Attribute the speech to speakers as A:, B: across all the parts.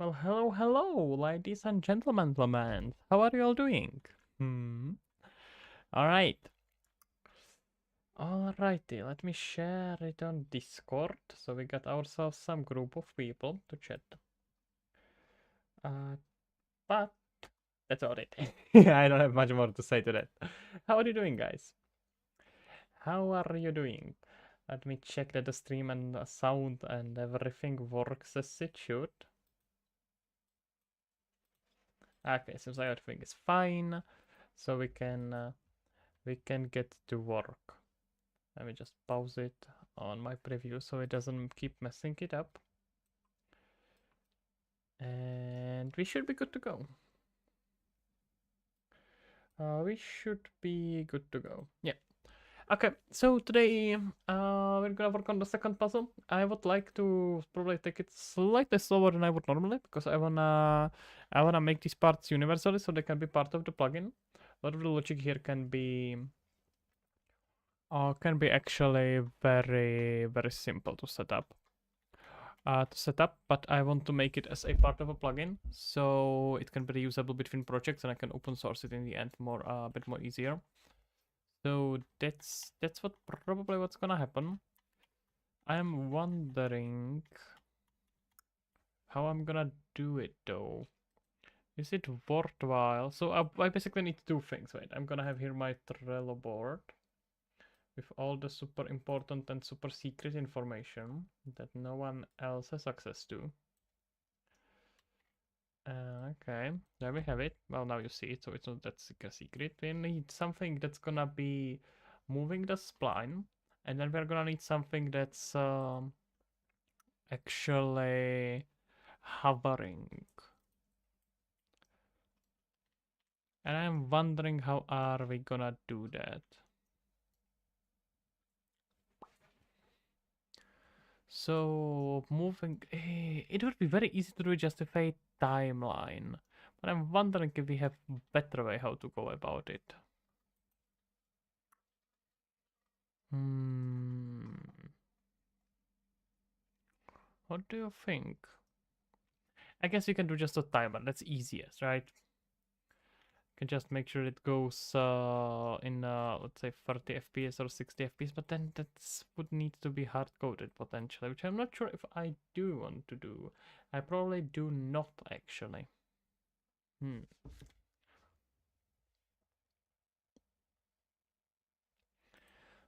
A: Well, hello, ladies and gentlemen. How are you all doing? All right. Alrighty, let me share it on Discord so we got ourselves some group of people to chat. But that's all it. I don't have much more to say to that. How are you doing, guys? How are you doing? Let me check that the stream and the sound and everything works as it should. Okay, seems like everything is fine, so we can get to work. Let me just pause it on my preview so it doesn't keep messing it up. And we should be good to go. We should be good to go. Yeah. Okay, so today we're gonna work on the second puzzle. I would like to probably take it slightly slower than I would normally because I wanna make these parts universally so they can be part of the plugin. A lot of the logic here can be actually very simple to set up. But I want to make it as a part of a plugin, so it can be reusable between projects, and I can open source it in the end more a bit more easier. So that's probably what's gonna happen. I'm wondering how I'm gonna do it though. Is it worthwhile? So I basically need two things, right? I'm gonna have here my Trello board with all the super important and super secret information that no one else has access to. Okay, there we have it. Well, now you see it, so it's not that secret. We need something that's gonna be moving the spline, and then we're gonna need something that's actually hovering. And I'm wondering how are we gonna do that? So moving, it would be very easy to do justify timeline, but I'm wondering if we have better way how to go about it. What do you think? I guess you can do just a timer. That's easiest, right? You can just make sure it goes in let's say 30 FPS or 60 FPS, but then that would need to be hard coded potentially, which I'm not sure if I do want to do. I probably do not actually.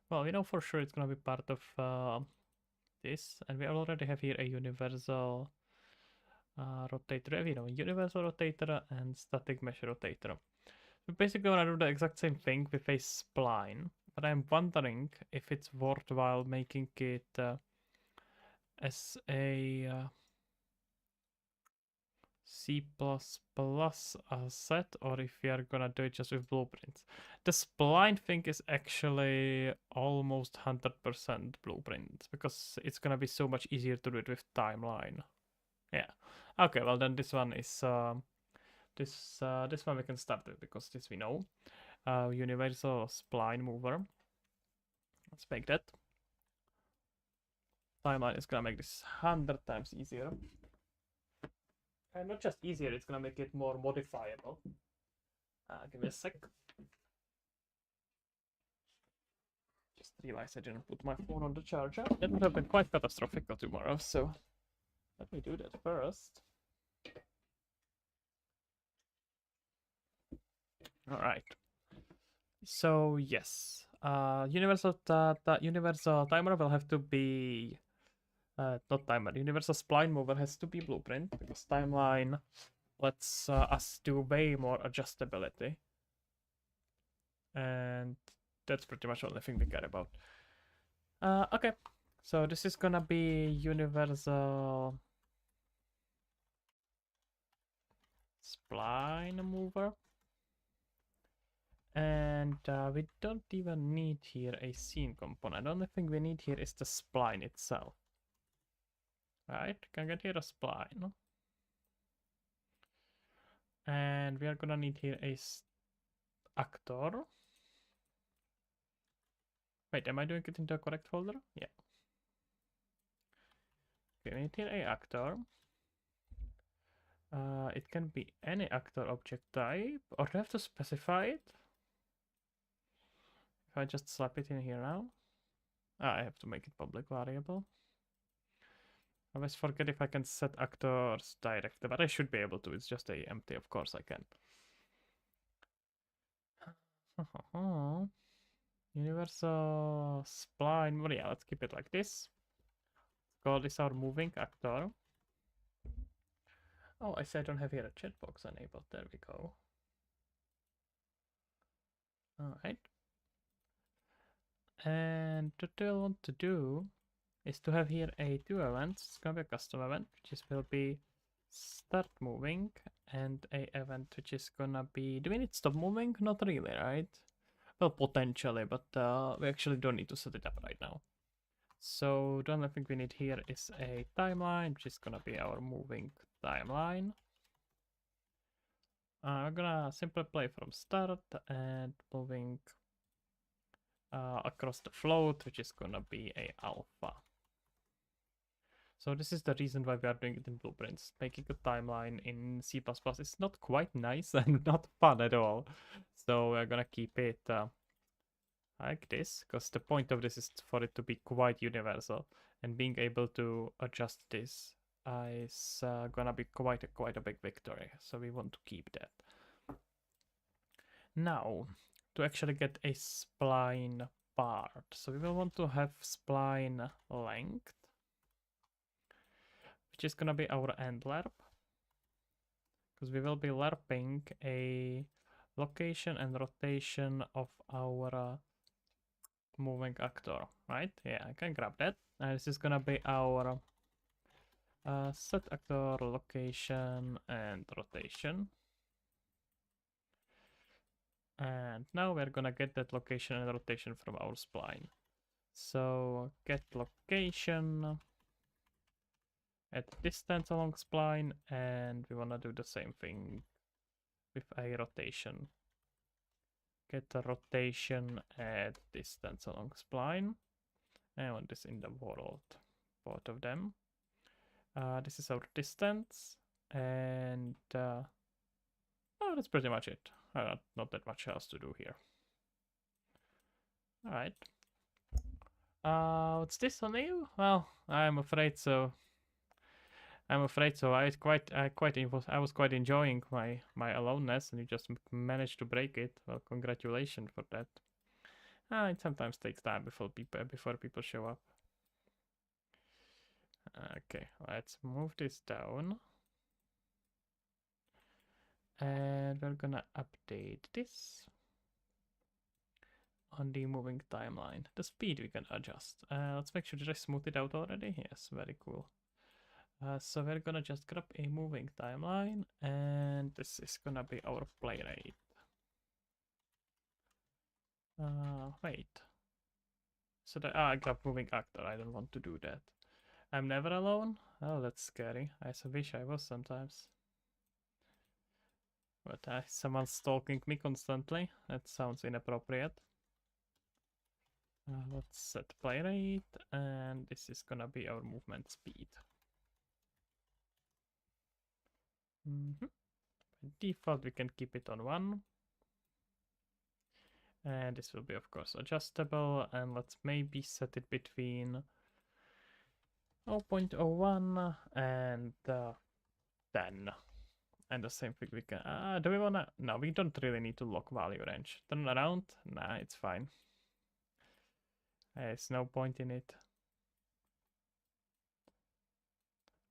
A: Well, we know for sure it's gonna be part of this, and we already have here a universal rotator. You know, universal rotator and static mesh rotator. We basically want to do the exact same thing with a spline, but I'm wondering if it's worthwhile making it as a C++ set, or if we are gonna do it just with blueprints. The spline thing is actually almost 100% blueprints because it's gonna be so much easier to do it with timeline. Yeah. Okay. Well, then this one is this one we can start with because this we know. Universal spline mover. Let's make that. Timeline is gonna make this 100 times easier. And not just easier, it's gonna make it more modifiable. Give me a sec. Just realized I didn't put my phone on the charger. That would have been quite catastrophic tomorrow, so let me do that first. Alright. So yes, universal timer will have to be not timer. Universal spline mover has to be blueprint because timeline lets us do way more adjustability, and that's pretty much the only thing we care about. Okay, so this is gonna be universal spline mover. And we don't even need here a scene component. The only thing we need here is the spline itself. Right, can get here a spline. And we are gonna need here a actor. Wait, am I doing it into a correct folder? Yeah. Okay, we need here a actor. It can be any actor object type, or do I have to specify it? If I just slap it in here now. I have to make it public variable. I always forget if I can set actors directly, but I should be able to. It's just a empty, of course I can. Universal spline. Well, yeah, let's keep it like this. Call this our moving actor. Oh, I said I don't have here a chat box enabled. There we go. Alright. And what I want to do is to have here a two events. It's gonna be a custom event, which is will be start moving, and a event which is gonna be. Do we need stop moving? Not really, right? Well, potentially, but we actually don't need to set it up right now. So the only thing we need here is a timeline, which is gonna be our moving timeline. We're gonna simply play from start and moving across the float, which is gonna be a alpha. So this is the reason why we are doing it in blueprints. Making a timeline in C++ is not quite nice and not fun at all. So we're gonna keep it like this, because the point of this is for it to be quite universal, and being able to adjust this is gonna be quite a big victory. So we want to keep that. Now, to actually get a spline part, so we will want to have spline length, which is gonna be our end lerp, because we will be lerping a location and rotation of our moving actor, right? Yeah, I can grab that. And this is gonna be our set actor location and rotation. And now we're gonna get that location and rotation from our spline. So get location at distance along spline, and we wanna do the same thing with a rotation. Get the rotation at distance along spline. I want this in the world, both of them. This is our distance, and oh, that's pretty much it. Not that much else to do here. All right. What's this on you? Well, I'm afraid so. I was quite enjoying my aloneness, and you just managed to break it. Well, congratulations for that. It sometimes takes time before people show up. Okay, let's move this down. And we're gonna update this on the moving timeline. The speed we can adjust. Let's make sure that I smooth it out already. Yes, very cool. So we're gonna just grab a moving timeline, and this is gonna be our play rate. Wait. So I grabbed moving actor. I don't want to do that. I'm never alone. Oh, that's scary. I wish I was sometimes. But someone's stalking me constantly. That sounds inappropriate. Let's set play rate, and this is gonna be our movement speed. By default, we can keep it on 1. And this will be, of course, adjustable. And let's maybe set it between 0.01 and 10. And the same thing we can... do we wanna... No, we don't really need to lock value range. Turn around? Nah, it's fine. There's no point in it.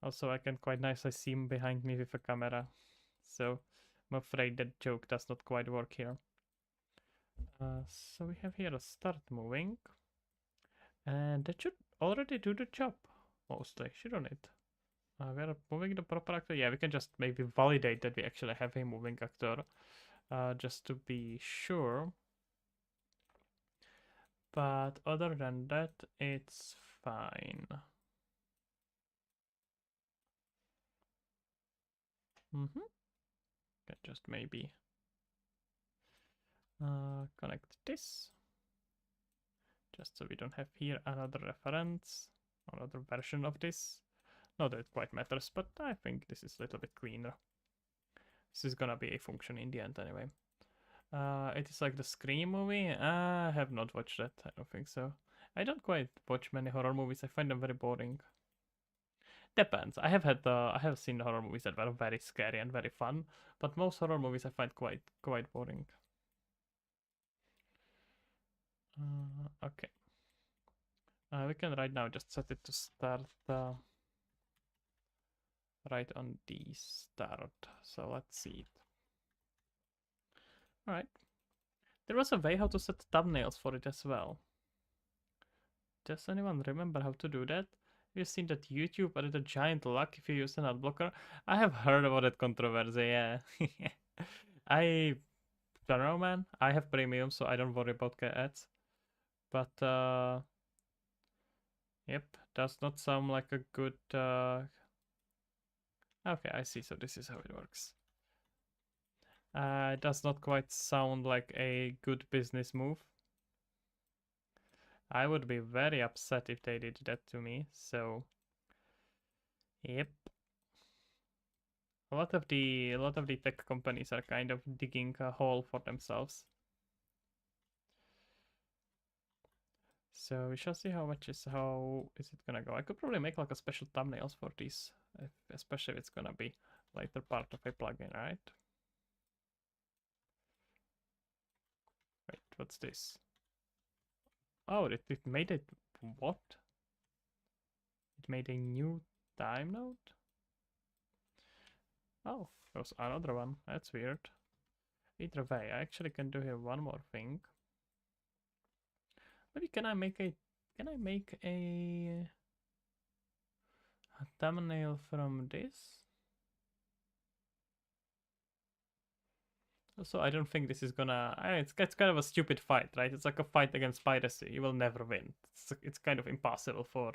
A: Also, I can quite nicely see him behind me with a camera. So, I'm afraid that joke does not quite work here. So we have here a start moving. And that should already do the job. Mostly, shouldn't it? We're moving the proper actor. Yeah, we can just maybe validate that we actually have a moving actor. Just to be sure. But other than that, it's fine. Can just maybe connect this. Just so we don't have here another reference, another version of this. Not that it quite matters, but I think this is a little bit cleaner. This is gonna be a function in the end anyway. It is like the Scream movie. I have not watched that. I don't think so. I don't quite watch many horror movies. I find them very boring. Depends. I have seen horror movies that were very scary and very fun, but most horror movies I find quite boring. Okay. We can right now just set it to start right on the start. So let's see it. All right. There was a way how to set thumbnails for it as well. Does anyone remember how to do that? You've seen that YouTube added a giant lock if you use an ad blocker. I have heard about that controversy, yeah. I don't know, man. I have premium, so I don't worry about ads. But, yep, does not sound like a good, Okay, I see, so this is how it works. It does not quite sound like a good business move. I would be very upset if they did that to me, so... Yep. A lot of the tech companies are kind of digging a hole for themselves. So we shall see how is it gonna go. I could probably make like a special thumbnails for these, especially if it's gonna be later part of a plugin, right? Wait, what's this? Oh, it made it what? It made a new time node? Oh, there's another one. That's weird. Either way, I actually can do here one more thing. Maybe can I make a thumbnail from this? So I don't think this is gonna. It's kind of a stupid fight, right? It's like a fight against piracy. You will never win. It's kind of impossible for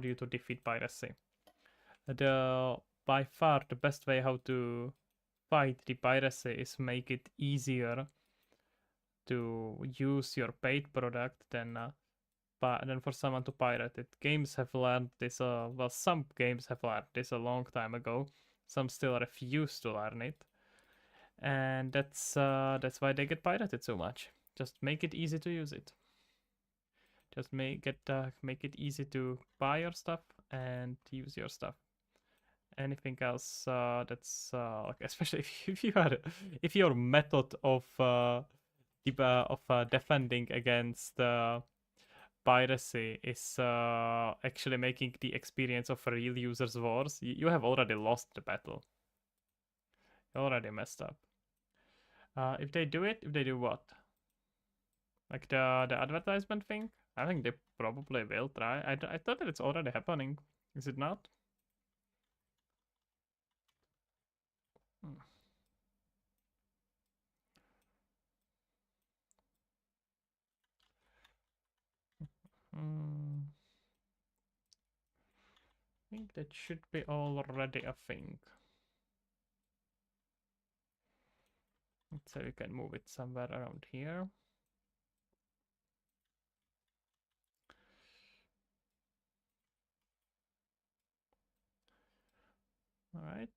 A: you to defeat piracy. By far the best way how to fight the piracy is make it easier to use your paid product than for someone to pirate it. Games have learned this. Well, some games have learned this a long time ago. Some still refuse to learn it, and that's why they get pirated so much. Just make it easy to use it. Just make it easy to buy your stuff and use your stuff. Anything else that's like, especially if you are if your method of defending against piracy is actually making the experience of real users worse, you have already lost the battle. You already messed up. If they do what? Like the advertisement thing? I think they probably will try. I thought that it's already happening. Is it not? Hmm. Hmm. I think that should be already a thing. Let's say we can move it somewhere around here. All right.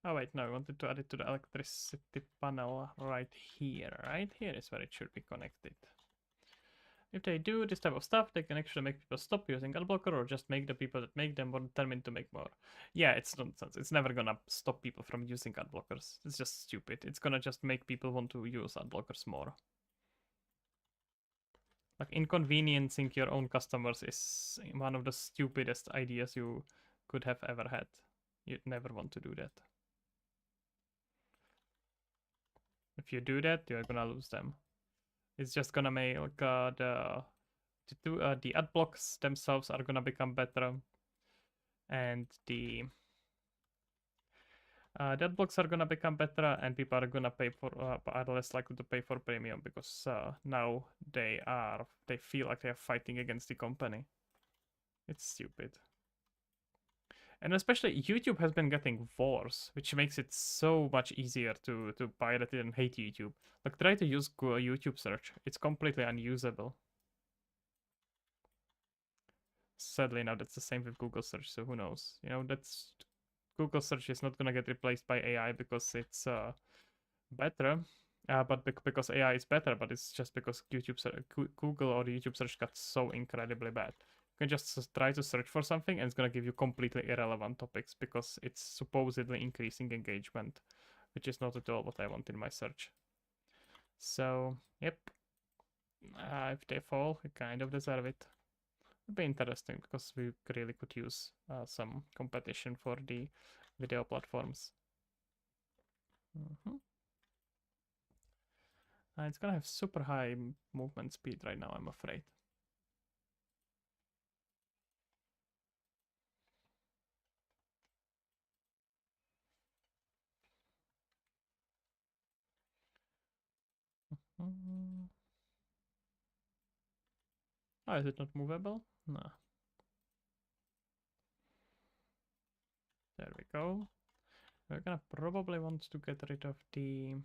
A: Oh wait, no, I wanted to add it to the electricity panel right here. Right here is where it should be connected. If they do this type of stuff, they can actually make people stop using adblocker or just make the people that make them more determined to make more. Yeah, it's nonsense. It's never gonna stop people from using adblockers. It's just stupid. It's gonna just make people want to use adblockers more. Like, inconveniencing your own customers is one of the stupidest ideas you could have ever had. You'd never want to do that. If you do that, you're gonna lose them. It's just gonna make like, the ad blocks themselves are gonna become better, and the ad blocks are gonna become better, and people are gonna pay for are less likely to pay for premium because now they feel like they are fighting against the company. It's stupid. And especially YouTube has been getting worse, which makes it so much easier to pirate it and hate YouTube. Like, try to use YouTube search. It's completely unusable. Sadly, now that's the same with Google search, so who knows? You know, that's Google search is not gonna get replaced by AI because it's better. But because AI is better, but it's just because Google or YouTube search got so incredibly bad. You can just try to search for something and it's gonna give you completely irrelevant topics because it's supposedly increasing engagement, which is not at all what I want in my search. So, yep. If they fall, we kind of deserve it. It'd be interesting because we really could use some competition for the video platforms. It's gonna have super high movement speed right now, I'm afraid. Oh, is it not movable? No. There we go. We're gonna probably want to get rid of the...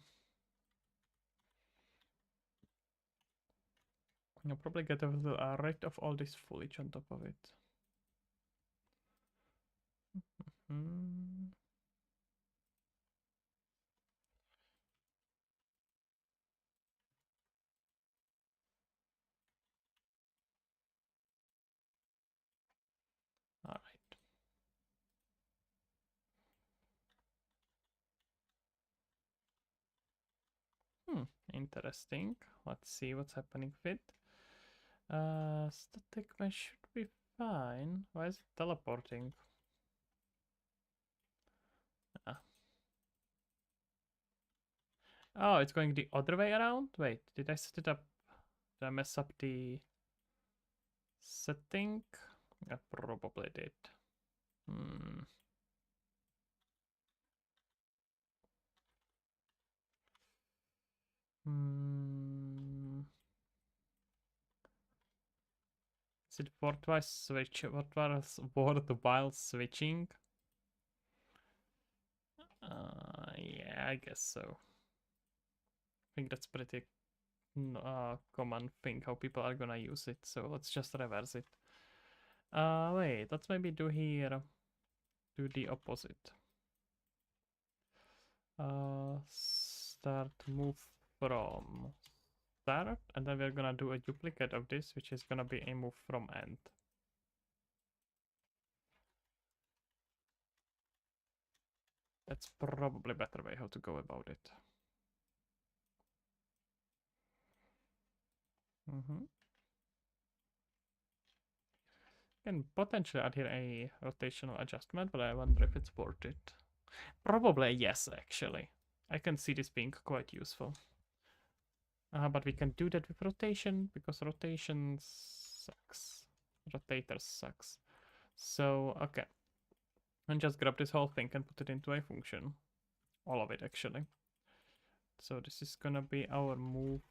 A: I'll probably get rid of all this foliage on top of it. All right. Interesting. Let's see what's happening with it. Static mesh should be fine. Why is it teleporting? Ah. Oh, it's going the other way around? Wait, did I set it up? Did I mess up the setting? I probably did. Is it worthwhile worthwhile switching? Yeah, I guess so. I think that's pretty common thing how people are gonna use it. So let's just reverse it. Wait, let's maybe do here. Do the opposite. Start move from start, and then we're gonna do a duplicate of this, which is gonna be a move from end. That's probably a better way how to go about it. Can potentially add here a rotational adjustment, but I wonder if it's worth it. Probably yes, actually. I can see this being quite useful. But we can do that with rotation, because rotation sucks. Rotator sucks. So, okay. And just grab this whole thing and put it into a function. All of it, actually. So this is gonna be our move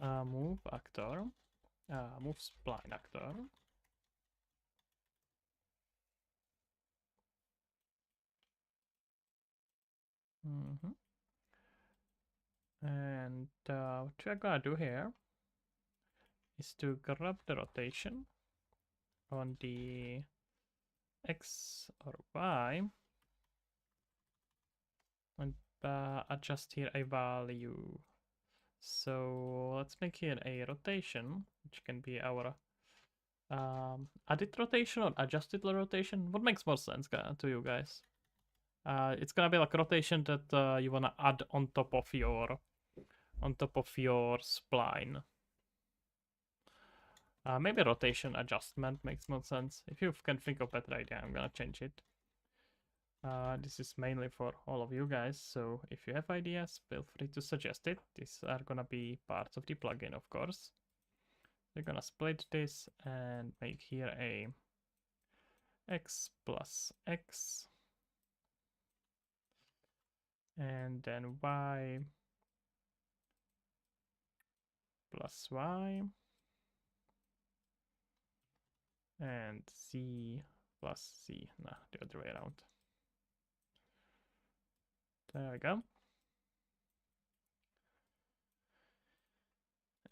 A: actor. Move spline actor. And what we're gonna do here is to grab the rotation on the X or Y and adjust here a value. So let's make here a rotation, which can be our added rotation or adjusted rotation. What makes more sense to you guys? It's gonna be like a rotation that you wanna add on top of your spline. Maybe rotation adjustment makes more sense. If you can think of a better idea, I'm gonna change it. This is mainly for all of you guys, so if you have ideas, feel free to suggest it. These are gonna be parts of the plugin, of course. We're gonna split this and make here a x plus x, and then y plus y, and z plus z. Nah, the other way around. There we go.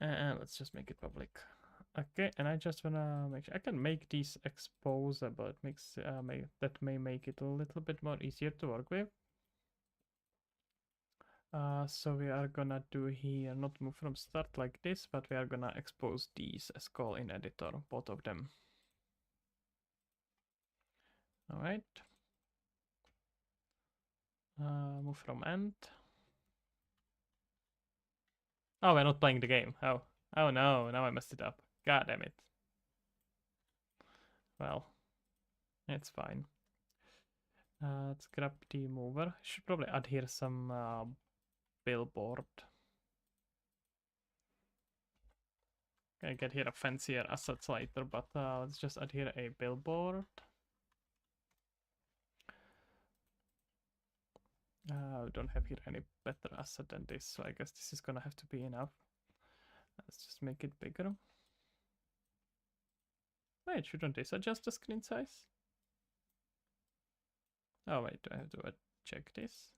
A: And let's just make it public. Okay, and I just wanna make sure I can make these exposable. It makes that may make it a little bit more easier to work with. So we are gonna do here not move from start like this, but we are gonna expose these as call in editor, both of them. All right. Move from end. Oh, we're not playing the game. Oh no, now I messed it up. God damn it. Well, it's fine. Let's grab the mover. Should probably add here some billboard. I get here a fancier assets later, but let's just add here a billboard. We don't have here any better asset than this, so I guess this is gonna have to be enough. Let's just make it bigger. Wait, shouldn't this adjust the screen size? Oh wait, do I have to check this?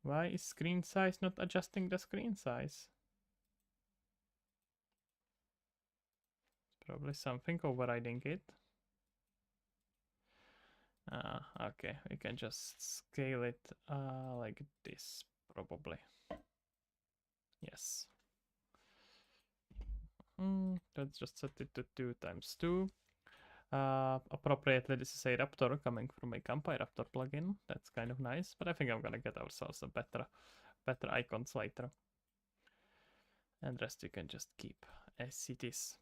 A: Why is screen size not adjusting the screen size? Probably something overriding it. Okay, we can just scale it like this, probably. Yes. Let's just set it to 2 times 2. Appropriately, this is a Raptor coming from a Campi Raptor plugin. That's kind of nice, but I think I'm gonna get ourselves a better icons later. And rest you can just keep as it is.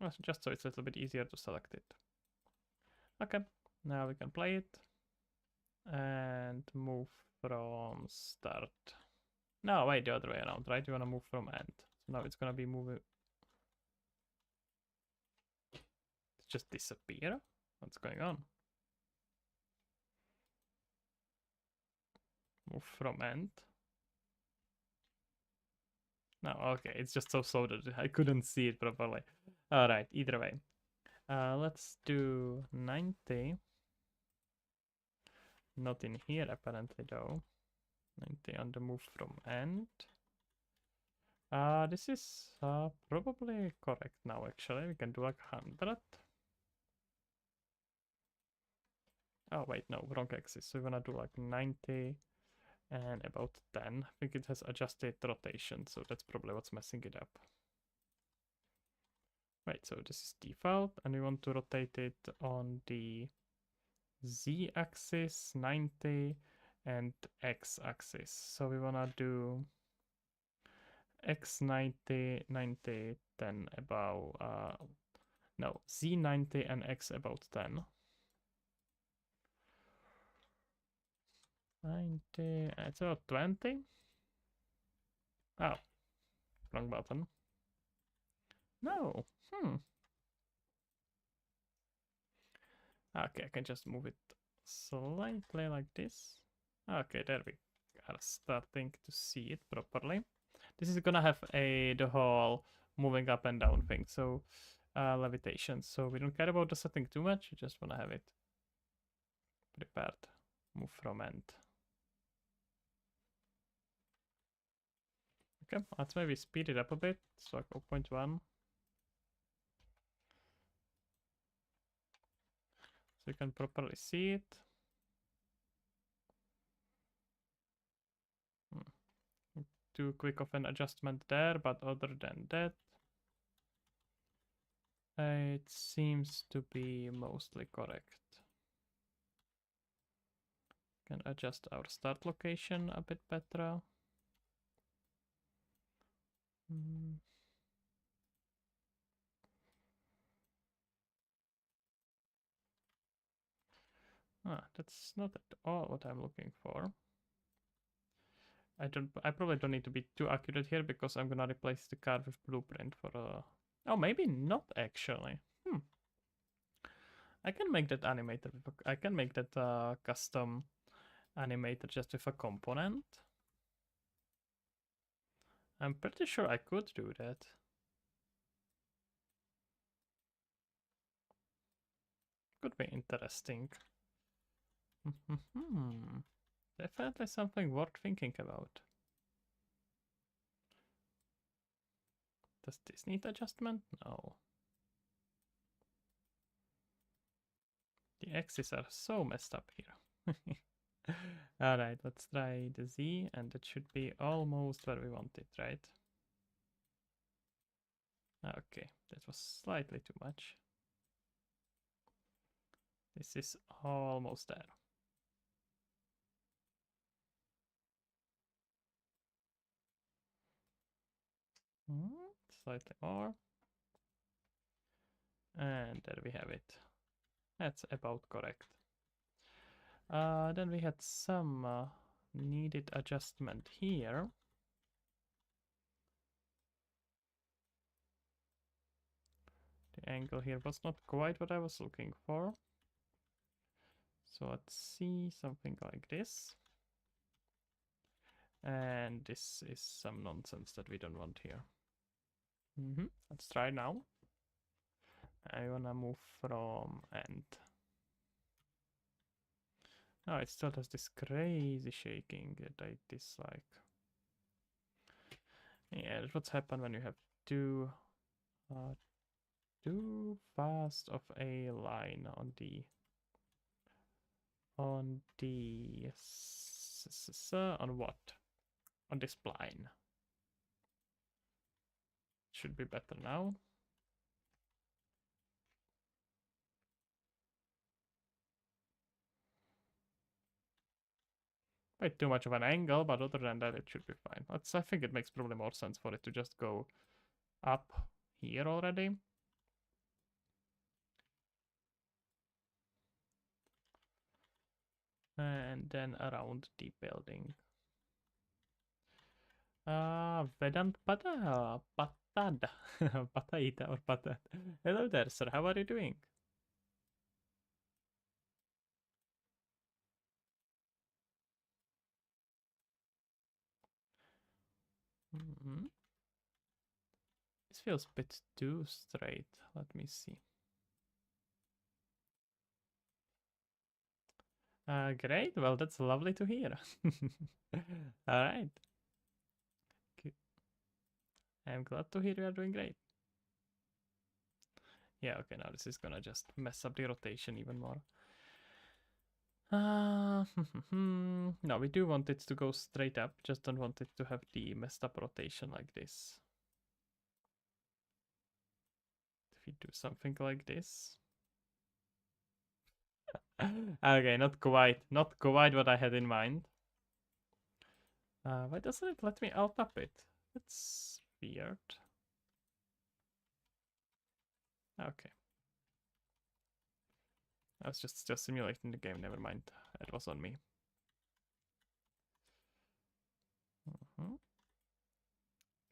A: Well, just so it's a little bit easier to select it. Okay, now we can play it and move from start. No, wait, the other way around, right? You wanna move from end. So now it's gonna be moving. Just disappear? What's going on? Move from end. No, okay, it's just so slow that I couldn't see it properly. Alright, either way. Let's do 90. Not in here apparently though. 90 on the move from end. This is probably correct now actually. We can do like 100. Oh wait, no, wrong axis. So we're gonna do like 90 and about 10. I think it has adjusted rotation, so that's probably what's messing it up. Right, so this is default, and we want to rotate it on the z-axis 90 and x-axis. So we wanna do x 90, 90, 10 about no, z 90 and x about 10. 90, it's about 20. Oh, wrong button. No. Okay, I can just move it slightly like this. Okay, there we are starting to see it properly. This is gonna have the whole moving up and down thing, so levitation. So we don't care about the setting too much, we just wanna have it prepared. Move from end. Okay, let's maybe speed it up a bit, so like 0.1. So you can properly see it. Too quick of an adjustment there, but other than that, it seems to be mostly correct. Can adjust our start location a bit better. That's not at all what I'm looking for. I probably don't need to be too accurate here because I'm gonna replace the card with blueprint for oh, maybe not actually. I can make that animator. I can make that custom animator just with a component. I'm pretty sure I could do that. Could be interesting. Definitely something worth thinking about. Does this need adjustment? No. The X's are so messed up here. Alright, let's try the Z, and it should be almost where we want it, right? Okay, that was slightly too much. This is almost there. Slightly more. And there we have it. That's about correct. Then we had some needed adjustment here. The angle here was not quite what I was looking for. So let's see something like this. And this is some nonsense that we don't want here. Let's try now. I wanna move from end. Oh, it still has this crazy shaking that I dislike. Yeah, that's what's happened when you have too fast of a line on the on what? On this spline. Should be better now. Quite too much of an angle, but other than that, it should be fine. I think it makes probably more sense for it to just go up here already. And then around the building. Vedant Patad. Pataita or Patad. Hello there, sir. How are you doing? This feels a bit too straight. Let me see. Great. Well, that's lovely to hear. All right. I'm glad to hear you are doing great. Yeah, okay, now this is gonna just mess up the rotation even more. No, we do want it to go straight up, just don't want it to have the messed up rotation like this. If we do something like this. Okay, not quite what I had in mind. Why doesn't it let me alt up it? That's weird. Okay. I was just simulating the game, never mind. It was on me.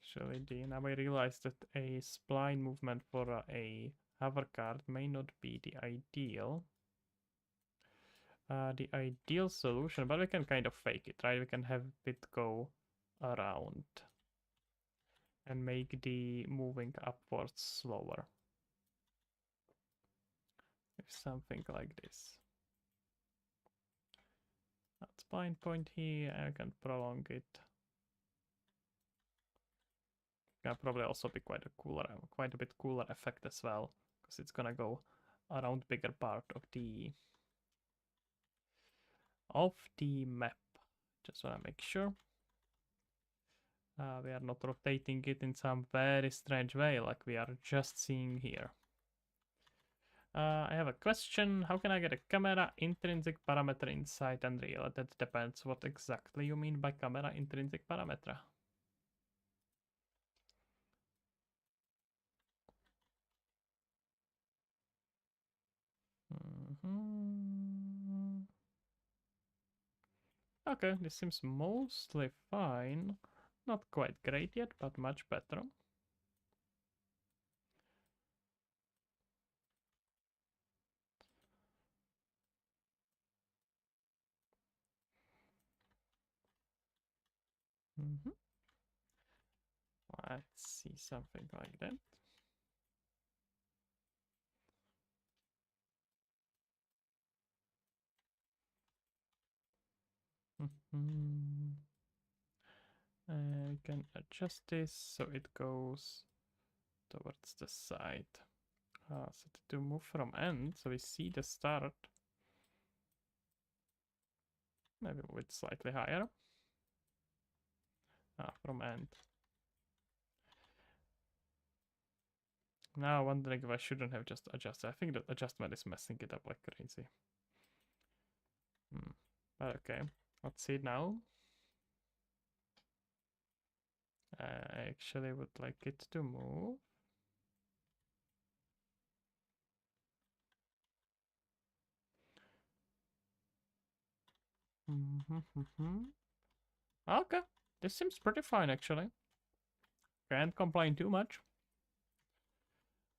A: Actually, now I realized that a spline movement for a hover card may not be the ideal. The ideal solution, but we can kind of fake it, right? We can have it go around and make the moving upwards slower. If something like this. That's spline point here, I can prolong it. Can probably also be quite a bit cooler effect as well, because it's gonna go around bigger part of the map. Just wanna make sure we are not rotating it in some very strange way like we are just seeing here. I have a question. How can I get a camera intrinsic parameter inside Unreal? That depends what exactly you mean by camera intrinsic parameter. Okay, this seems mostly fine. Not quite great yet, but much better. Let's see something like that. We can adjust this so it goes towards the side. Set it to move from end, so we see the start. Maybe move it slightly higher. From end. Now wondering if I shouldn't have just adjusted. I think that adjustment is messing it up like crazy. But okay, let's see now. I actually would like it to move. Okay, this seems pretty fine actually. Can't complain too much.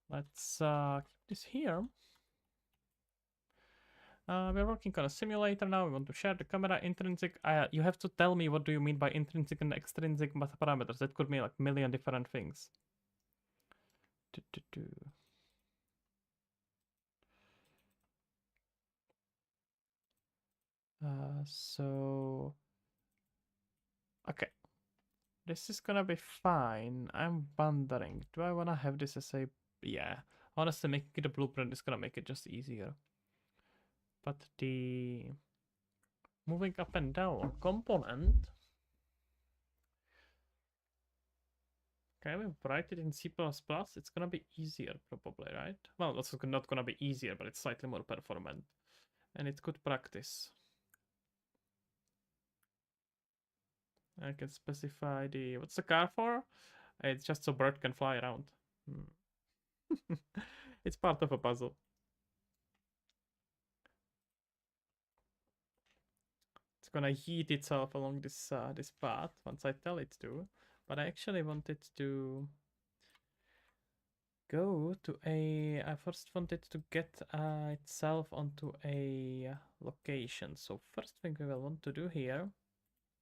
A: Let's keep this here. We're working on a simulator now. We want to share the camera intrinsic. You have to tell me what do you mean by intrinsic and extrinsic parameters. That could mean like a million different things. So okay, this is gonna be fine. I'm wondering, do I wanna have this as a honestly making it a blueprint is gonna make it just easier. But the moving up and down component, can we write it in C++? It's gonna be easier probably, right? Well, it's not gonna be easier, but it's slightly more performant. And it's good practice. I can specify the... What's the car for? It's just so bird can fly around. It's part of a puzzle. It's gonna yeet itself along this this path once I tell it to. But I actually want it to go to a... I first wanted to get itself onto a location. So first thing we will want to do here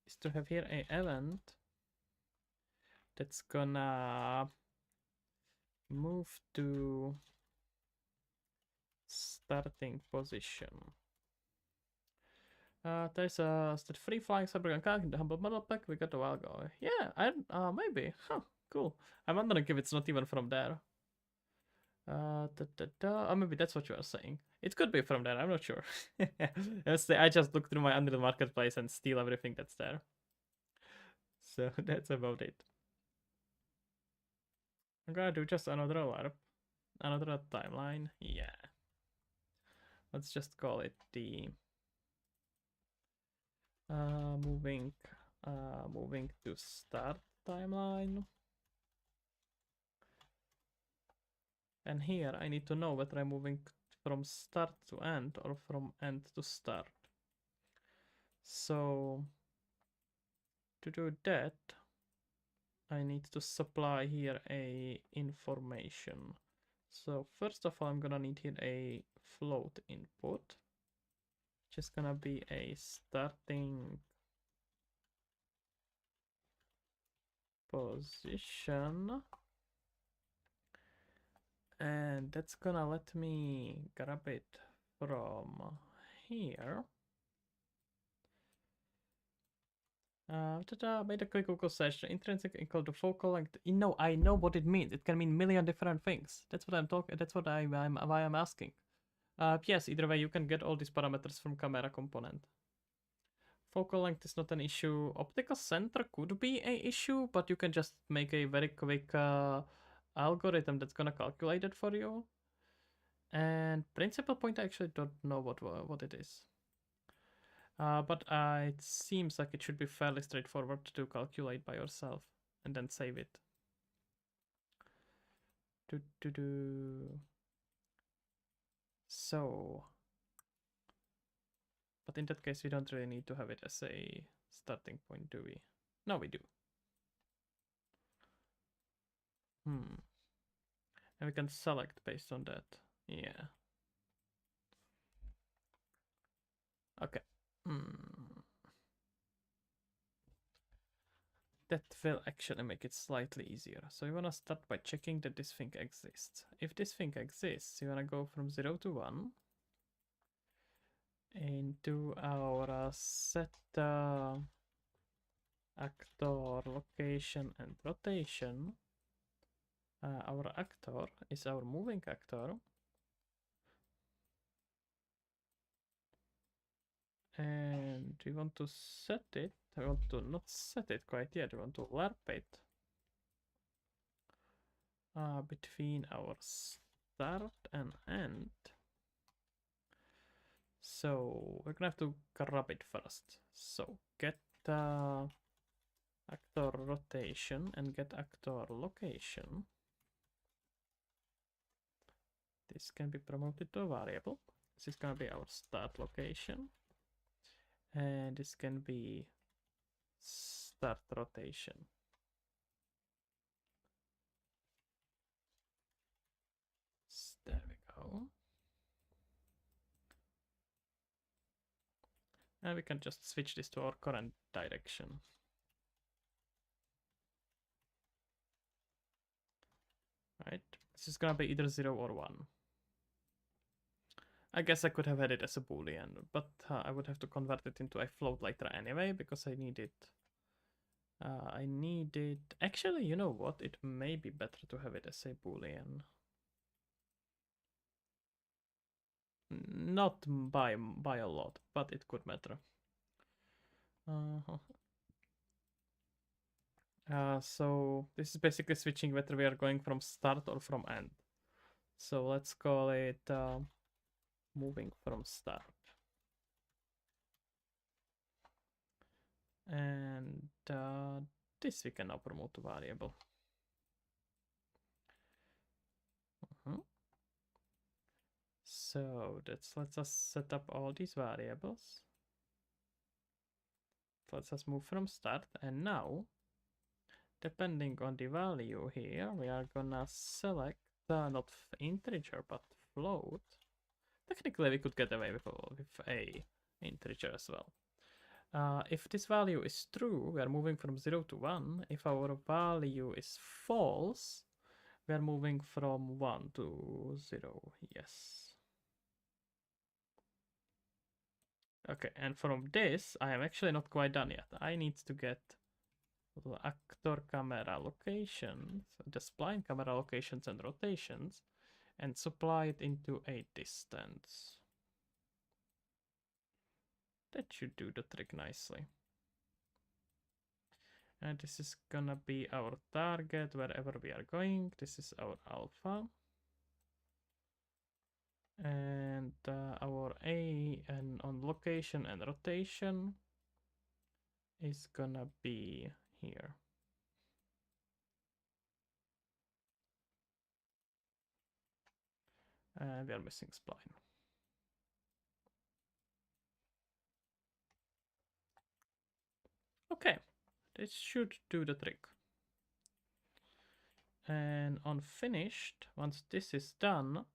A: is to have here an event that's gonna move to starting position. There's a free flying suburban car in the humble model pack we got a while ago. Yeah, maybe. Huh, cool. I'm wondering if it's not even from there. Oh, maybe that's what you are saying. It could be from there, I'm not sure. I just look through my Unreal Marketplace and steal everything that's there. So that's about it. I'm gonna do just another LARP. Another timeline. Yeah. Let's just call it the moving to start timeline. And here I need to know whether I'm moving from start to end or from end to start. So to do that, I need to supply here a information. So first of all, I'm gonna need here a float input, which is gonna be a starting position. And that's gonna let me grab it from here. Made a quick Google search. Intrinsic equal to focal length. I know what it means. It can mean million different things. That's what I'm talking. That's what why I'm asking. Yes, either way, you can get all these parameters from camera component. Focal length is not an issue. Optical center could be a issue, but you can just make a very quick algorithm that's gonna calculate it for you. And principal point, I actually don't know what it is. But it seems like it should be fairly straightforward to calculate by yourself and then save it. So, but in that case, we don't really need to have it as a starting point, do we? No, we do. And we can select based on that. Yeah. Okay. That will actually make it slightly easier. So you want to start by checking that this thing exists. If this thing exists, you want to go from 0 to 1 into our set actor location and rotation. Our actor is our moving actor. And we want to set it. I want to not set it quite yet. We want to warp it between our start and end. So we're gonna have to grab it first. So get actor rotation and get actor location. This can be promoted to a variable. This is gonna be our start location. And this can be start rotation. There we go. And we can just switch this to our current direction. Right, this is gonna be either 0 or 1. I guess I could have had it as a boolean, but I would have to convert it into a float later anyway, because I need it. Actually, you know what? It may be better to have it as a boolean. Not by a lot, but it could matter. So this is basically switching whether we are going from start or from end. So let's call it moving from start. And this we can now promote to variable. So let's just set up all these variables. Let's just move from start, and now depending on the value here, we are gonna select not integer but float. Technically we could get away with a integer as well. If this value is true, we are moving from 0 to 1. If our value is false, we are moving from 1 to 0. Yes. Okay, and from this, I am actually not quite done yet. I need to get actor camera locations, the spline camera locations and rotations, and supply it into a distance. That should do the trick nicely. And this is gonna be our target wherever we are going. This is our alpha. And our A and on location and rotation is gonna be here. And we are missing spline. Okay, this should do the trick. And on finished, once this is done,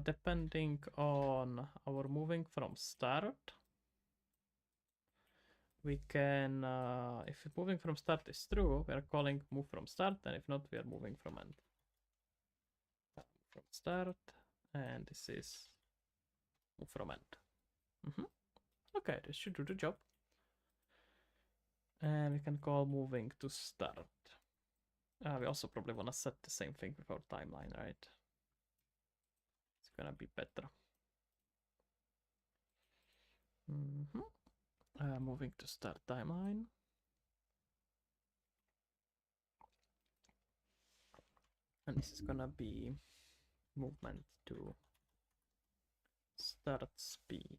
A: depending on our moving from start, we can, if moving from start is true, we are calling move from start, and if not, we are moving from end. From start, and this is move from end. Okay, this should do the job. And we can call moving to start. We also probably want to set the same thing with our timeline, right? It's gonna be better. Moving to start timeline. And this is gonna be movement to start speed.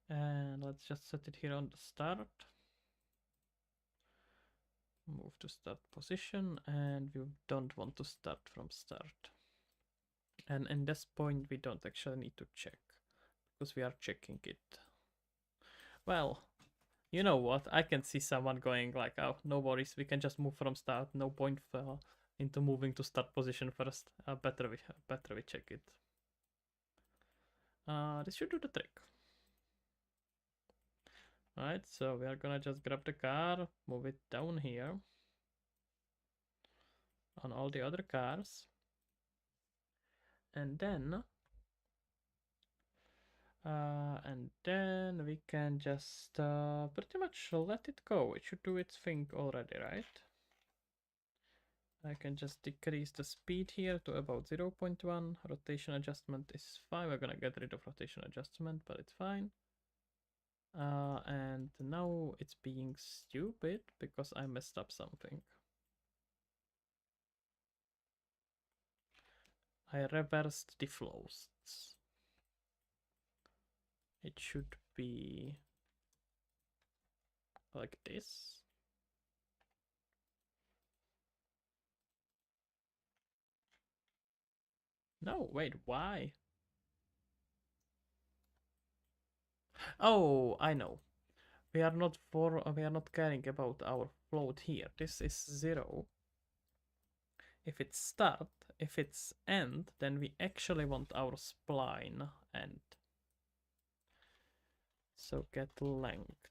A: And let's just set it here on the start. Move to start position, and we don't want to start from start. And in this point, we don't actually need to check, because we are checking it. Well, you know what? I can see someone going like, oh, no worries, we can just move from start. No point into moving to start position first. Better we check it. This should do the trick. Alright, so we are gonna just grab the car, move it down here on all the other cars. And then And then we can just pretty much let it go. It should do its thing already, right? I can just decrease the speed here to about 0.1. Rotation adjustment is fine. We're gonna get rid of rotation adjustment, but it's fine. And now it's being stupid because I messed up something. I reversed the flows. It should be like this. No, wait, why? Oh, I know. We are not caring about our float here. This is 0. If it's start, if it's end, then we actually want our spline end. So get length.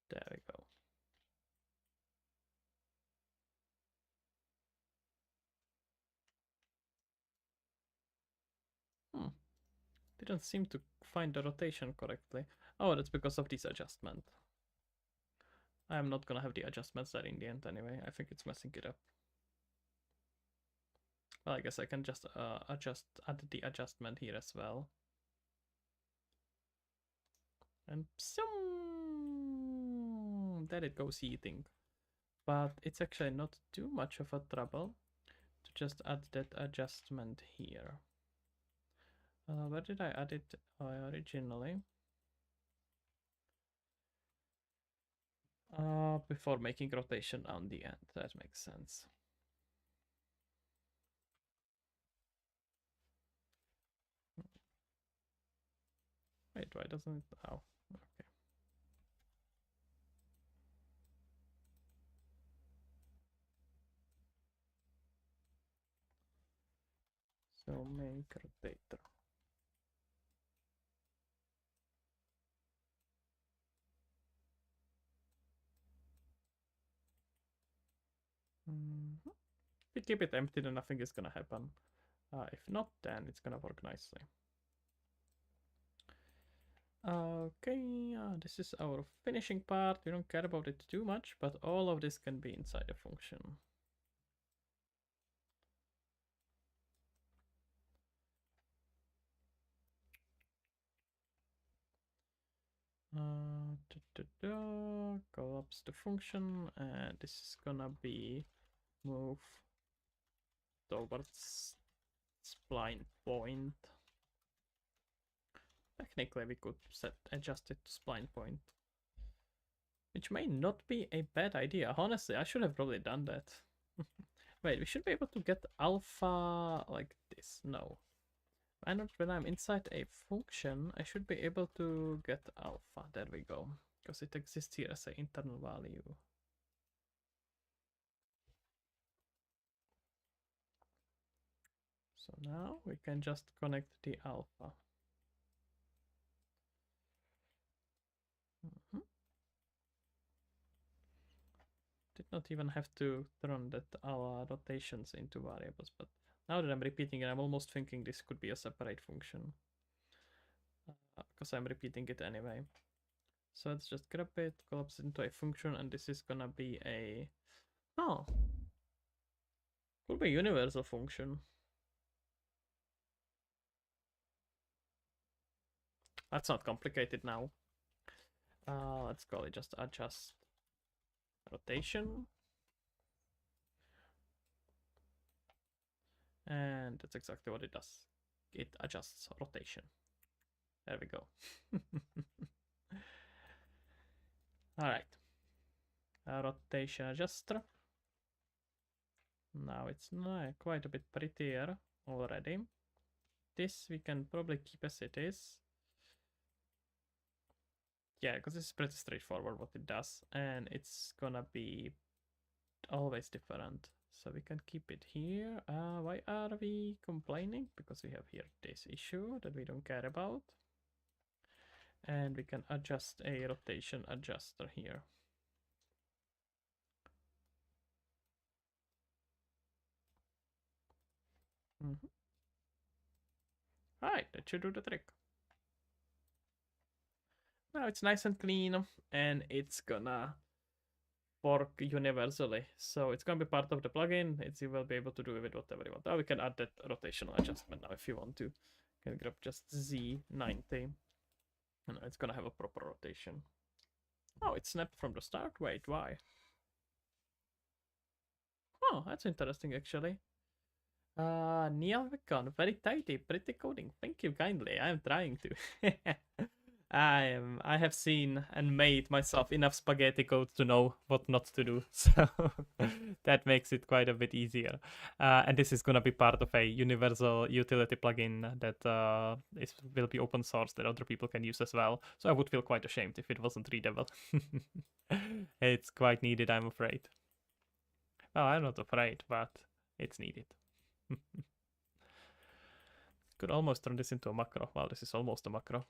A: There we go. Didn't seem to find the rotation correctly. Oh, that's because of this adjustment. I'm not gonna have the adjustments there in the end anyway. I think it's messing it up. Well, I guess I can just add the adjustment here as well. And there it goes eating. But it's actually not too much of a trouble to just add that adjustment here. Where did I add it originally? Before making rotation on the end. That makes sense. Wait, why doesn't it? Oh, okay. So make rotator. If we keep it empty, then nothing is gonna happen. If not, then it's gonna work nicely. Okay, this is our finishing part. We don't care about it too much, but all of this can be inside a function. Collapse the function, and this is gonna be move towards spline point. Technically, we could adjust it to spline point, which may not be a bad idea. Honestly, I should have probably done that. Wait, we should be able to get alpha like this. No. Why not when I'm inside a function, I should be able to get alpha. There we go. Because it exists here as an internal value. So now we can just connect the alpha. Did not even have to turn that our rotations into variables, but now that I'm repeating it, I'm almost thinking this could be a separate function. Because I'm repeating it anyway. So let's just grab it, collapse it into a function, and this is gonna be a... Oh! Could be a universal function. That's not complicated now. Let's call it just adjust rotation. And that's exactly what it does. It adjusts rotation. There we go. Alright. Rotation adjuster. Now it's quite a bit prettier already. This we can probably keep as it is. Yeah, because it's pretty straightforward what it does. And it's gonna be always different. So we can keep it here. Why are we complaining? Because we have here this issue that we don't care about. And we can adjust a rotation adjuster here. Mhm. Alright, that should do the trick. Now it's nice and clean, and it's gonna work universally. So it's gonna be part of the plugin. You will be able to do with it whatever you want. Oh, we can add that rotational adjustment now if you want to. You can grab just Z90, and it's gonna have a proper rotation. Oh, it snapped from the start. Wait, why? Oh, that's interesting actually. Neil Vicon, very tidy, pretty coding. Thank you kindly. I am trying to. I have seen and made myself enough spaghetti code to know what not to do, so that makes it quite a bit easier. And this is gonna be part of a universal utility plugin that will be open source that other people can use as well. So I would feel quite ashamed if it wasn't readable. It's quite needed, I'm afraid. Well, I'm not afraid, but it's needed. Could almost turn this into a macro. Well, this is almost a macro.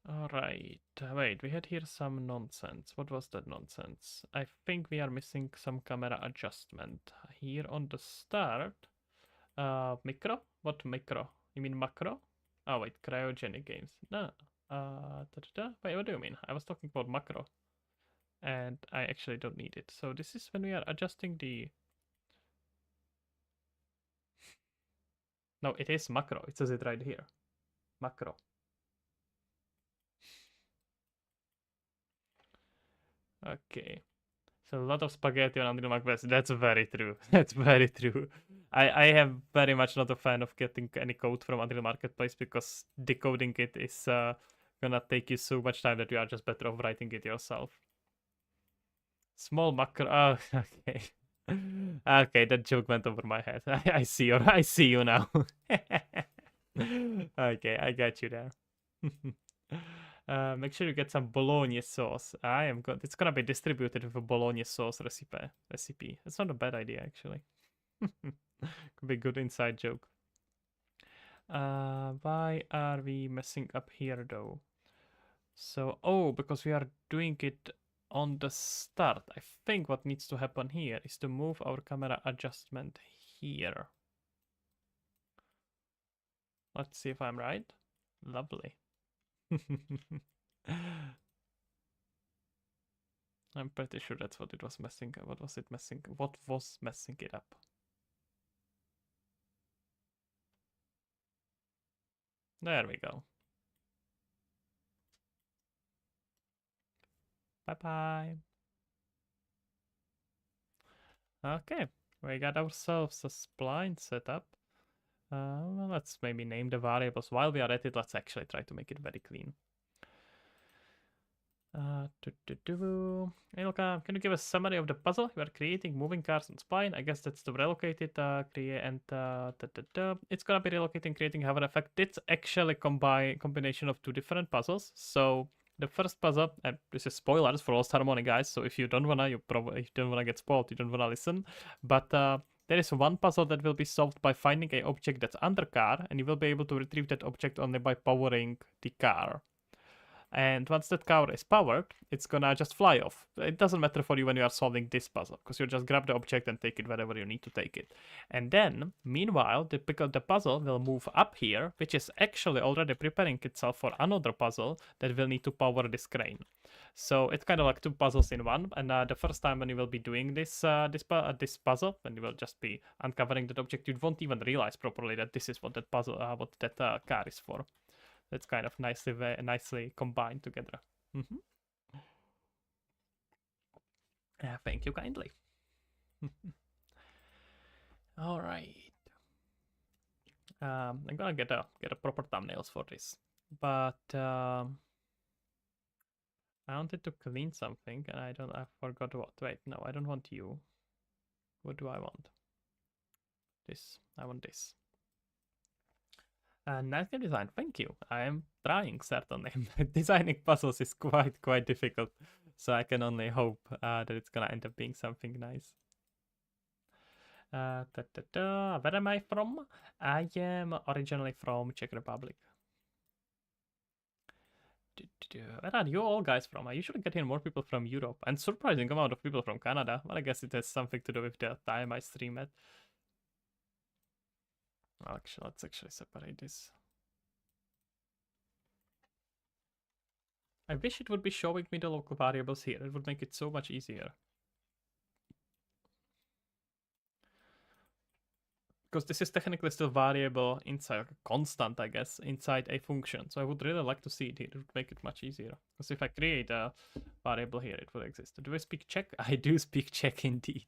A: Alright, wait, we had here some nonsense. What was that nonsense? I think we are missing some camera adjustment. Here on the start. Micro? What micro? You mean macro? Oh wait, cryogenic games. No. Wait, what do you mean? I was talking about macro. And I actually don't need it. So this is when we are adjusting the... No, it is macro. It says it right here. Macro. Okay. So a lot of spaghetti on Unreal Macbeth. That's very true. That's very true. I am very much not a fan of getting any code from Unreal Marketplace because decoding it is gonna take you so much time that you are just better off writing it yourself. Small macro. Oh, okay. Okay, that joke went over my head. I see you. I see you now. Okay, I got you there. Make sure you get some bologna sauce. I am good. It's gonna be distributed with a bologna sauce recipe. It's not a bad idea actually. Could be a good inside joke. Why are we messing up here though? So, oh, because we are doing it on the start. I think what needs to happen here is to move our camera adjustment here. Let's see if I'm right. Lovely. I'm pretty sure that's what it was messing. What was it messing? What was messing it up? There we go. Bye bye. Okay, we got ourselves a spline set up. Well, let's maybe name the variables. While we are at it, let's actually try to make it very clean. Ilka, can you give a summary of the puzzle? You are creating moving cars on spine. I guess that's to relocate it, create and it's gonna be relocating, creating, have an effect. It's actually combination of two different puzzles. So the first puzzle, and this is spoilers for Lost Harmony, guys. So if you don't wanna, get spoiled. You don't wanna listen. But there is one puzzle that will be solved by finding a object that's under car, and you will be able to retrieve that object only by powering the car. And once that car is powered, it's gonna just fly off. It doesn't matter for you when you are solving this puzzle, because you just grab the object and take it wherever you need to take it. And then, meanwhile, the puzzle will move up here, which is actually already preparing itself for another puzzle that will need to power this crane. So it's kind of like two puzzles in one. And the first time when you will be doing this puzzle, when you will just be uncovering that object, you won't even realize properly that this is what that puzzle, what that car is for. It's kind of nicely combined together. Mm-hmm. Thank you kindly. All right. I'm gonna get a proper thumbnails for this, but I wanted to clean something, and I forgot what. Wait, no, I don't want you. What do I want? This. I want this. Nice game design. Thank you. I am trying certainly. Designing puzzles is quite difficult, so I can only hope that it's gonna end up being something nice. Where am I from? I am originally from Czech Republic. Where are you all guys from? I usually get here more people from Europe and surprising amount of people from Canada. But I guess it has something to do with the time I stream at. Well, actually, let's actually separate this. I wish it would be showing me the local variables here. It would make it so much easier. Because this is technically still variable inside, constant, I guess, inside a function. So I would really like to see it here. It would make it much easier. Because if I create a variable here, it will exist. Do I speak Czech? I do speak Czech indeed.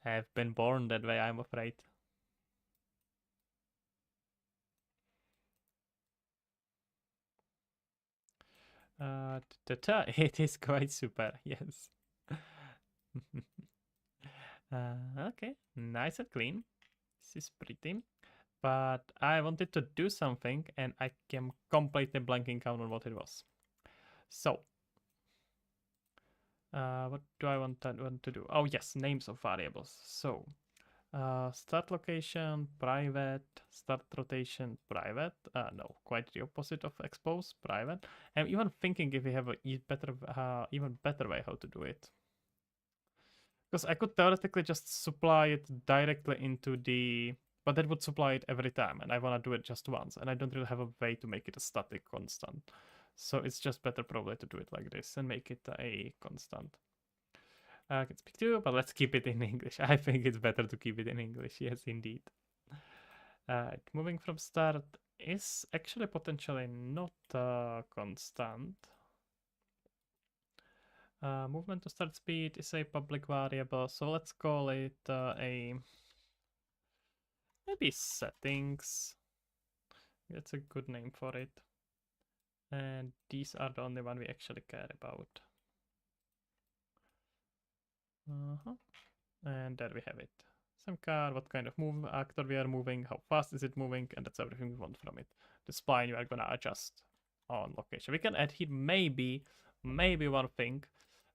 A: I've been born that way, I'm afraid. It is quite super, yes. Okay, nice and clean. This is pretty. But I wanted to do something and I am completely blanking out on what it was. So, what do I want to do? Oh yes, names of variables. So, start location, private, start rotation, private. No, quite the opposite of expose, private. I'm even thinking if we have a even better way how to do it. Because I could theoretically just supply it directly into the... But that would supply it every time, and I want to do it just once, and I don't really have a way to make it a static constant. So it's just better probably to do it like this and make it a constant. I can speak too, but let's keep it in English. I think it's better to keep it in English, yes indeed. Moving from start is actually potentially not constant. Movement to start speed is a public variable, so let's call it a... maybe settings. That's a good name for it. And these are the only one we actually care about. And there we have it. Some car, what kind of move actor we are moving, how fast is it moving, and that's everything we want from it. The spline we are gonna adjust on location. We can add here maybe one thing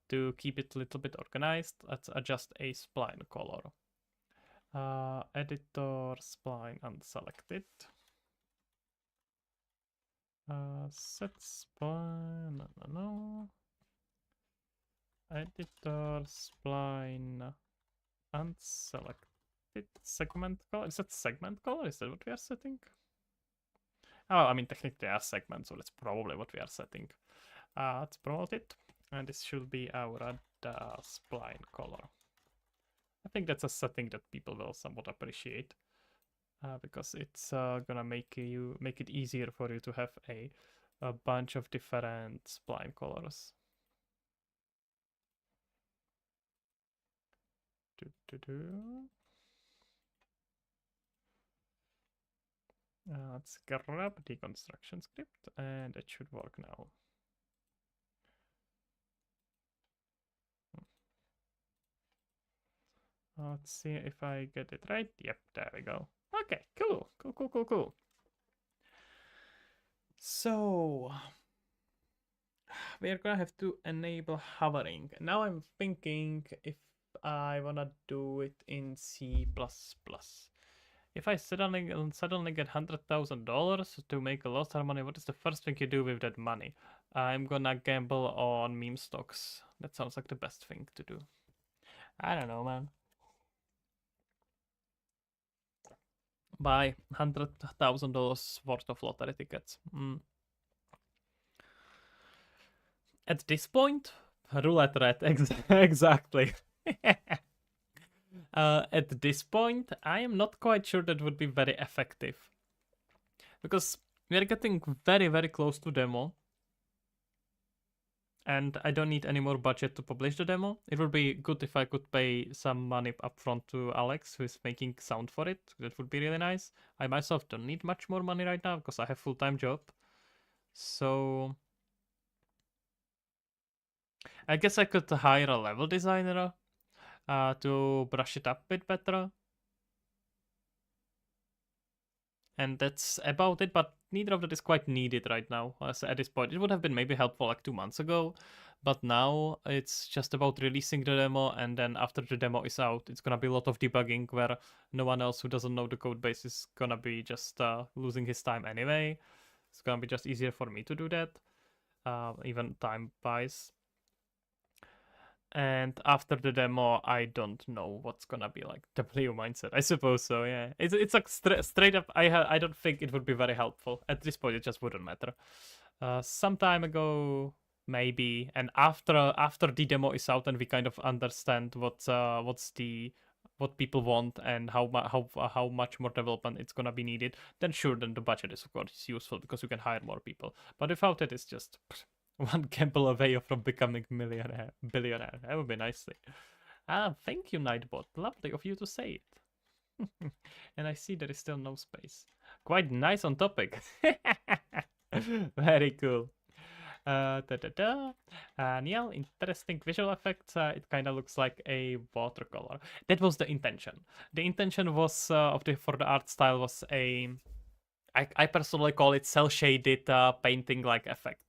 A: to keep it a little bit organized. Let's adjust a spline color. Editor, spline, unselected. Set spline, no. Editor, spline, unselected. Segment color? Is that segment color? Is that what we are setting? Oh, I mean, technically they are segments, so that's probably what we are setting. Let's promote it. And this should be our spline color. I think that's a setting that people will somewhat appreciate. Because it's gonna make it easier for you to have a bunch of different spline colors. Let's grab the construction script, and it should work now. Let's see if I get it right. Yep, there we go. Okay, cool. So, we're gonna have to enable hovering. Now I'm thinking if I wanna do it in C++. If I suddenly get $100,000 to make a lot of money, what is the first thing you do with that money? I'm gonna gamble on meme stocks. That sounds like the best thing to do. I don't know, man. Buy $100,000 worth of lottery tickets. At this point, roulette red, exactly. At this point, I am not quite sure that would be very effective. Because we are getting very, very close to demo. And I don't need any more budget to publish the demo. It would be good if I could pay some money upfront to Alex, who is making sound for it. That would be really nice. I myself don't need much more money right now because I have a full-time job. So I guess I could hire a level designer to brush it up a bit better. And that's about it, but neither of that is quite needed right now. At this point, it would have been maybe helpful like 2 months ago, but now it's just about releasing the demo, and then after the demo is out, it's gonna be a lot of debugging where no one else who doesn't know the code base is gonna be just losing his time anyway. It's gonna be just easier for me to do that, even time-wise. And after the demo, I don't know what's gonna be like the player mindset. I suppose so. Yeah, it's like straight up. I don't think it would be very helpful at this point. It just wouldn't matter. Some time ago, maybe, and after the demo is out and we kind of understand what people want and how much more development it's gonna be needed, then sure, then the budget is of course useful because you can hire more people. But without it, it's just one gamble away from becoming billionaire. That would be nicely. Thank you, Nightbot. Lovely of you to say it. And I see there is still no space. Quite nice on topic. Very cool. Yeah, interesting visual effects. It kind of looks like a watercolor. That was the intention. The intention was for the art style was I personally call it cell shaded painting like effect.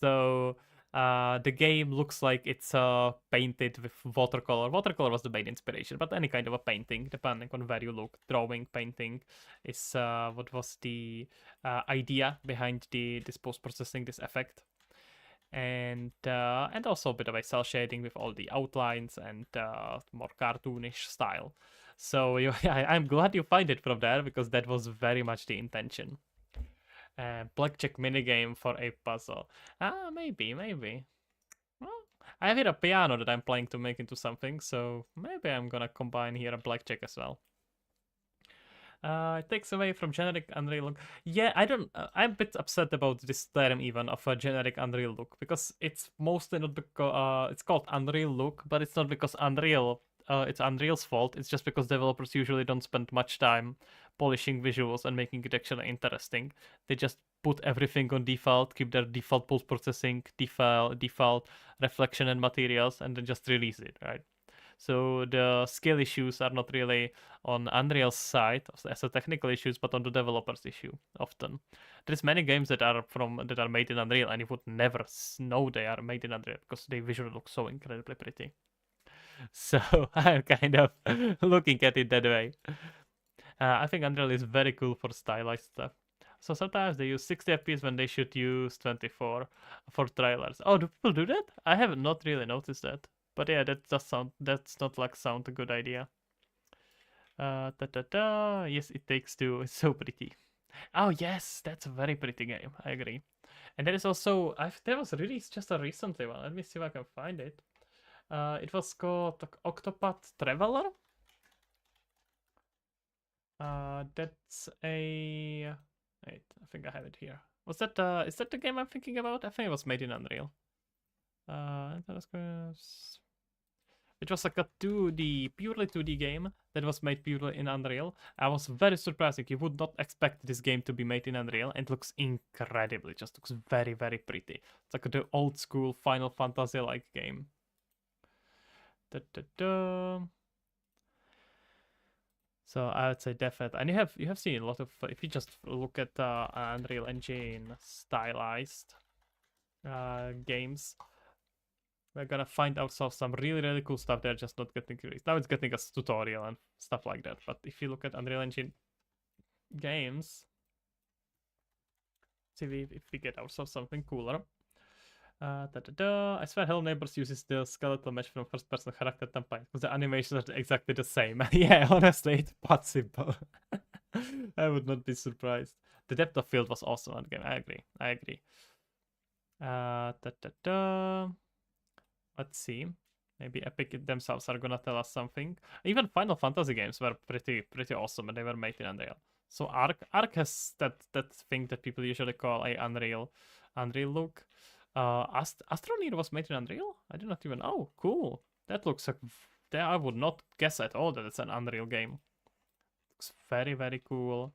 A: So the game looks like it's painted with watercolor. Watercolor was the main inspiration, but any kind of a painting, depending on where you look. Drawing, painting is what was the idea behind this post-processing, this effect. And also a bit of a cell shading with all the outlines and more cartoonish style. So I'm glad you find it from there because that was very much the intention. Blackjack minigame for a puzzle. Maybe. Well, I have here a piano that I'm planning to make into something, so maybe I'm gonna combine here a blackjack as well. It takes away from generic Unreal look. Yeah, I'm a bit upset about this term even of a generic Unreal look because it's mostly not because it's called Unreal look, but it's not because it's Unreal's fault. It's just because developers usually don't spend much time polishing visuals and making it actually interesting. They just put everything on default, keep their default post processing, default reflection and materials, and then just release it, right? So the skill issues are not really on Unreal's side as a technical issues, but on the developer's issue often. There's many games that are made in Unreal, and you would never know they are made in Unreal because they visually look so incredibly pretty. So I'm kind of looking at it that way. I think Unreal is very cool for stylized stuff. So sometimes they use 60 FPS when they should use 24 for trailers. Oh, do people do that? I have not really noticed that. But yeah, that's not like sound a good idea. Yes, it takes two. It's so pretty. Oh yes, that's a very pretty game. I agree. And there is also there was released just a recently one. Let me see if I can find it. It was called Octopath Traveler. That's a wait, I think I have it here. Was that is that the game I'm thinking about? I think it was made in Unreal. It was like a 2D, purely 2D game that was made purely in Unreal. I was very surprised. You would not expect this game to be made in Unreal, and it looks incredible. It just looks very, very pretty. It's like the old school Final Fantasy-like game. So I would say definitely, and you have seen a lot of if you just look at Unreal Engine stylized games, we're gonna find ourselves some really cool stuff. They're just not getting released. Now it's getting us tutorial and stuff like that. But if you look at Unreal Engine games, see if we get ourselves something cooler. I swear Hello Neighbors uses the skeletal mesh from first person character template because the animations are exactly the same. Yeah, honestly, it's possible. I would not be surprised. The depth of field was awesome on the game. I agree. Let's see. Maybe Epic themselves are gonna tell us something. Even Final Fantasy games were pretty awesome and they were made in Unreal. So Ark has that thing that people usually call a Unreal look. Astroneer was made in Unreal? I did not even know. Cool. That looks like I would not guess at all that it's an Unreal game. Looks very cool.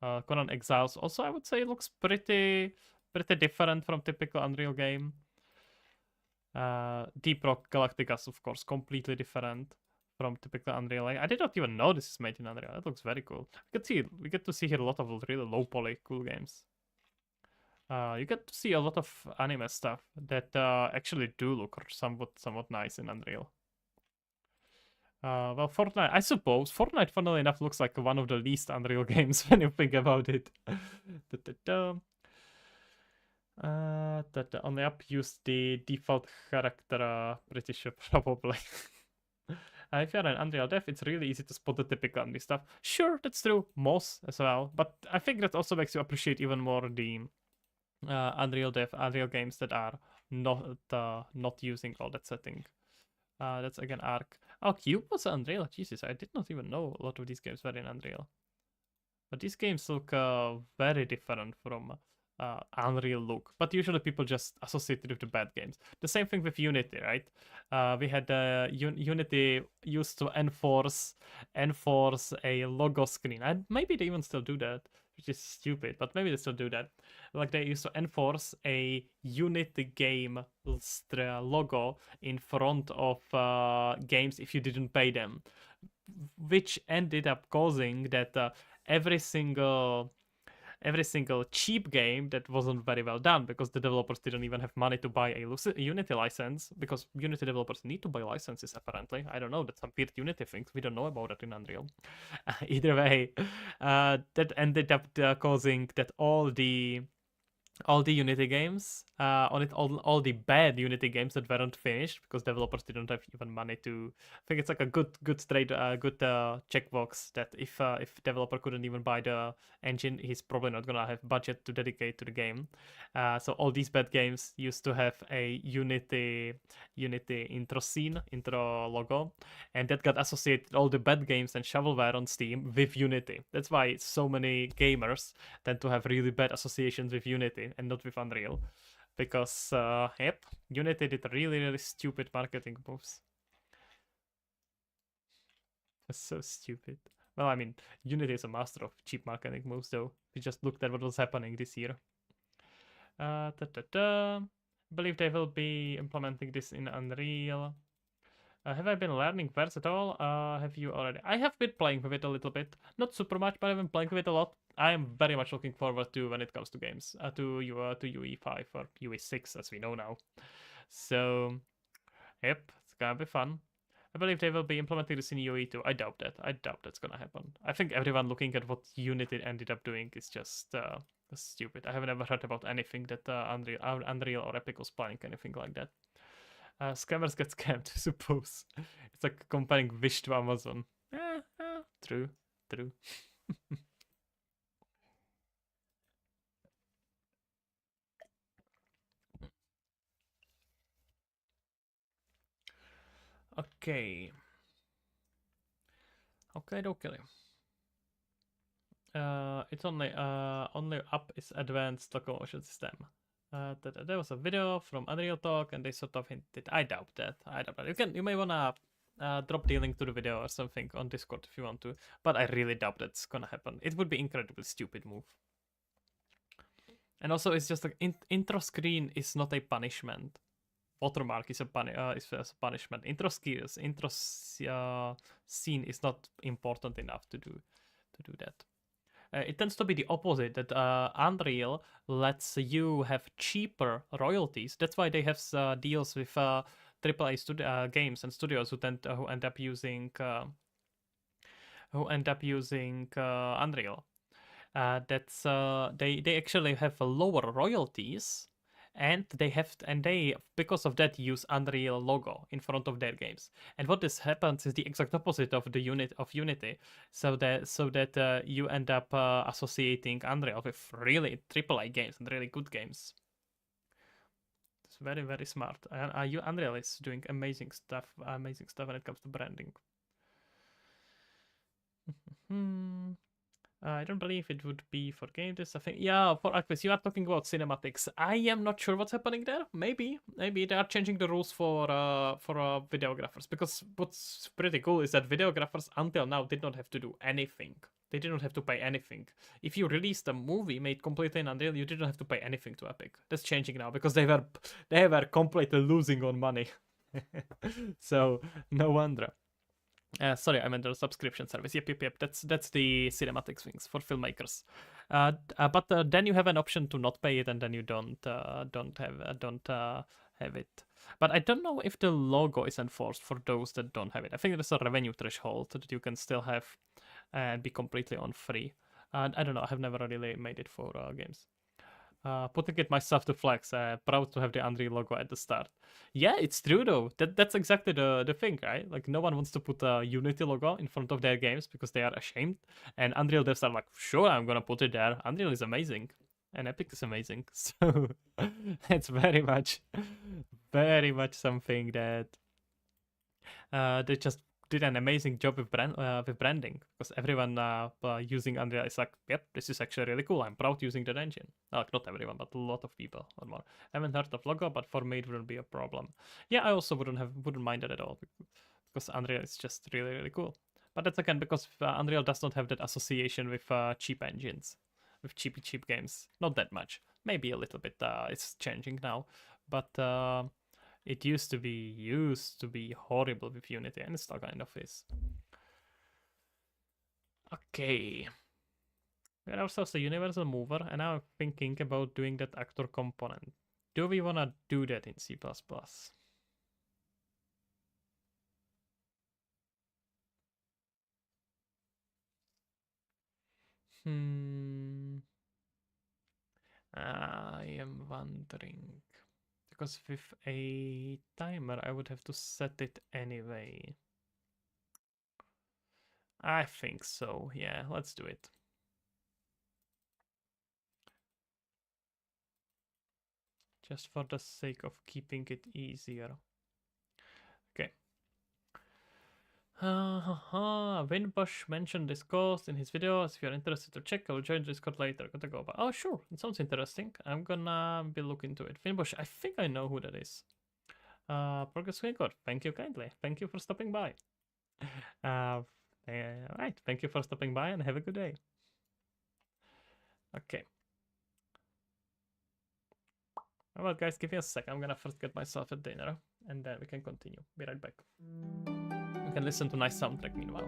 A: Conan Exiles also I would say looks pretty different from typical Unreal game. Deep Rock Galacticas, of course, completely different from typical Unreal. I did not even know this is made in Unreal. It looks very cool. We get to see here a lot of really low poly cool games. You get to see a lot of anime stuff that actually do look somewhat nice in Unreal. Well, Fortnite, I suppose. Fortnite, funnily enough, looks like one of the least Unreal games when you think about it. That on the app used the default character, pretty sure, probably. If you're an Unreal dev, it's really easy to spot the typical Unreal stuff. Sure, that's true. Moss as well. But I think that also makes you appreciate even more the Unreal games that are not using all that setting. That's again Arc. Oh, Cube was Unreal. Jesus, I did not even know a lot of these games were in Unreal. But these games look very different from Unreal look. But usually people just associate it with the bad games. The same thing with Unity, right? We had Unity used to enforce a logo screen. And maybe they even still do that, which is stupid, but maybe they still do that. Like they used to enforce a Unity game logo in front of games if you didn't pay them, which ended up causing that every single cheap game that wasn't very well done because the developers didn't even have money to buy a Unity license, because Unity developers need to buy licenses apparently. I don't know, that's some weird Unity things we don't know about it in Unreal. Either way, that ended up causing that all the Unity games, all the bad Unity games that weren't finished because developers didn't have even money to. I think it's like a good checkbox that if developer couldn't even buy the engine, he's probably not gonna have budget to dedicate to the game. So all these bad games used to have a Unity intro logo, and that got associated all the bad games and shovelware on Steam with Unity. That's why so many gamers tend to have really bad associations with Unity and not with Unreal, because Unity did really stupid marketing moves. That's so stupid. Well, I mean, Unity is a master of cheap marketing moves, though. We just looked at what was happening this year. I believe they will be implementing this in Unreal. Have I been learning Verse at all? Have you already? I have been playing with it a little bit. Not super much, but I've been playing with it a lot. I am very much looking forward to when it comes to games, to UE5 or UE6 as we know now. So, yep, it's gonna be fun. I believe they will be implementing this in UE2. I doubt that. I doubt that's gonna happen. I think everyone looking at what Unity ended up doing is just stupid. I haven't ever heard about anything that Unreal or Epic was planning anything like that. Scammers get scammed, I suppose. It's like comparing Wish to Amazon. True. Okay. Okay. It's only up is advanced locomotion system. There was a video from Unreal Talk, and they sort of hinted. I doubt that. You may wanna drop the link to the video or something on Discord if you want to, but I really doubt that's gonna happen. It would be incredibly stupid move. And also, it's just like intro screen is not a punishment. Watermark is a punishment. Intro scene is not important enough to do that. It tends to be the opposite, that Unreal lets you have cheaper royalties. That's why they have deals with AAA games and studios who end up using Unreal. They actually have lower royalties, and they because of that use Unreal logo in front of their games. And what this happens is the exact opposite of the Unity, so that you end up associating Unreal with really AAA games and really good games. It's very smart. Unreal is doing amazing stuff when it comes to branding. I don't believe it would be for game this. I think, yeah, for Aquis, you are talking about cinematics. I am not sure what's happening there. Maybe they are changing the rules for videographers, because what's pretty cool is that videographers until now did not have to do anything. They didn't have to pay anything. If you released a movie made completely in Unreal, you didn't have to pay anything to Epic. That's changing now because they were completely losing on money. So no wonder. Sorry, I meant the subscription service. Yep. That's the cinematics things for filmmakers. But then you have an option to not pay it, and then you don't have have it. But I don't know if the logo is enforced for those that don't have it. I think there's a revenue threshold that you can still have and be completely on free. I don't know. I have never really made it for games. Putting it myself to flex. Proud to have the Unreal logo at the start. Yeah, it's true though. That's exactly the thing, right? Like no one wants to put a Unity logo in front of their games because they are ashamed. And Unreal devs are like, sure, I'm gonna put it there. Unreal is amazing, and Epic is amazing. So it's very much something that they just did an amazing job with branding because everyone using Unreal is like, yep, this is actually really cool. I'm proud using that engine. Not everyone, but a lot of people or more. I haven't heard of logo, but for me it wouldn't be a problem. Yeah, I also wouldn't mind it at all because Unreal is just really cool. But that's again because Unreal does not have that association with cheap engines, with cheap games. Not that much. Maybe a little bit. It's changing now, but. It used to be horrible with Unity, and it still kind of is. Okay. We are ourselves a universal mover, and now I'm thinking about doing that actor component. Do we want to do that in C++? I am wondering. Because with a timer, I would have to set it anyway. I think so. Yeah, let's do it. Just for the sake of keeping it easier. Okay. Winbush mentioned this course in his videos. If you're interested to check, I'll join Discord later. Gotta go. But oh, sure. It sounds interesting. I'm gonna be looking into it. Winbush, I think I know who that is. Progress Screen Code. Thank you kindly. Thank you for stopping by. Alright. Thank you for stopping by and have a good day. Okay. Well, guys, give me a sec. I'm gonna first get myself a dinner and then we can continue. Be right back. We can listen to nice soundtrack meanwhile.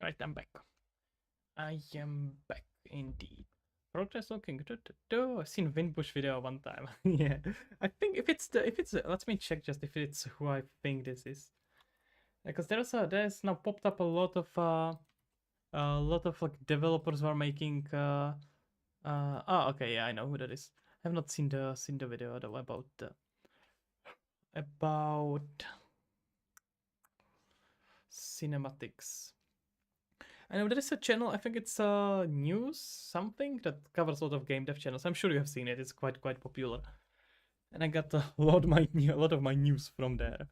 A: Right, I'm back. I am back indeed. Progress looking good. I've seen Winbush video one time. Yeah, I think if it's let me check just if it's who I think this is, because there's now popped up a lot of like developers who are making oh okay, yeah, I know who that is. I have not seen the video though about cinematics. I know there is a channel, I think it's news something that covers a lot of game dev channels. I'm sure you have seen it. It's quite popular. And I got a lot of my news from there.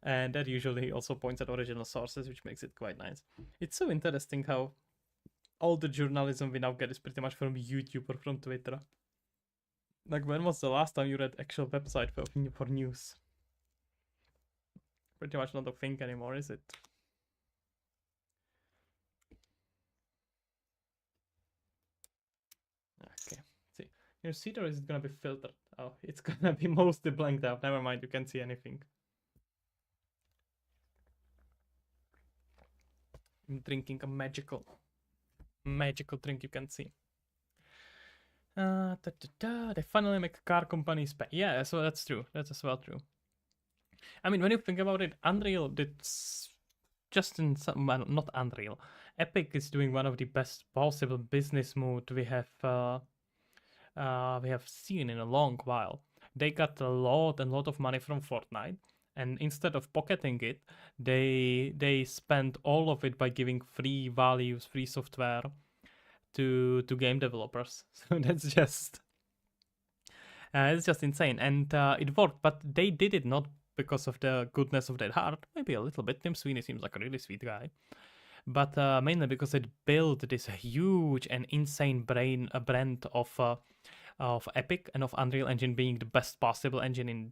A: And that usually also points at original sources, which makes it quite nice. It's so interesting how all the journalism we now get is pretty much from YouTube or from Twitter. Like, when was the last time you read actual website for news? Pretty much not a thing anymore, is it? Okay, see. You see, or is it gonna be filtered? Oh, it's gonna be mostly blanked out. Never mind, you can't see anything. I'm drinking a magical drink you can see. They finally make a car company yeah, so that's true. That's as well true. I mean, when you think about it, Unreal did just in some, well, not Unreal. Epic is doing one of the best possible business mode we have seen in a long while. They got a lot of money from Fortnite, and instead of pocketing it, they spend all of it by giving free values, free software to game developers. So that's just it's just insane, and it worked. But they did it not because of the goodness of their heart, maybe a little bit. Tim Sweeney seems like a really sweet guy, but mainly because it built this huge and insane brand of Epic and of Unreal Engine being the best possible engine in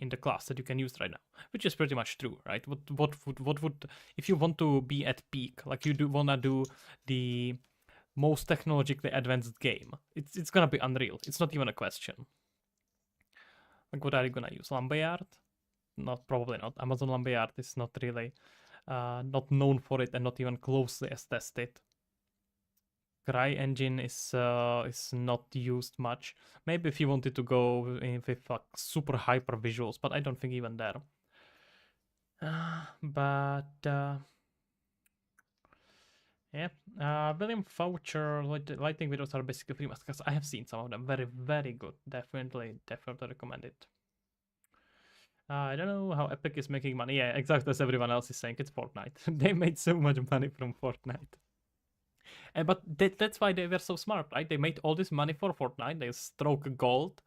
A: the class that you can use right now, which is pretty much true, right? What would if you want to be at peak, like you do wanna do the most technologically advanced game, it's gonna be Unreal. It's not even a question. Like, what are you gonna use? Lambayard? Not, probably not. Amazon Lambayard is not really not known for it and not even closely as tested. CryEngine is not used much. Maybe if you wanted to go with like super hyper visuals, but I don't think even there. Yeah, William Voucher lighting videos are basically free because I have seen some of them. Very, very good. Definitely recommend it. I don't know how Epic is making money. Yeah, exactly as everyone else is saying. It's Fortnite. They made so much money from Fortnite. But that's why they were so smart, right? They made all this money for Fortnite. They struck gold.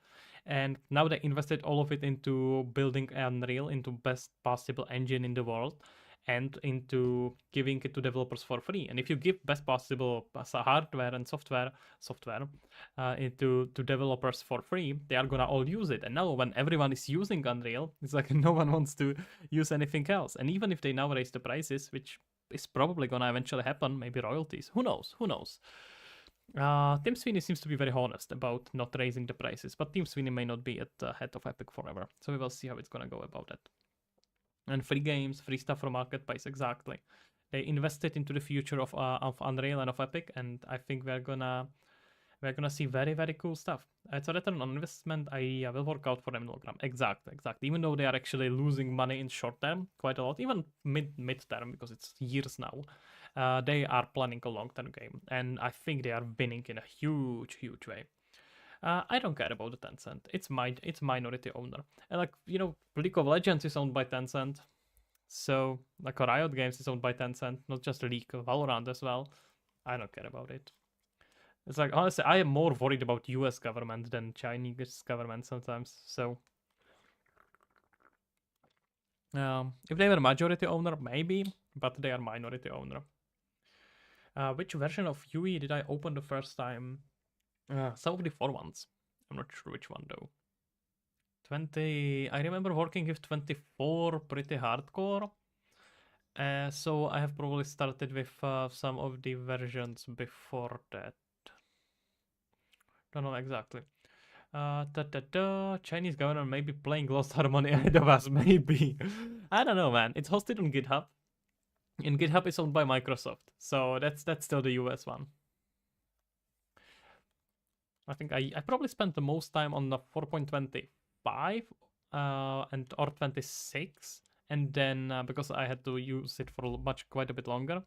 A: And now they invested all of it into building Unreal into best possible engine in the world and into giving it to developers for free. And if you give best possible hardware and software into to developers for free, they are gonna all use it. And now when everyone is using Unreal, it's like no one wants to use anything else. And even if they now raise the prices, which is probably gonna eventually happen, maybe royalties, who knows? Tim Sweeney seems to be very honest about not raising the prices, but Tim Sweeney may not be at the head of Epic forever, so we will see how it's gonna go about that. And free games, free stuff from marketplace, exactly. They invested into the future of Unreal and of Epic, and I think we're gonna see very, very cool stuff. It's a return on investment. I will work out for them in long run. Exactly. Even though they are actually losing money in short term, quite a lot, even mid term, because it's years now. They are planning a long term game, and I think they are winning in a huge way. I don't care about the Tencent. It's minority owner, and like League of Legends is owned by Tencent, so like Riot Games is owned by Tencent, not just League, Valorant as well. I don't care about it. It's like, honestly, I am more worried about US government than Chinese government sometimes. So, if they were majority owner, maybe, but they are minority owner. Which version of UE did I open the first time? Some of the 4 ones. I'm not sure which one though. 20, I remember working with 24 pretty hardcore. So I have probably started with some of the versions before that. Don't know exactly. Chinese government may be playing Lost Harmony ahead of us, maybe. I don't know, man. It's hosted on GitHub. And GitHub is owned by Microsoft. So that's still the US one. I think I probably spent the most time on the 4.25 and or 26. And then because I had to use it for quite a bit longer.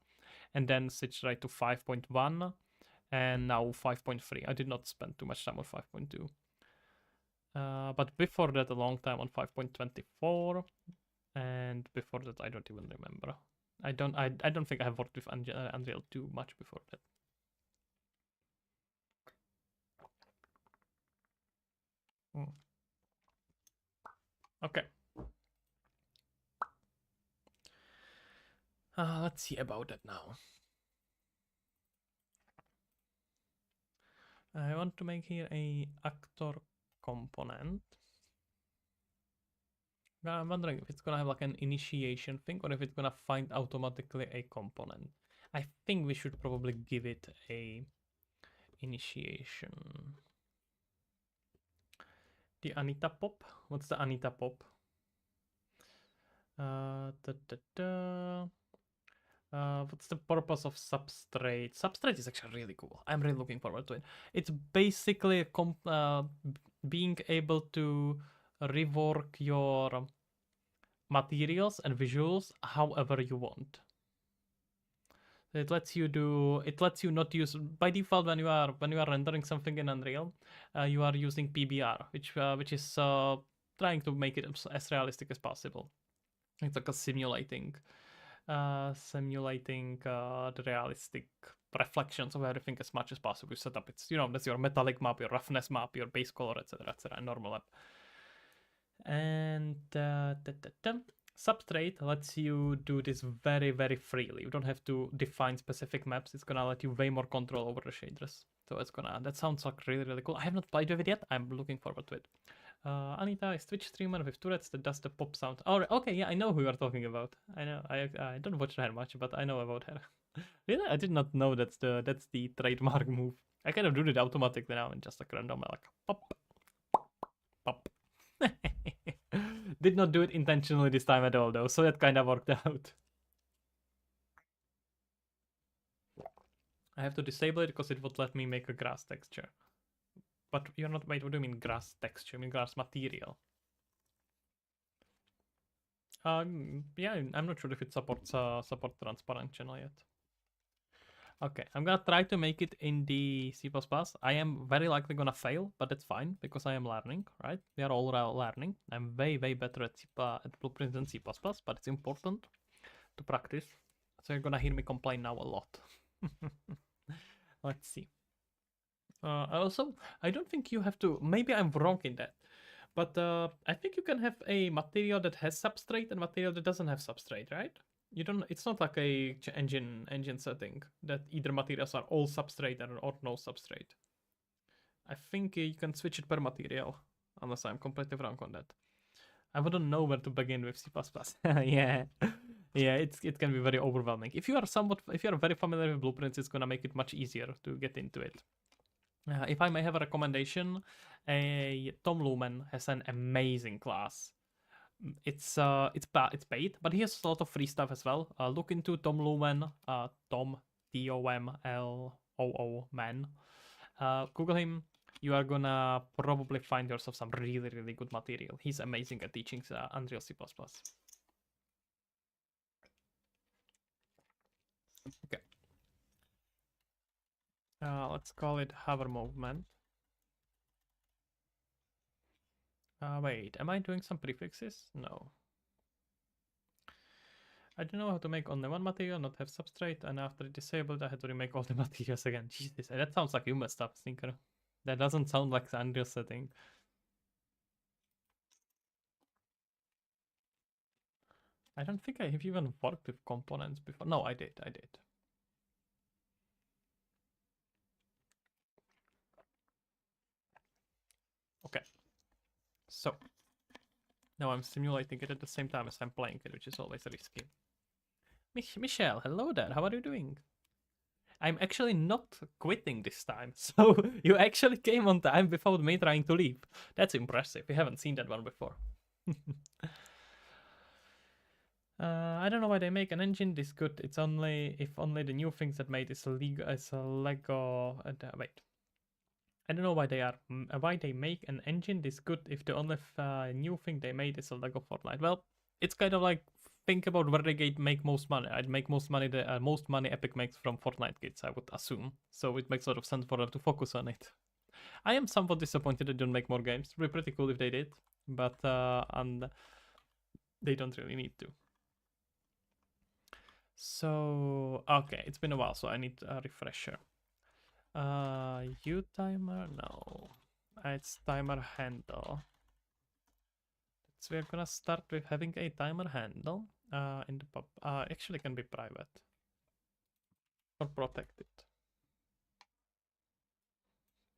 A: And then switched right to 5.1 and now 5.3. I did not spend too much time on 5.2. But before that, a long time on 5.24, and before that, I don't even remember. I don't think I have worked with Unreal too much before that. Okay. Let's see about that now. I want to make here a actor component. I'm wondering if it's gonna have like an initiation thing or if it's gonna find automatically a component. I think we should probably give it a initiation. The Anita Pop? What's the Anita Pop? What's the purpose of Substrate? Substrate is actually really cool. I'm really looking forward to it. It's basically being able to rework your materials and visuals however you want. It lets you not use by default when you are rendering something in Unreal, you are using PBR, which is trying to make it as realistic as possible. It's like a simulating the realistic reflections of everything as much as possible. You set up it's that's your metallic map, your roughness map, your base color, etc., normal map. And Substrate lets you do this very, very freely. You don't have to define specific maps. It's gonna let you way more control over the shaders. So that sounds like really, really cool. I have not played with it yet. I'm looking forward to it. Anita is Twitch streamer with Tourette's that does the pop sound. Oh, okay, yeah, I know who you are talking about. I know. I don't watch her much, but I know about her. Really, I did not know that's the trademark move. I kind of do it automatically now and just like random, like pop, pop. Did not do it intentionally this time at all, though, so that kind of worked out. I have to disable it because it would let me make a grass texture. But you're not. Wait, what do you mean grass texture? I mean grass material. Yeah, I'm not sure if it supports transparent channel yet. Okay, I'm gonna try to make it in the C++. I am very likely gonna fail, but that's fine because I am learning, right? We are all learning. I'm way, way better at blueprints than C++, but it's important to practice. So you're gonna hear me complain now a lot. Let's see. Also, I don't think you have to. Maybe I'm wrong in that, but I think you can have a material that has substrate and material that doesn't have substrate, right? You don't. It's not like a engine setting that either materials are all substrate or no substrate. I think you can switch it per material, unless I'm completely wrong on that. I wouldn't know where to begin with C++. Yeah, yeah, it can be very overwhelming. If you are very familiar with blueprints, it's gonna make it much easier to get into it. If I may have a recommendation, Tom Lumen has an amazing class. It's paid, but he has a lot of free stuff as well. Look into Tom Lumen, Tom Tomloo man. Google him. You are gonna probably find yourself some really, really good material. He's amazing at teaching Unreal C++. Okay. Let's call it hover movement. Wait, am I doing some prefixes? No. I don't know how to make only one material, not have substrate, and after it disabled, I had to remake all the materials again. Jesus, that sounds like you messed up, Stinker. That doesn't sound like the Unreal setting. I don't think I have even worked with components before. No, I did. Okay. So, now I'm simulating it at the same time as I'm playing it, which is always risky. Michelle, hello there. How are you doing? I'm actually not quitting this time. So you actually came on time without me trying to leave. That's impressive. We haven't seen that one before. I don't know why they make an engine this good. It's only if only the new things that made is a Lego. Wait. I don't know why they make an engine this good if the only new thing they made is a Lego Fortnite. Well, it's kind of like think about where they make most money. I'd make most money Epic makes from Fortnite kits, I would assume. So it makes a lot of sense for them to focus on it. I am somewhat disappointed they don't make more games. It would be pretty cool if they did, but and they don't really need to. So okay, it's been a while, so I need a refresher. U timer? No. It's timer handle. So we're gonna start with having a timer handle in the pub. Actually can be private or protected.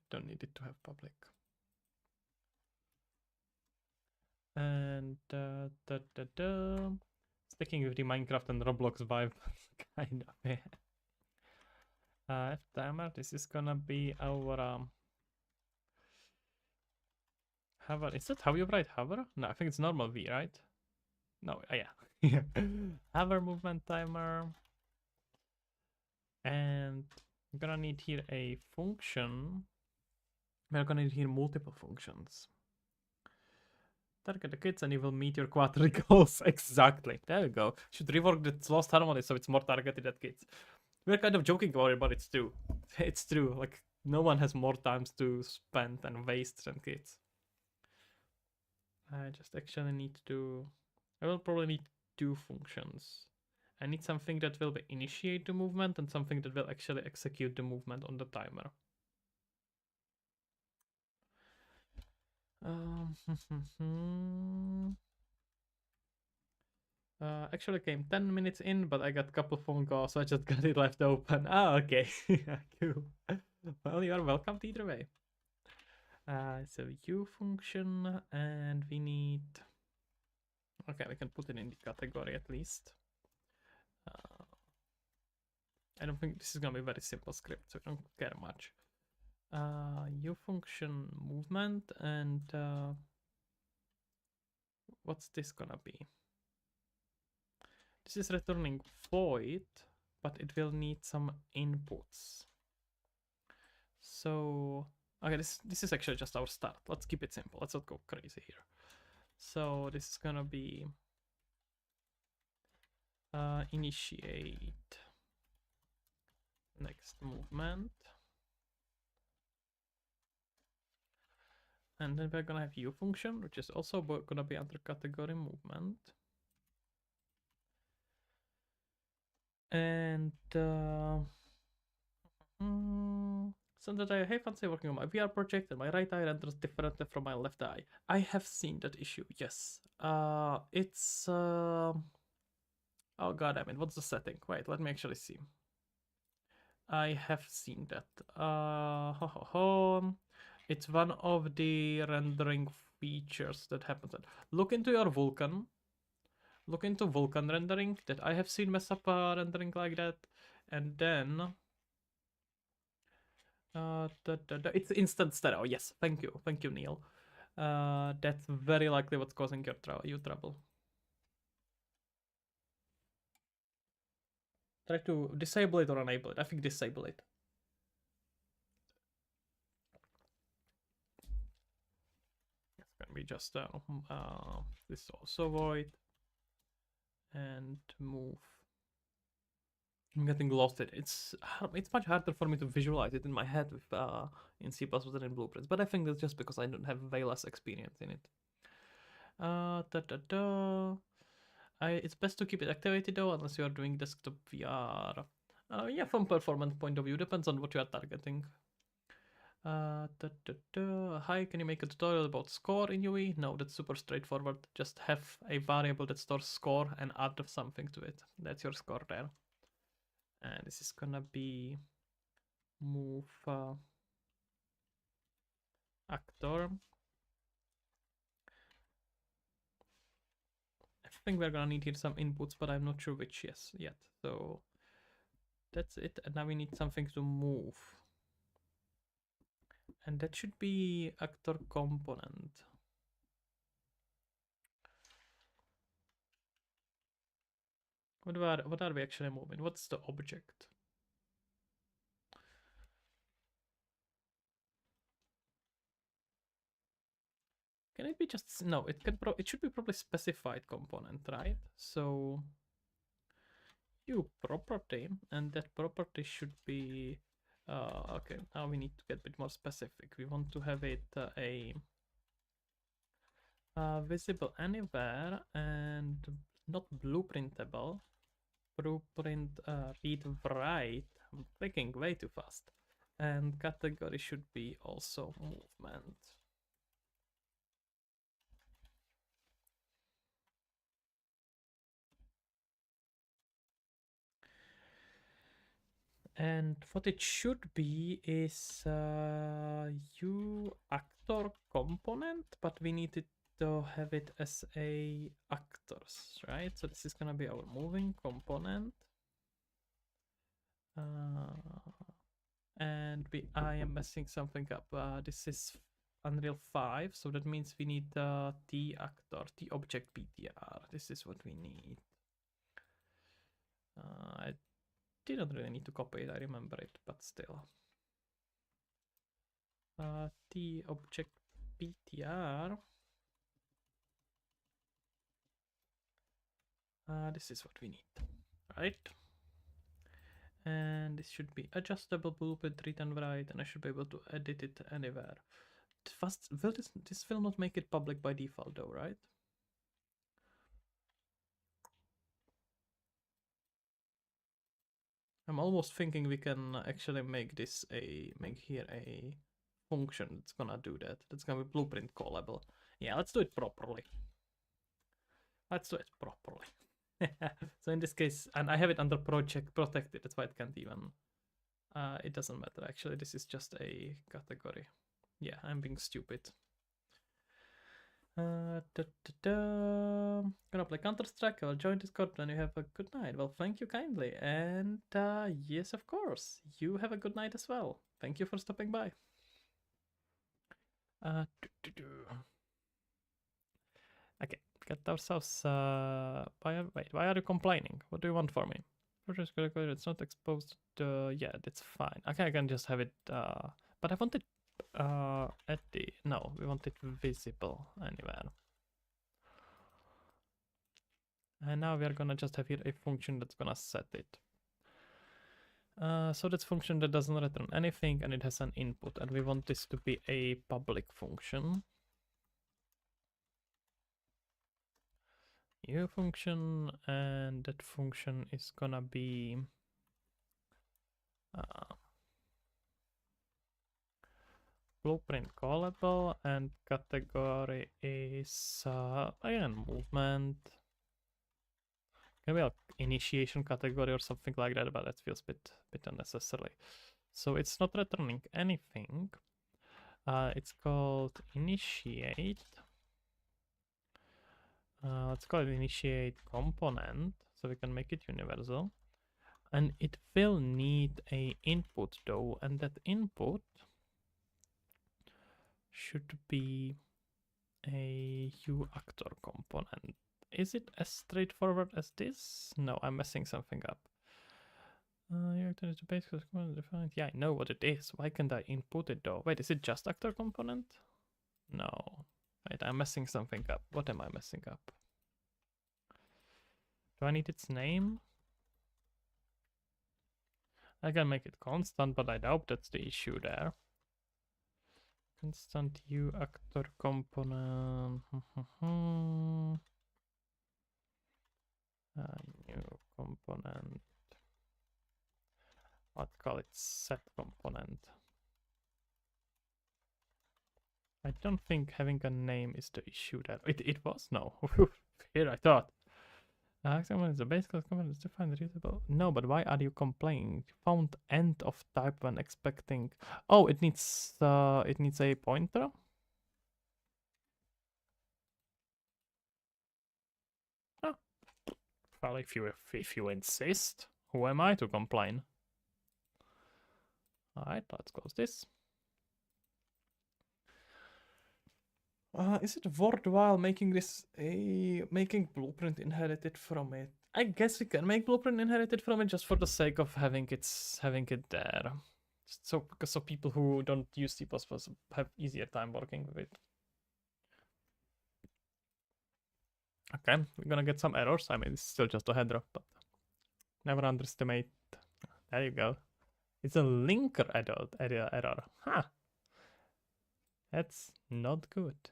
A: Don't need it to have public. And sticking with the Minecraft and Roblox vibe, kind of. Timer. This is gonna be our hover. Is that how you write hover? No, I think it's normal V, right? No, yeah. Hover movement timer. And I'm gonna need here a function. We're gonna need here multiple functions. Target the kids and you will meet your quadric goals. Exactly. There we go. Should rework the lost harmony so it's more targeted at kids. We're kind of joking about it, but it's true. It's true. Like, no one has more times to spend and waste than kids. I just actually need to... I will probably need two functions. I need something that will initiate the movement and something that will actually execute the movement on the timer. Actually came 10 minutes in, but I got a couple phone calls, so I just got it left open. Ah, okay. Cool. Well, you are welcome either way. So U function, and we need... Okay, we can put it in the category at least. I don't think this is gonna be a very simple script, so I don't care much. U function movement, and what's this gonna be? This is returning void, but it will need some inputs. So, okay, this is actually just our start. Let's keep it simple. Let's not go crazy here. So this is gonna be initiate next movement. And then we're gonna have U function, which is also gonna be under category movement. And so that I hey Fansi working on my VR project and my right eye renders differently from my left eye. I have seen that issue, yes. It's oh god damn it, what's the setting? Wait, let me actually see. I have seen that. It's one of the rendering features that happens. Look into your Vulkan. Look into Vulkan rendering that I have seen mess up rendering like that. And then it's instant stereo. Yes, thank you, Neil. That's very likely what's causing you trouble. Try to disable it or enable it. I think disable it. It's gonna be just this also void and move. I'm getting lost. It's much harder for me to visualize it in my head with in C++ than in Blueprints, but I think that's just because I don't have way less experience in it. It's best to keep it activated though, unless you are doing desktop VR. Yeah, from performance point of view, depends on what you are targeting. Hi, can you make a tutorial about score in UE? No, that's super straightforward. Just have a variable that stores score and add something to it. That's your score there. And this is gonna be move actor. I think we're gonna need here some inputs, but I'm not sure which yet. So that's it. And now we need something to move. And that should be actor component. What are we actually moving? What's the object? Can it be just no? It should be probably specified component, right? So U property, and that property should be okay. Now we need to get a bit more specific. We want to have it visible anywhere and not blueprintable. Blueprint read write. I'm clicking way too fast. And category should be also movement. And what it should be is U actor component, but we need it to have it as a actors, right? So this is gonna be our moving component. And I am messing something up. This is Unreal 5, so that means we need T actor, T object PTR. This is what we need. I didn't really need to copy it, I remember it, but still. T object PTR. This is what we need, right? And this should be adjustable blueprint read and write, and I should be able to edit it anywhere. This will not make it public by default though, right? I'm almost thinking we can actually make here a function that's gonna do that. That's gonna be blueprint callable. Yeah, let's do it properly. Let's do it properly. So in this case, and I have it under project protected, that's why it can't even, it doesn't matter actually, this is just a category. Yeah, I'm being stupid. Gonna play Counter-Strike, I'll join Discord when you have a good night. Well, thank you kindly, and yes, of course, you have a good night as well. Thank you for stopping by. Okay, get ourselves, why are you complaining? What do you want from me? It's not exposed, yeah, that's fine. Okay, I can just have it, but I want it, at the, no, we want it visible anywhere. And now we are gonna just have here a function that's gonna set it. So that's function that doesn't return anything and it has an input, and we want this to be a public function. New function, and that function is gonna be blueprint callable, and category is again movement. Maybe an initiation category or something like that, but that feels a bit unnecessary. So it's not returning anything. It's called initiate. Let's call it initiate component, so we can make it universal. And it will need a input though, and that input should be a uActor component. Is it as straightforward as this? No, I'm messing something up. uActor is the base component defined. Yeah, I know what it is. Why can't I input it though? Wait, is it just actor component? No. Wait, I'm messing something up. What am I messing up? Do I need its name? I can make it constant, but I doubt that's the issue there. Constant uActor component. New component. Let's call it set component. I don't think having a name is the issue there. It was? No. Here I thought. Is the base class component is defined reusable. No, but why are you complaining? Found end of type when expecting. Oh, it needs a pointer. Oh. Well, if you insist, who am I to complain? Alright, let's close this. Is it worthwhile making this making blueprint inherited from it? I guess we can make blueprint inherited from it just for the sake of having it there. So people who don't use C++ have easier time working with it. Okay, we're gonna get some errors. I mean, it's still just a header, but never underestimate. There you go. It's a linker error. Huh. That's not good.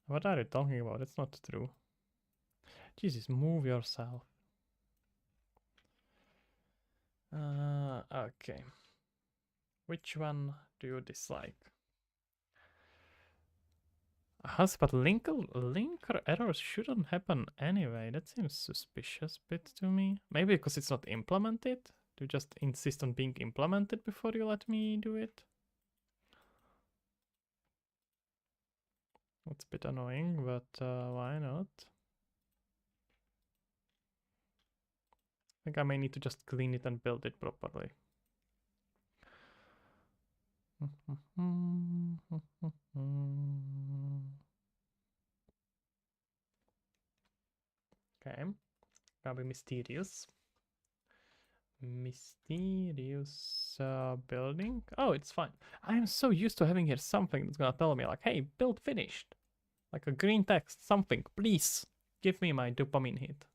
A: What are you talking about? It's not true. Jesus, move yourself. Okay. Which one do you dislike? But linker errors shouldn't happen anyway. That seems suspicious bit to me. Maybe because it's not implemented? Do you just insist on being implemented before you let me do it? That's a bit annoying, but why not? I think I may need to just clean it and build it properly. Okay, gotta be mysterious. Mysterious building. Oh, it's fine. I am so used to having here something that's gonna tell me like, hey, build finished. Like a green text, something. Please give me my dopamine hit.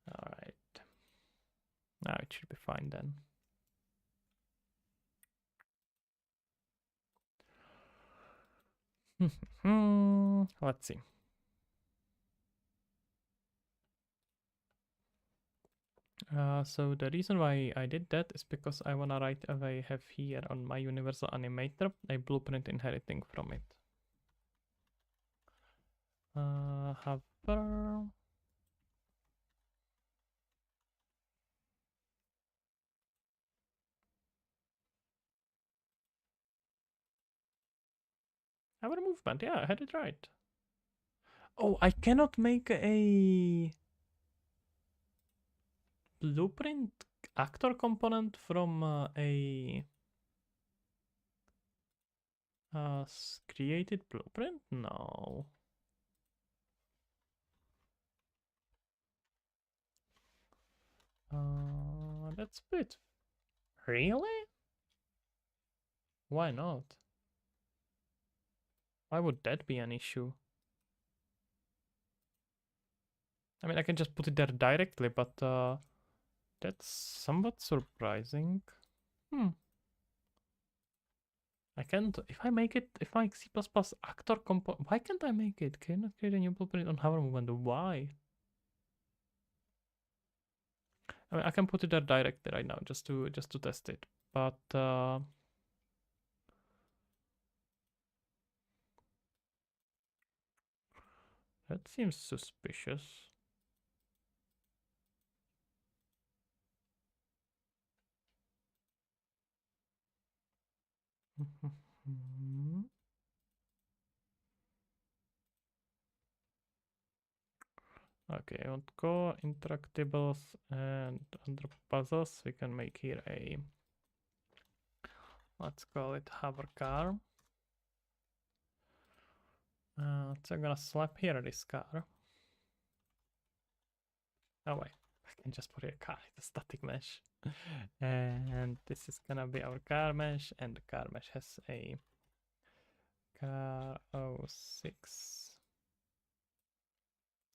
A: Alright. Now it should be fine then. Let's see. So the reason why I did that is because I wanna right away have here on my universal animator a blueprint inheriting from it. Hover. Our movement, yeah, I had it right. Oh, I cannot make a blueprint actor component from a created blueprint? No. That's a bit. Really? Why not? Why would that be an issue? I mean, I can just put it there directly, but that's somewhat surprising. Hmm. I can't. If I make it, if I C++ actor compo, why can't I make it? Cannot create a new blueprint on hover movement. Why? I mean, I can put it there directly right now just to test it. But that seems suspicious. Okay, I want core interactables, and under puzzles we can make here a, let's call it hover car. So I'm gonna slap here this car. Oh wait, I can just put here car, it's a static mesh. And this is gonna be our car mesh, and the car mesh has a car 06.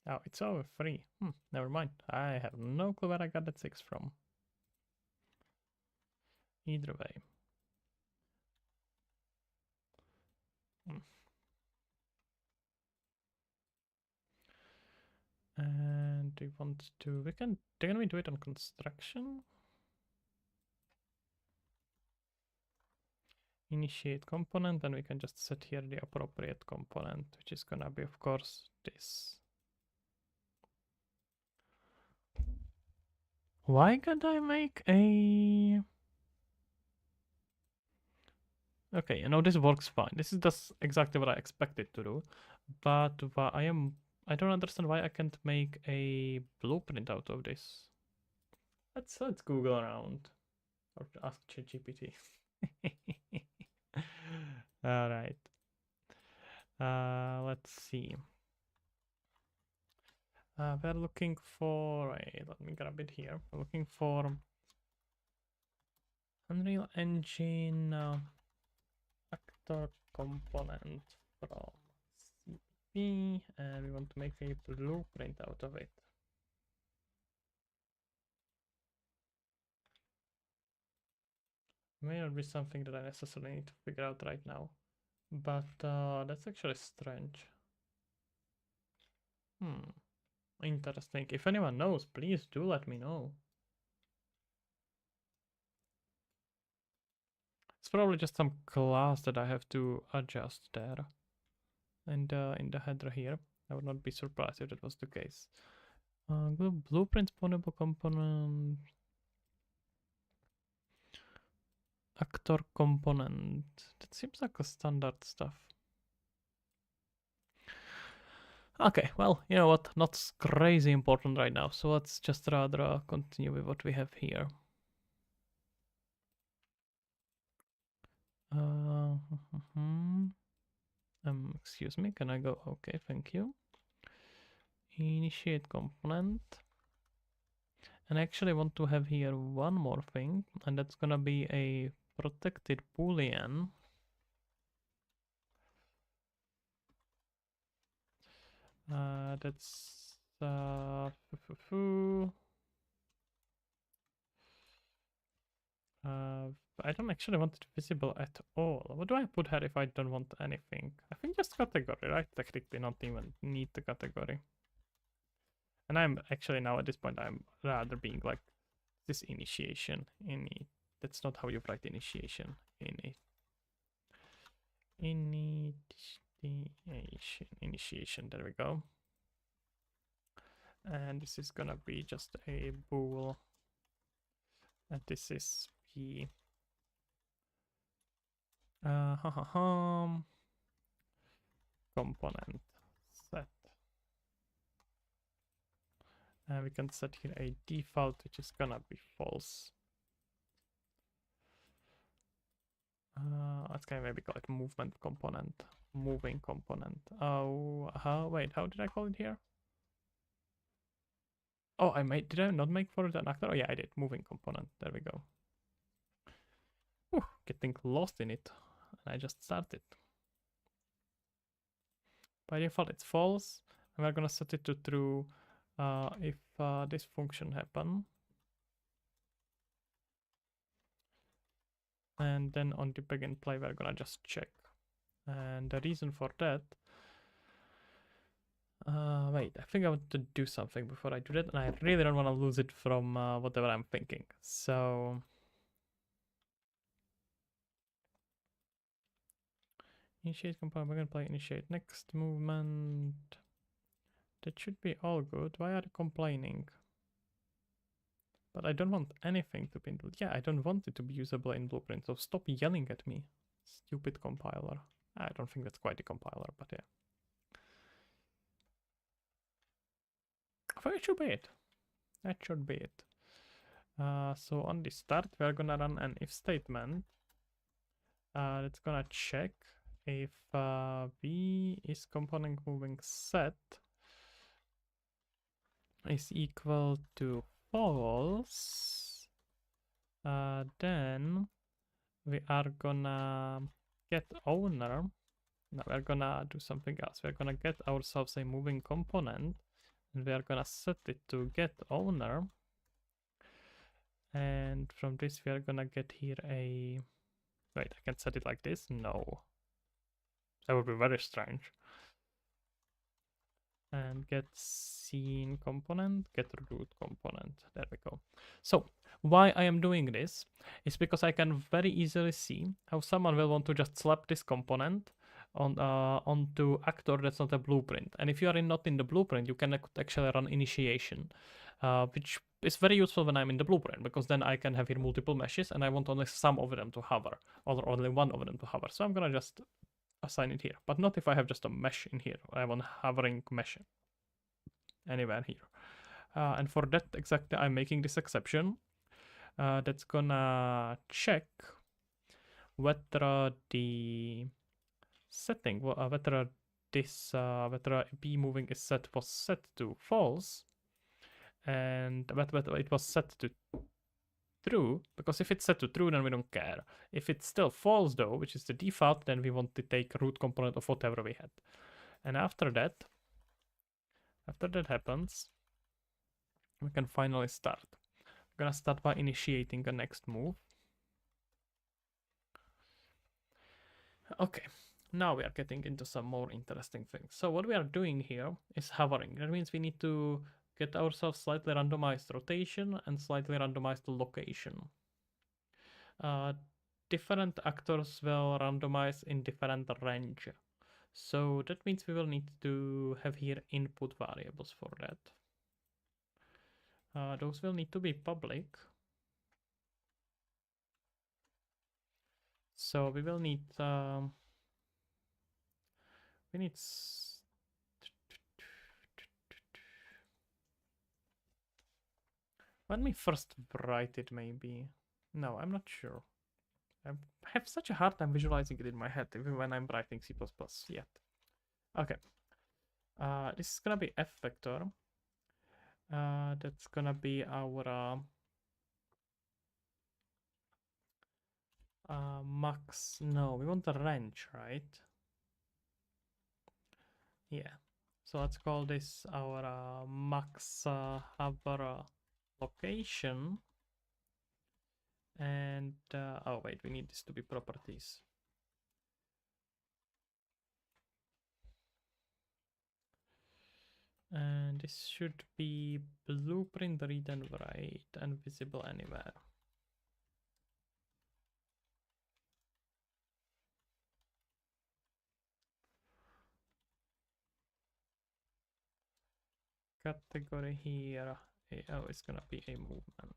A: Oh, it's over 3. Never mind. I have no clue where I got that 6 from. Either way. Hmm. And we want to, can we do it on construction? Initiate component, and we can just set here the appropriate component, which is gonna be, of course, this. Why can't I make a... Okay, you know, this works fine. This is just exactly what I expected to do. But I don't understand why I can't make a blueprint out of this. Let's Google around or ask ChatGPT. All right. Let's see. We're looking for let me grab it here. We're looking for Unreal Engine actor component from CP, and we want to make a blueprint out of it. May not be something that I necessarily need to figure out right now, but that's actually strange. Interesting. If anyone knows, please do let me know. It's probably just some class that I have to adjust there. And in the header here, I would not be surprised if that was the case. Blueprint spawnable component. Actor component. That seems like a standard stuff. Okay, well, you know what? Not crazy important right now. So let's just rather continue with what we have here. Excuse me, can I go? Okay, thank you. Initiate component. And I actually want to have here one more thing, and that's gonna be a protected boolean. That's I don't actually want it visible at all. What do I put here if I don't want anything? I think just category, right? Technically not even need the category. And I'm actually now at this point, I'm rather being like this initiation. That's not how you write initiation. Initiation, there we go. And this is gonna be just a bool. And this is the component set. And we can set here a default, which is gonna be false. Let's kind of maybe call it movement component, moving component. Oh, wait, how did I call it here? Oh, did I not make for an actor? Oh yeah, I did, moving component, there we go. Whew, getting lost in it, and I just started. By default, it's false, and we're gonna set it to true if this function happen. And then on the begin play, we're gonna just check. And the reason for that, wait, I think I want to do something before I do that, and I really don't want to lose it from whatever I'm thinking. So initiate component, we're gonna play initiate next movement. That should be all good. Why are you complaining? But I don't want anything to be in, yeah, I don't want it to be usable in Blueprint, so stop yelling at me, stupid compiler. I don't think that's quite a compiler, but yeah. I think it should be it. That should be it. So on the start, we're gonna run an if statement. That's gonna check if v is component moving set is equal to false. Then we are gonna get owner. Now we're gonna do something else. We're gonna get ourselves a moving component, and we are gonna set it to get owner. And from this, we are gonna get here a. Wait, I can set it like this? No. That would be very strange. And get scene component, get root component. There we go. So why I am doing this is because I can very easily see how someone will want to just slap this component on onto actor that's not a blueprint. And if you are not in the blueprint, you can actually run initiation, which is very useful when I'm in the blueprint, because then I can have here multiple meshes and I want only some of them to hover, or only one of them to hover. So I'm gonna just assign it here, but not if I have just a mesh in here. I want hovering mesh anywhere here. And for that exactly, I'm making this exception that's gonna check whether the setting, whether this whether b moving is set was set to false, and whether it was set to true, because if it's set to true, then we don't care. If it's still false though, which is the default, then we want to take root component of whatever we had. And after that happens, we can finally start. I'm gonna start by initiating the next move. Okay, now we are getting into some more interesting things. So what we are doing here is hovering. That means we need to get ourselves slightly randomized rotation and slightly randomized location. Different actors will randomize in different range. So that means we will need to have here input variables for that. Those will need to be public. So we will need let me first write it maybe. No, I'm not sure. I have such a hard time visualizing it in my head even when I'm writing C++ yet. Okay. This is gonna be f vector. That's gonna be our max. No, we want a range, right? Yeah. So let's call this our max hover location. And oh wait, we need this to be properties. And this should be blueprint read and write and visible anywhere. Category here. Oh, it's gonna be a movement.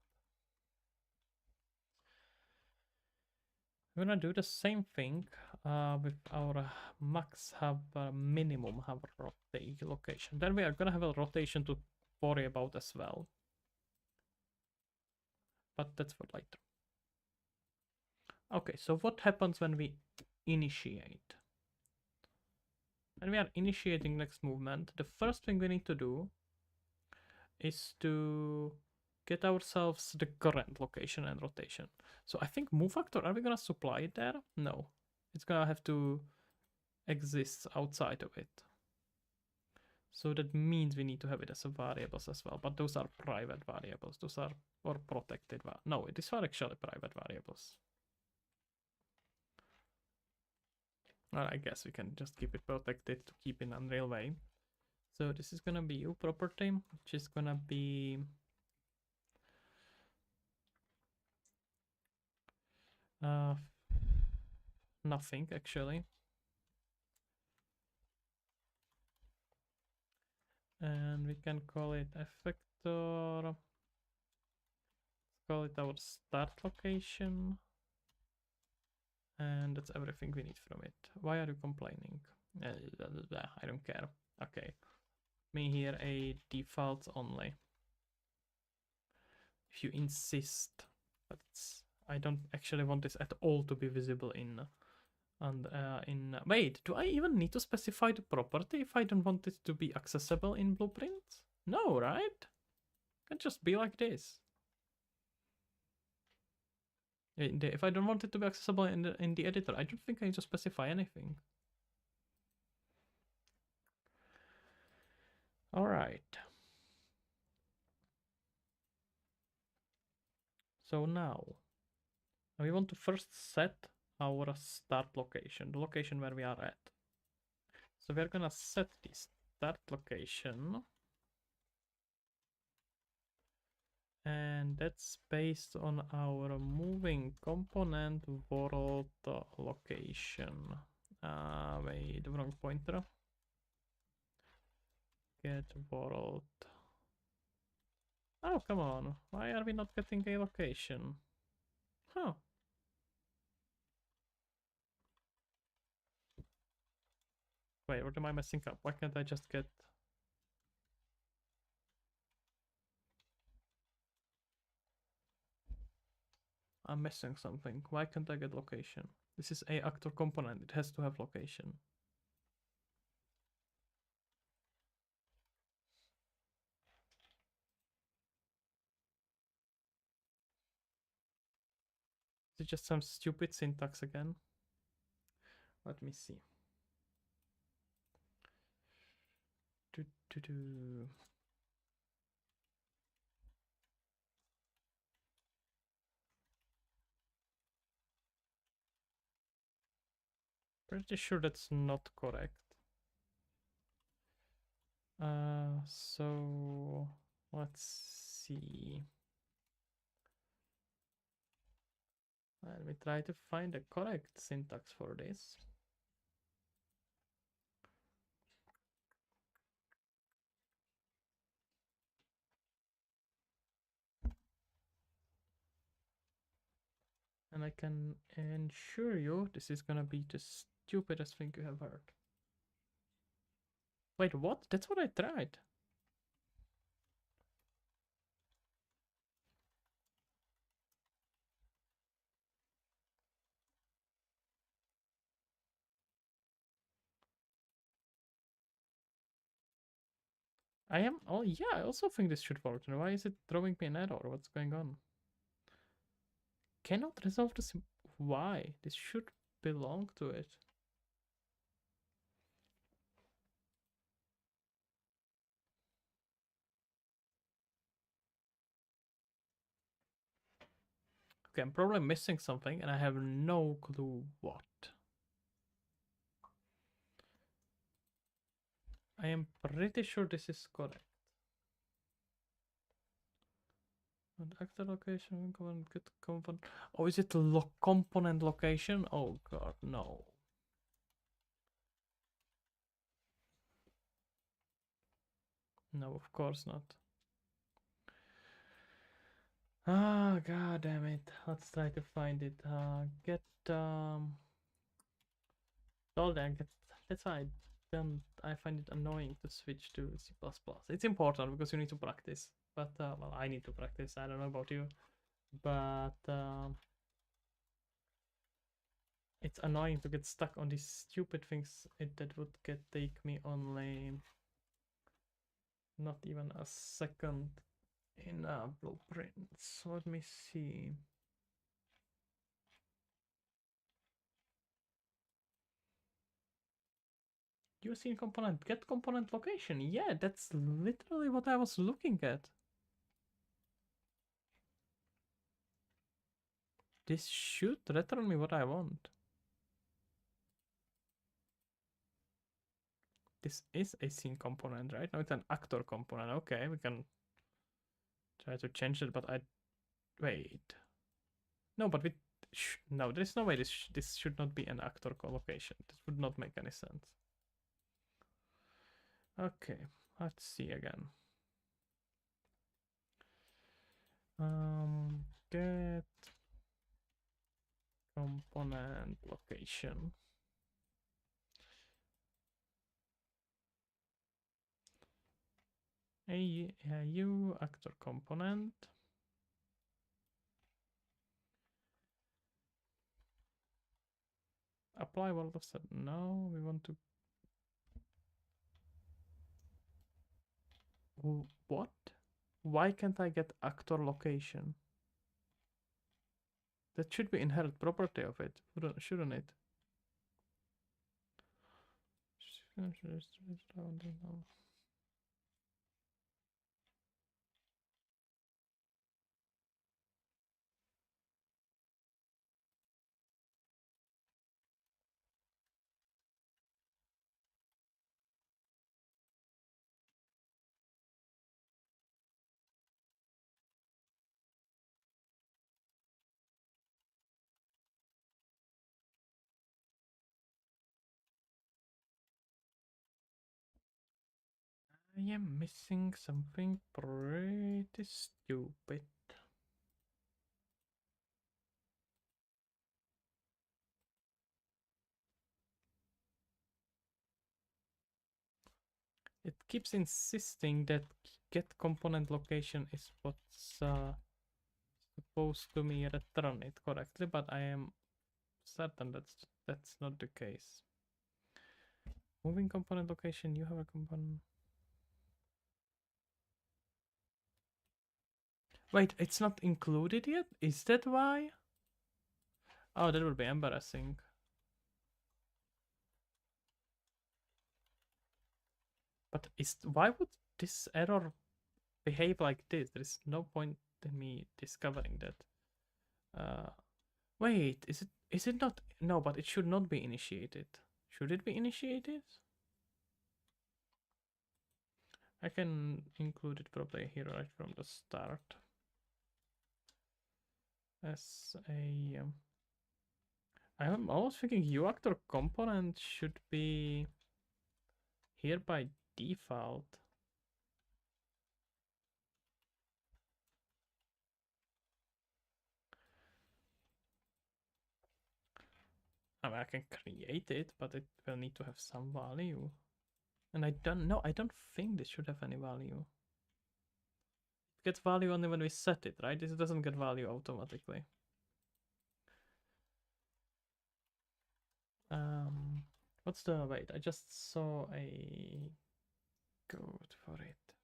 A: We're gonna do the same thing with our max have minimum have rotate location. Then we are gonna have a rotation to worry about as well. But that's for later. Okay, so what happens when we initiate? When we are initiating next movement, the first thing we need to do is to get ourselves the current location and rotation. So I think move factor, are we gonna supply it there? No. It's gonna have to exist outside of it. So that means we need to have it as a variables as well, but those are private variables. Those are, or protected, no, these are actually private variables. Well, I guess we can just keep it protected to keep in Unreal way. So this is gonna be U property, which is gonna be nothing actually. And we can call it effector. Let's call it our start location. And that's everything we need from it. Why are you complaining? I don't care. Okay. Me here a default only. If you insist. But I don't actually want this at all to be visible in wait, do I even need to specify the property if I don't want it to be accessible in Blueprint? No, right? It can just be like this. If I don't want it to be accessible in the editor, I don't think I need to specify anything. All right. So now we want to first set our start location, the location where we are at. So we're gonna set the start location, and that's based on our moving component world location. Wait, wrong pointer. Get world. Oh, come on. Why are we not getting a location? Huh. Wait, what am I messing up? Why can't I just get... I'm missing something. Why can't I get location? This is a actor component. It has to have location. Is it just some stupid syntax again? Let me see. Do, do, do. Pretty sure that's not correct. So let's see. Let me try to find the correct syntax for this. And I can ensure you this is gonna be the stupidest thing you have heard. Wait, what? That's what I tried. I am. Oh, yeah, I also think this should work. Why is it throwing me an error? What's going on? Cannot resolve this. Why? This should belong to it. Okay, I'm probably missing something and I have no clue what. I am pretty sure this is correct. And actor location, component, good component. Oh, is it component location? Oh god, no. No, of course not. Ah, god damn it. Let's try to find it. Get Told I get. That's why I find it annoying to switch to C++. It's important because you need to practice. But well, I need to practice. I don't know about you, but it's annoying to get stuck on these stupid things that would take me only not even a second in blueprints. Let me see. Using component, get component location. Yeah, that's literally what I was looking at. This should return me what I want. This is a scene component, right? No, it's an actor component. Okay, we can try to change it, but I wait. No, but we no, there's no way this should not be an actor location. This would not make any sense. Okay, let's see again. Get component location. A U actor component. Apply world offset. No, we want to. What? Why can't I get actor location? That should be inherent property of it, shouldn't it? I am missing something pretty stupid. It keeps insisting that get component location is what's supposed to me return it correctly, but I am certain that's not the case. Moving component location, you have a component. Wait, it's not included yet? Is that why? Oh, that would be embarrassing. But why would this error behave like this? There is no point in me discovering that. Wait, is it not? No, but it should not be initiated. Should it be initiated? I can include it probably here right from the start. As a I'm almost thinking UActor component should be here by default. I mean, I can create it, but it will need to have some value. And I don't think this should have any value. It gets value only when we set it, right? This doesn't get value automatically. What's the, wait, I just saw a code for it.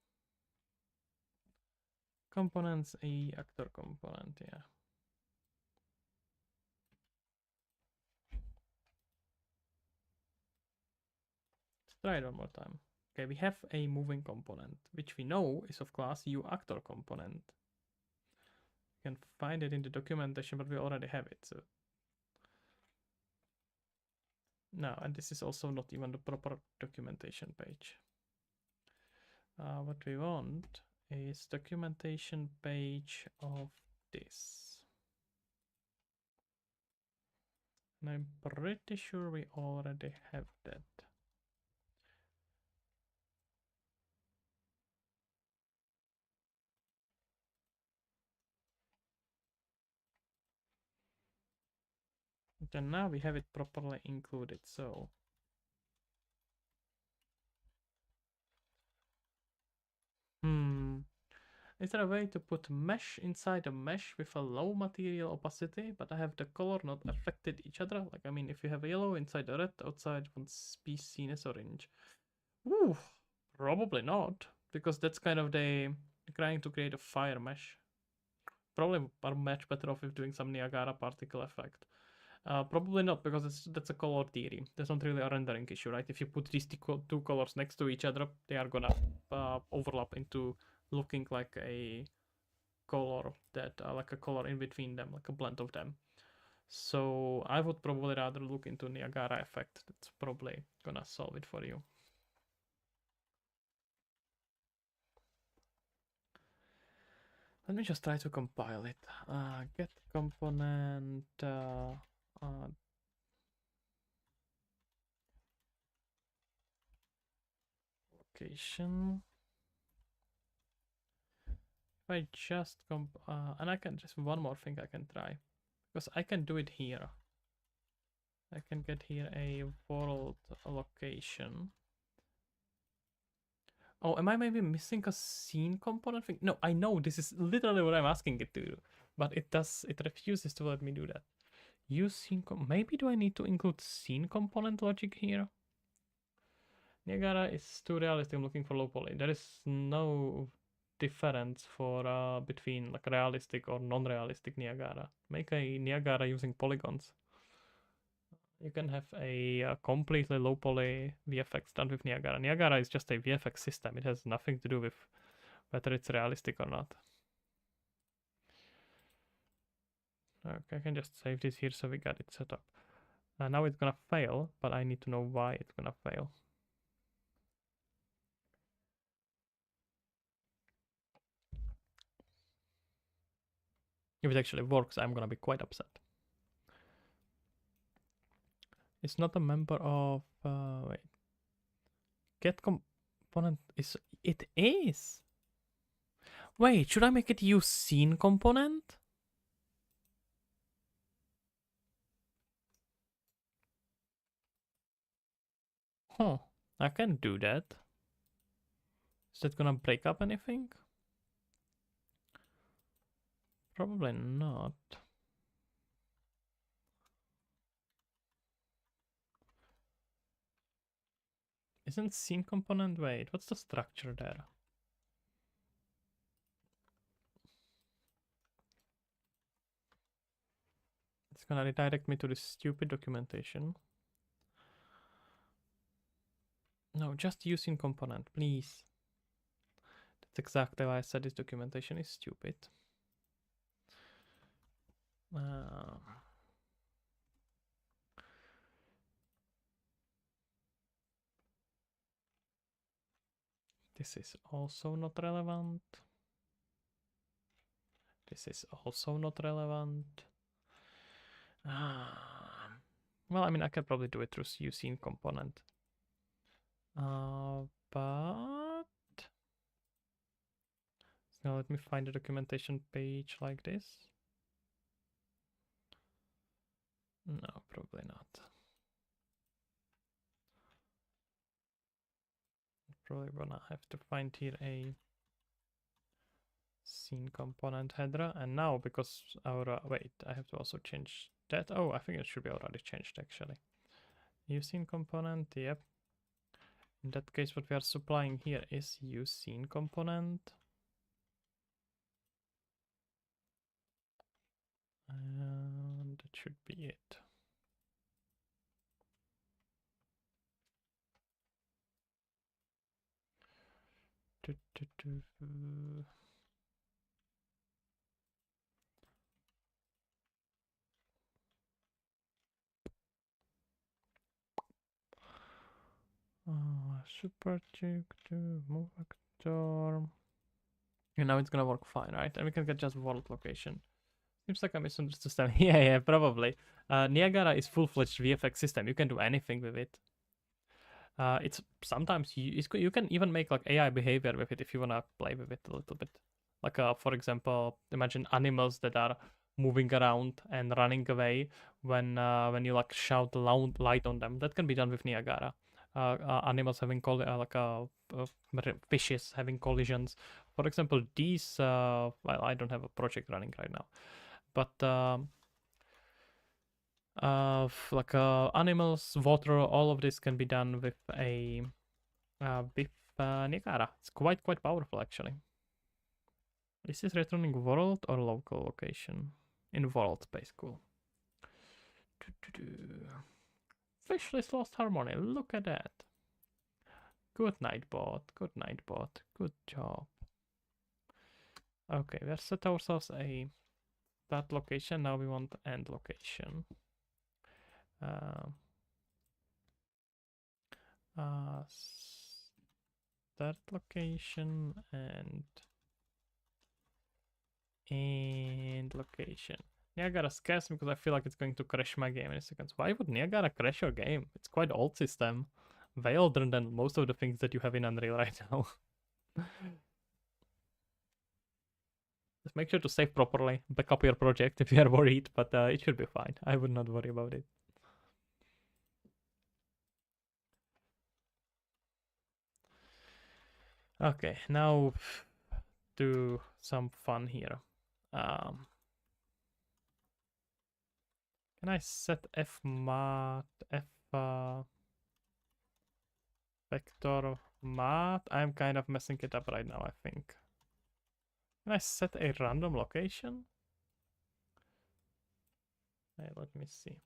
A: Components, a actor component, yeah. Let's try it one more time. Okay, we have a moving component, which we know is of class UActor component. can find it in the documentation, but we already have it. So no, and this is also not even the proper documentation page. What we want is documentation page of this. And I'm pretty sure we already have that. And now we have it properly included, so is there a way to put mesh inside a mesh with a low material opacity, but I have the color not affected each other? Like, I mean, if you have yellow inside the red, outside won't be seen as orange. Ooh, probably not, because that's kind of the trying to create a fire mesh. Probably are much better off if doing some Niagara particle effect. Probably not, because that's a color theory. That's not really a rendering issue, right? If you put these two colors next to each other, they are gonna overlap into looking like a color that, like a color in between them, like a blend of them. So I would probably rather look into Niagara effect. That's probably gonna solve it for you. Let me just try to compile it. Get component. Location. If I just and I can just one more thing I can try, because I can do it here. I can get here a world location. Oh, am I maybe missing a scene component thing? No, I know this is literally what I'm asking it to do, but it refuses to let me do that. Use scene maybe do I need to include scene component logic here? Niagara is too realistic. I'm looking for low poly. There is no difference for between like realistic or non-realistic Niagara. Make a Niagara using polygons. You can have a completely low poly VFX done with Niagara. Niagara is just a VFX system. It has nothing to do with whether it's realistic or not. Okay, I can just save this here so we got it set up. Now it's gonna fail, but I need to know why it's gonna fail. If it actually works, I'm gonna be quite upset. It's not a member of wait. Get component is it is. Wait, should I make it use scene component? Huh. I can do that. Is that gonna break up anything? Probably not. Isn't scene component? Wait, what's the structure there? It's gonna redirect me to this stupid documentation. No, just use scene component, please. That's exactly why I said this documentation is stupid. This is also not relevant. This is also not relevant. Well, I mean, I can probably do it through using component. But now let me find the documentation page like this. No, probably not. Probably gonna have to find here a scene component header. And now, because our wait, I have to also change that. Oh, I think it should be already changed actually. Use scene component, yep. In that case, what we are supplying here is use scene component. And that should be it. super check to move actor. And now it's gonna work fine, right? And we can get just world location. Seems like I misunderstood system. Yeah, probably. Niagara is full-fledged VFX system. You can do anything with it. It's sometimes you can even make like AI behavior with it if you wanna play with it a little bit. Like for example, imagine animals that are moving around and running away when you like shout loud light on them. That can be done with Niagara. Animals having fishes having collisions. For example, these well, I don't have a project running right now, but animals, water, all of this can be done with a with Niagara. It's quite powerful actually. Is this returning world or local location? In world space, cool. Wishlist lost harmony. Look at that. Good night, bot. Good night, bot. Good job. Okay, we have set ourselves a start location. Now we want end location. Start location and location. Niagara scares me because I feel like it's going to crash my game in a second. Why would Niagara crash your game? It's quite old system. Way older than most of the things that you have in Unreal right now. Just make sure to save properly. Back up your project if you are worried, but it should be fine. I would not worry about it. Okay, now do some fun here. Can I set f vector math? I'm kind of messing it up right now, I think. Can I set a random location? Hey, let me see.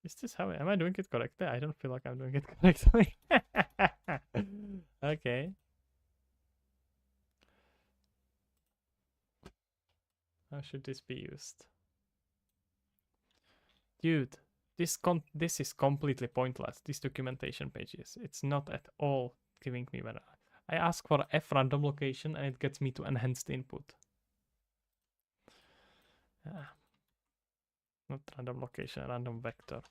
A: Is this how am I doing it correctly? I don't feel like I'm doing it correctly. Okay. How should this be used? Dude, this is completely pointless. These documentation pages. It's not at all giving me when I ask for f random location and it gets me to enhanced input. Not random location, random vector.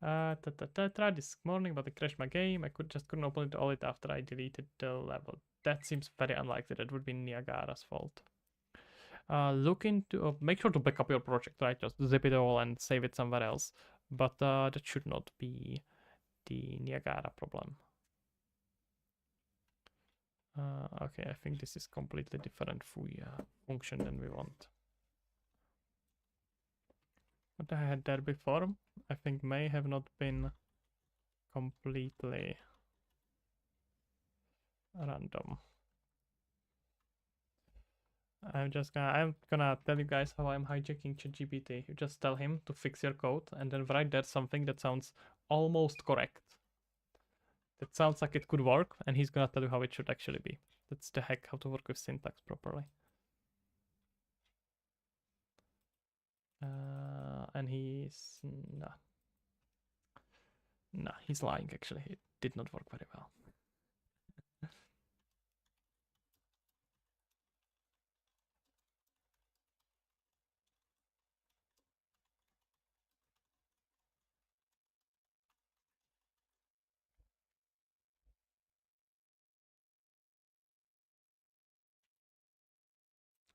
A: Tried this morning, but it crashed my game. I couldn't open it all after I deleted the level. That seems very unlikely. That would be Niagara's fault. Look into make sure to back up your project, right? Just zip it all and save it somewhere else. But that should not be the Niagara problem. Okay, I think this is completely different function than we want. What I had there before, I think may have not been completely random. I'm gonna tell you guys how I'm hijacking ChatGPT. You just tell him to fix your code and then write there something that sounds almost correct. That sounds like it could work, and he's gonna tell you how it should actually be. That's the hack, how to work with syntax properly. And he's nah, he's lying actually. It did not work very well.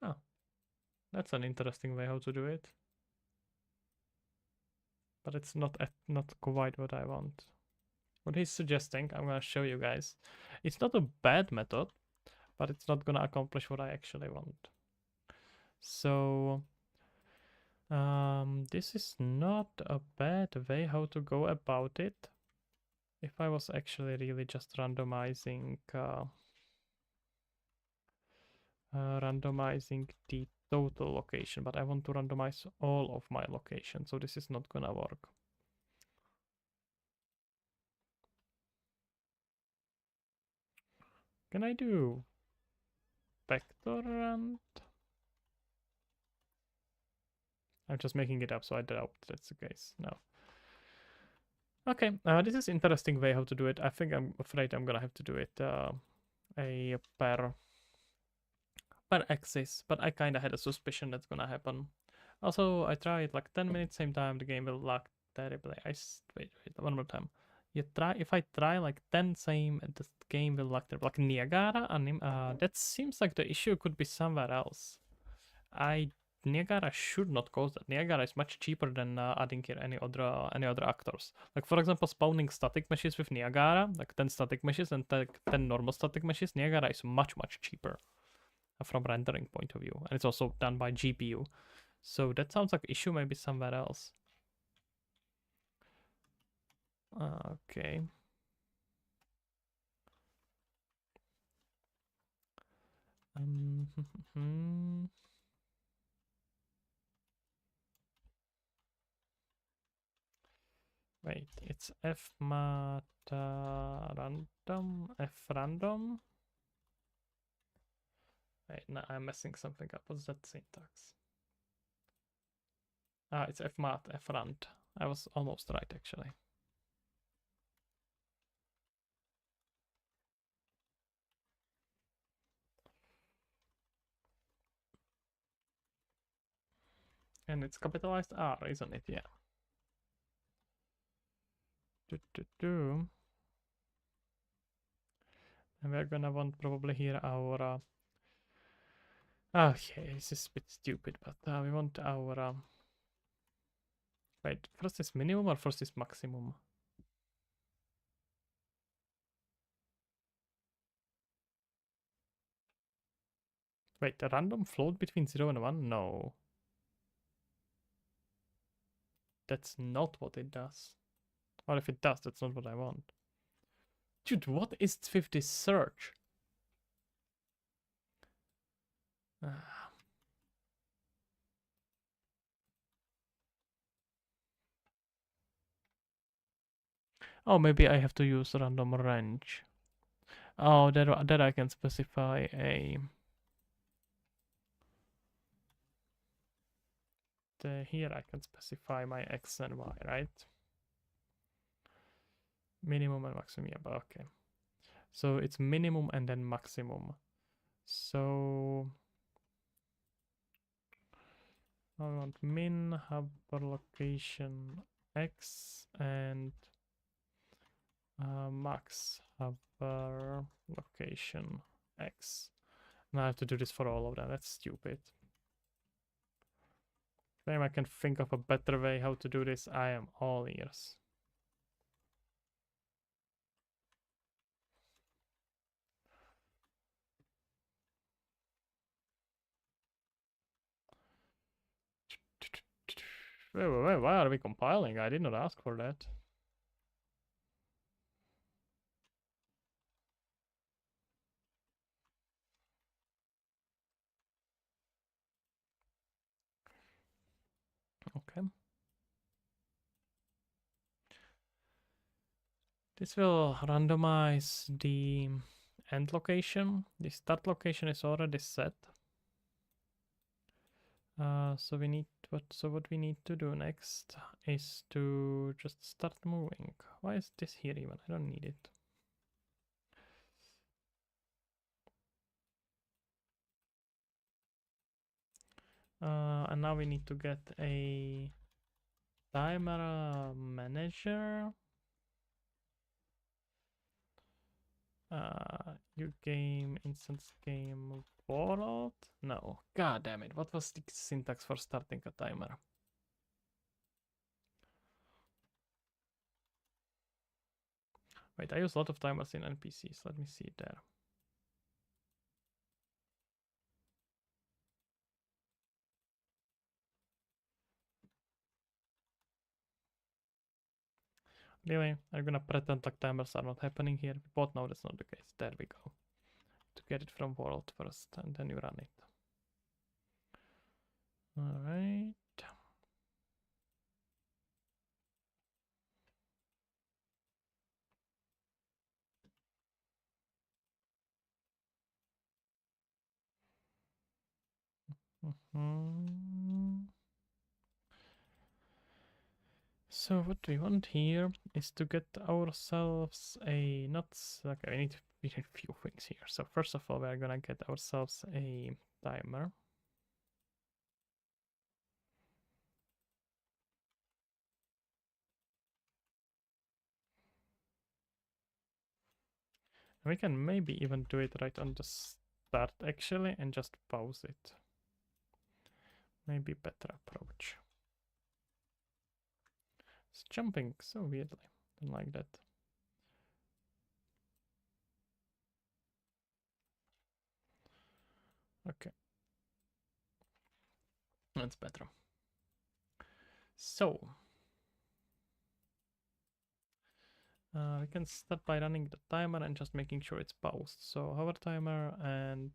A: Oh, that's an interesting way how to do it. But it's not quite what I want. What he's suggesting, I'm gonna show you guys. It's not a bad method, but it's not gonna accomplish what I actually want. So this is not a bad way how to go about it. If I was actually really just randomizing randomizing the total location, but I want to randomize all of my locations, so this is not gonna work. Can I do expectorant. I'm just making it up, so I doubt that's the case. No. Okay, this is interesting way how to do it. I think I'm afraid I'm gonna have to do it a per axis, but I kinda had a suspicion that's gonna happen. Also, I tried like 10 minutes, same time, the game will lag terribly. Wait, one more time. If I try like 10 same, the game will lag terribly. Like Niagara, that seems like the issue could be somewhere else. Niagara should not cause that. Niagara is much cheaper than adding here any other actors. Like for example, spawning static meshes with Niagara, like 10 static meshes and 10 normal static meshes. Niagara is much cheaper from rendering point of view, and it's also done by GPU. So that sounds like issue maybe somewhere else. Okay. Wait, it's fmat random, f random. Wait, no, I'm messing something up. What's that syntax? It's fmat, frand. I was almost right actually. And it's capitalized R, isn't it? Yeah. And we're gonna want probably here our okay, this is a bit stupid, but we want our wait, first is minimum or first is maximum? Wait, a random float between 0 and 1? No. That's not what it does. Or if it does, that's not what I want. Dude, what is 50 search? Oh, maybe I have to use random range. Oh, that I can specify a... here I can specify my x and y, right? Minimum and maximum, yeah, but okay. So it's minimum and then maximum. So I want min hover location x and max hover location x. Now I have to do this for all of them. That's stupid. Maybe I can think of a better way how to do this. I am all ears. Wait, why are we compiling? I did not ask for that. Okay. This will randomize the end location. The start location is already set. So what we need to do next is to just start moving. Why is this here even? I don't need it. And now we need to get a timer manager. New game, instance game, world? No. God damn it. What was the syntax for starting a timer? Wait, I use a lot of timers in NPCs. Let me see it there. Really? I'm gonna pretend like timers are not happening here. We both know that's not the case. There we go. To get it from world first, and then you run it. Alright. Mhm. So what we want here is to get ourselves a okay, we need a few things here. So first of all, we're gonna get ourselves a timer. We can maybe even do it right on the start actually and just pause it. Maybe better approach. It's jumping so weirdly. Don't like that. Okay. That's better. So we can start by running the timer and just making sure it's paused. So hover timer, and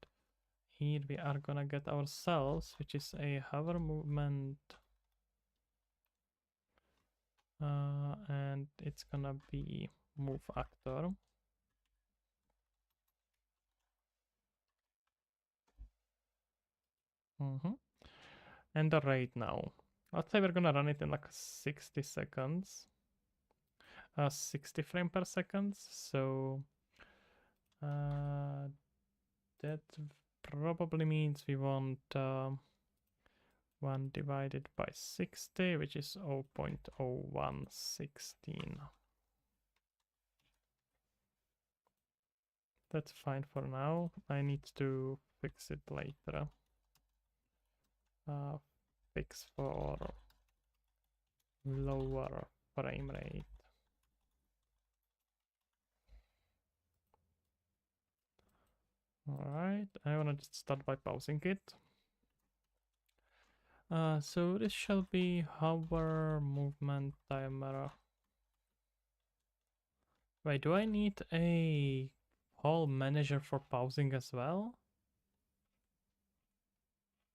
A: here we are gonna get ourselves, which is a hover movement, and it's gonna be move actor. And the rate now. Let's say we're gonna run it in like 60 seconds. 60 frame per second. So that probably means we want 1 divided by 60, which is 0.0116. That's fine for now. I need to fix it later. Fix for lower frame rate. Alright, I wanna just start by pausing it. So this shall be hover movement timer. Wait, do I need a whole manager for pausing as well?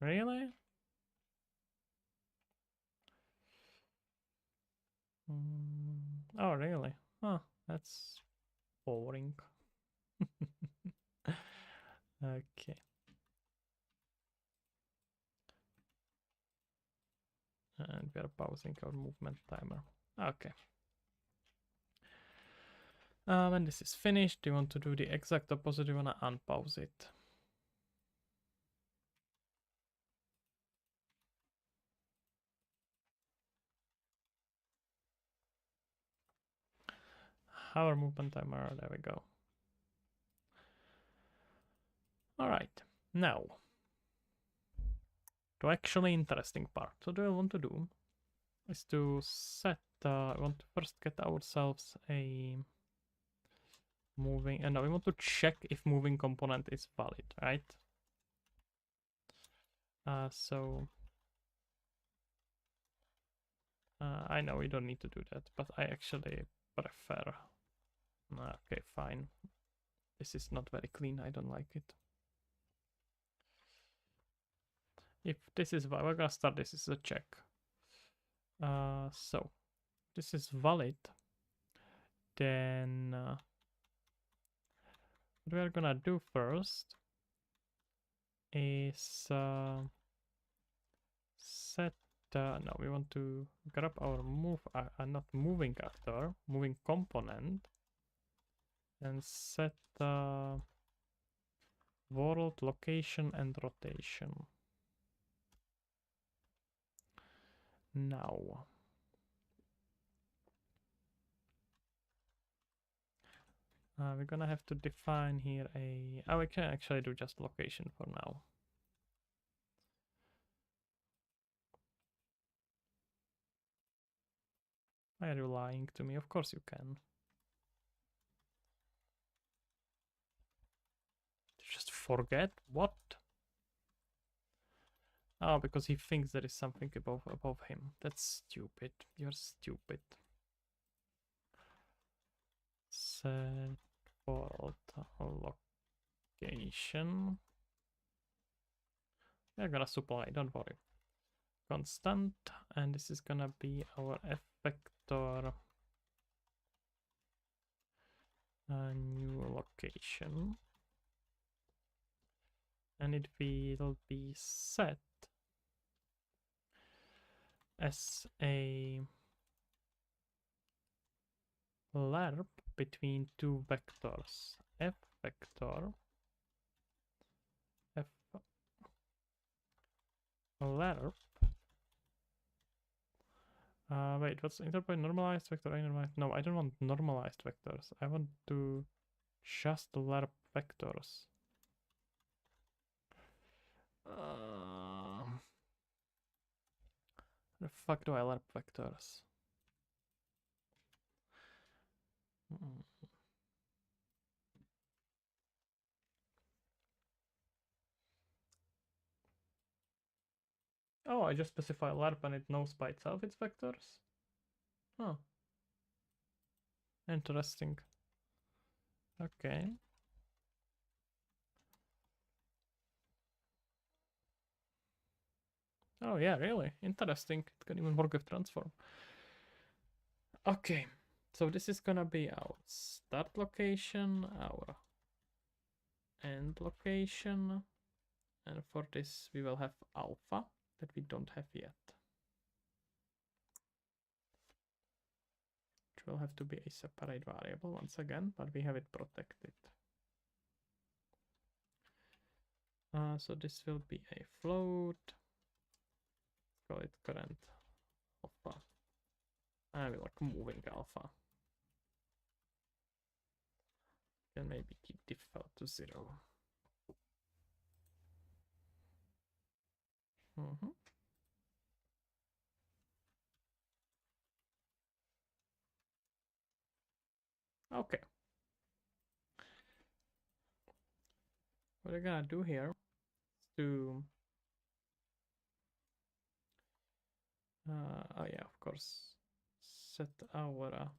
A: Really? Oh, really? Huh, that's boring. Okay. And we are pausing our movement timer. Okay. When this is finished, you want to do the exact opposite. You want to unpause it. Hour movement timer. There we go. All right. Now, the actually interesting part. So, what I want to do is to set. I want to first get ourselves a moving, and we want to check if moving component is valid, right? So I know we don't need to do that, but I actually prefer. Okay, fine. This is not very clean. I don't like it. If this is, we're gonna start this is a check. So this is valid. Then what we are gonna do first is set. No, we want to grab our move, not moving actor, moving component, and set world location and rotation. Now, we're gonna have to define here a. Oh, we can actually do just location for now. Why are you lying to me? Of course you can. Just forget what? Oh, because he thinks there is something above him. That's stupid. You're stupid. Set world location. We're gonna supply, don't worry. Constant, and this is gonna be our effector. New location. And it will be set as a lerp between two vectors. F vector, F lerp. Wait, what's interpoint normalized vector? No, I don't want normalized vectors. I want to just lerp vectors. The fuck do I lerp vectors? Oh, I just specify lerp and it knows by itself its vectors. Oh, interesting. Okay. Oh yeah, really interesting. It can even work with transform. Okay, so this is gonna be our start location, our end location, and for this we will have alpha that we don't have yet, which will have to be a separate variable once again, but we have it protected. So this will be a float. Let's call it current alpha. And we like moving alpha. Can maybe keep default to 0. Okay. What we're gonna do here is to oh yeah, of course, set our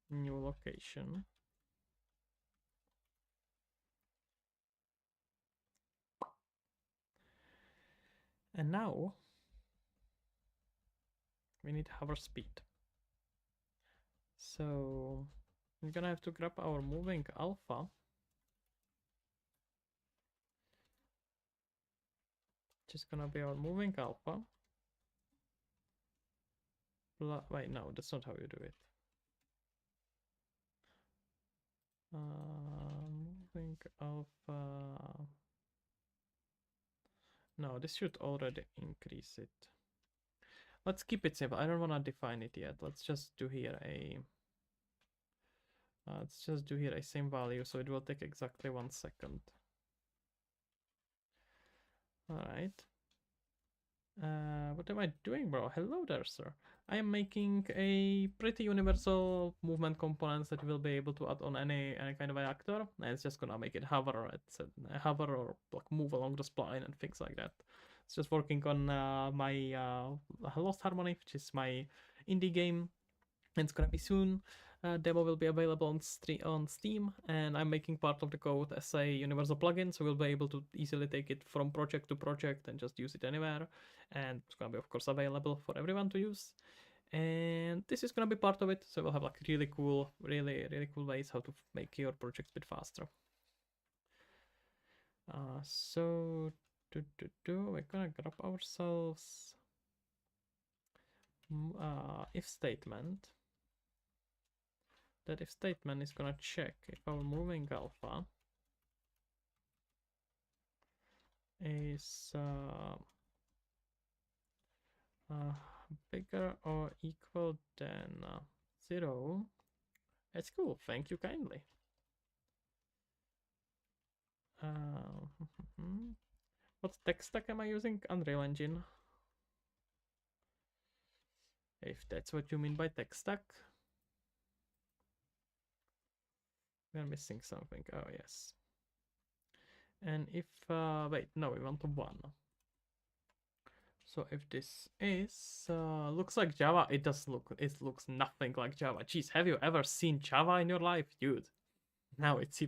A: new location. And now we need hover speed. So we're gonna have to grab our moving alpha, which is gonna be our moving alpha. Wait, no, that's not how you do it. Moving alpha. No, this should already increase it. Let's keep it simple. I don't want to define it yet. Let's just do here a same value, so it will take exactly 1 second. All right. What am I doing, bro? Hello there, sir. I am making a pretty universal movement components that will be able to add on any kind of actor. And it's just gonna make it hover. It's hover or like move along the spline and things like that. It's just working on my Lost Harmony, which is my indie game. It's gonna be soon. Demo will be available on Steam, and I'm making part of the code as a universal plugin, so we'll be able to easily take it from project to project and just use it anywhere. And it's gonna be, of course, available for everyone to use. And this is gonna be part of it, so we'll have like really cool ways how to make your projects a bit faster. So we're gonna grab ourselves if statement. That if statement is gonna check if our moving alpha is bigger or equal than 0. That's cool, thank you kindly. What tech stack am I using? Unreal Engine. If that's what you mean by tech stack. We're missing something. Oh, yes. And if, wait, no, we want a 1. So if this is, looks like Java, it looks nothing like Java. Jeez, have you ever seen Java in your life, dude? Now it's C++.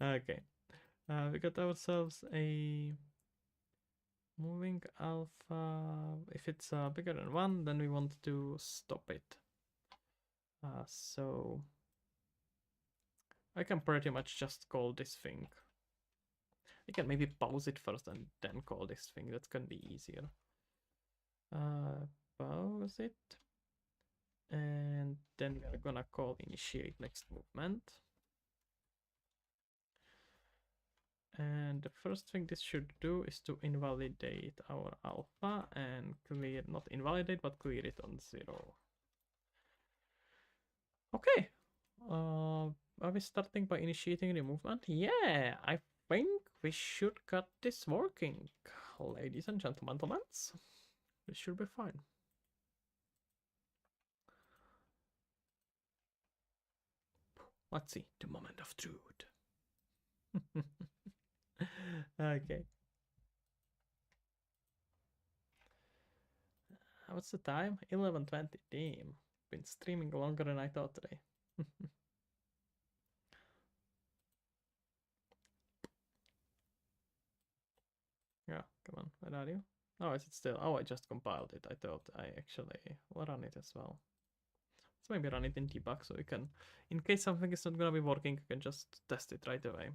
A: Okay. We got ourselves a moving alpha. If it's bigger than 1, then we want to stop it. So I can pretty much just call this thing. I can maybe pause it first and then call this thing. That's gonna be easier. Pause it. And then we're gonna call initiate next movement. And the first thing this should do is to invalidate our alpha and clear, not invalidate, but clear it on 0. Okay. Are we starting by initiating the movement? Yeah, I think we should get this working. Ladies and gentlemen, this should be fine. Let's see, the moment of truth. Okay. What's the time? 11:20. Damn. Been streaming longer than I thought today. Yeah, come on. Where are you? Oh, is it still? Oh, I just compiled it. I thought I actually will run it as well. Let's maybe run it in debug so we can, in case something is not gonna be working, you can just test it right away.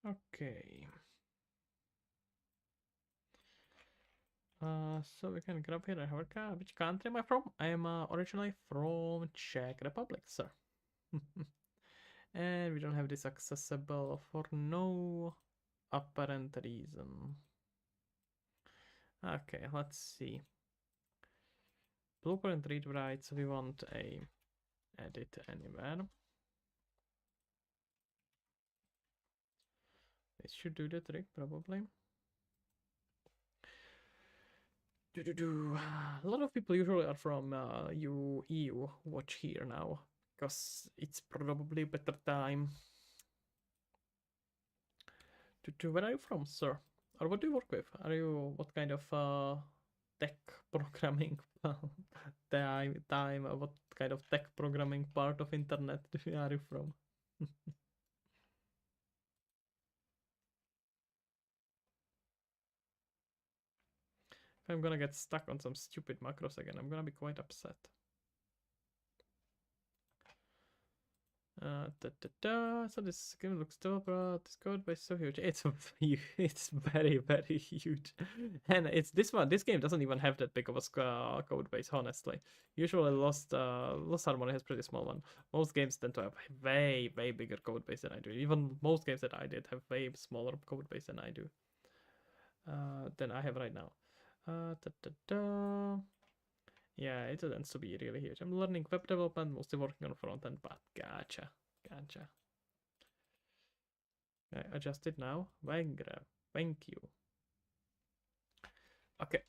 A: Okay. So we can grab here. Which country am I from? I am originally from Czech Republic, sir. And we don't have this accessible for no apparent reason. Okay, let's see. Blueprint read writes. We want a edit anywhere. This should do the trick, probably. A lot of people usually are from EU watch here now, because it's probably a better time. Where are you from, sir? Or what do you work with? Are you what kind of tech programming time? What kind of tech programming part of internet are you from? If I'm gonna get stuck on some stupid macros again, I'm gonna be quite upset. So this game looks dope, bro. This code base is so huge. It's very, very huge. And it's this one. This game doesn't even have that big of a code base, honestly. Usually Lost Harmony has pretty small one. Most games tend to have way, way bigger code base than I do. Even most games that I did have way smaller code base than I do. Than I have right now. Yeah, it tends to be really huge. I'm learning web development, mostly working on front end, but gotcha. I adjust it now. Thank you. Okay.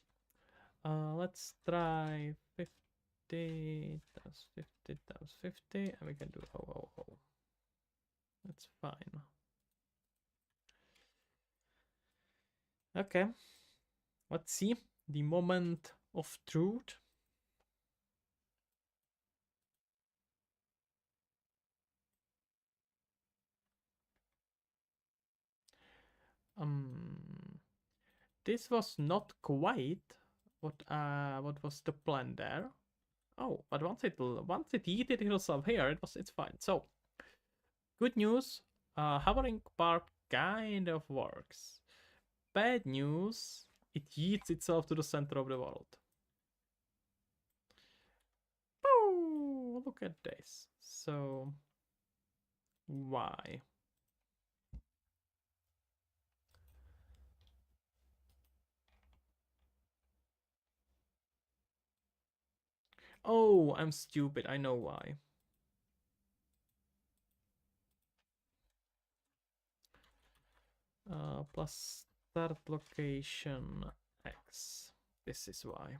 A: Let's try 50 times 50 times 50, and we can do oh. That's fine. Okay. Let's see the moment of truth. This was not quite what was the plan there. Oh, but once it yeeted itself here, it's fine. So good news, hovering part kind of works. Bad news, it yeets itself to the center of the world. Oh, look at this. So why? Oh, I'm stupid. I know why. Plus start location X. This is why.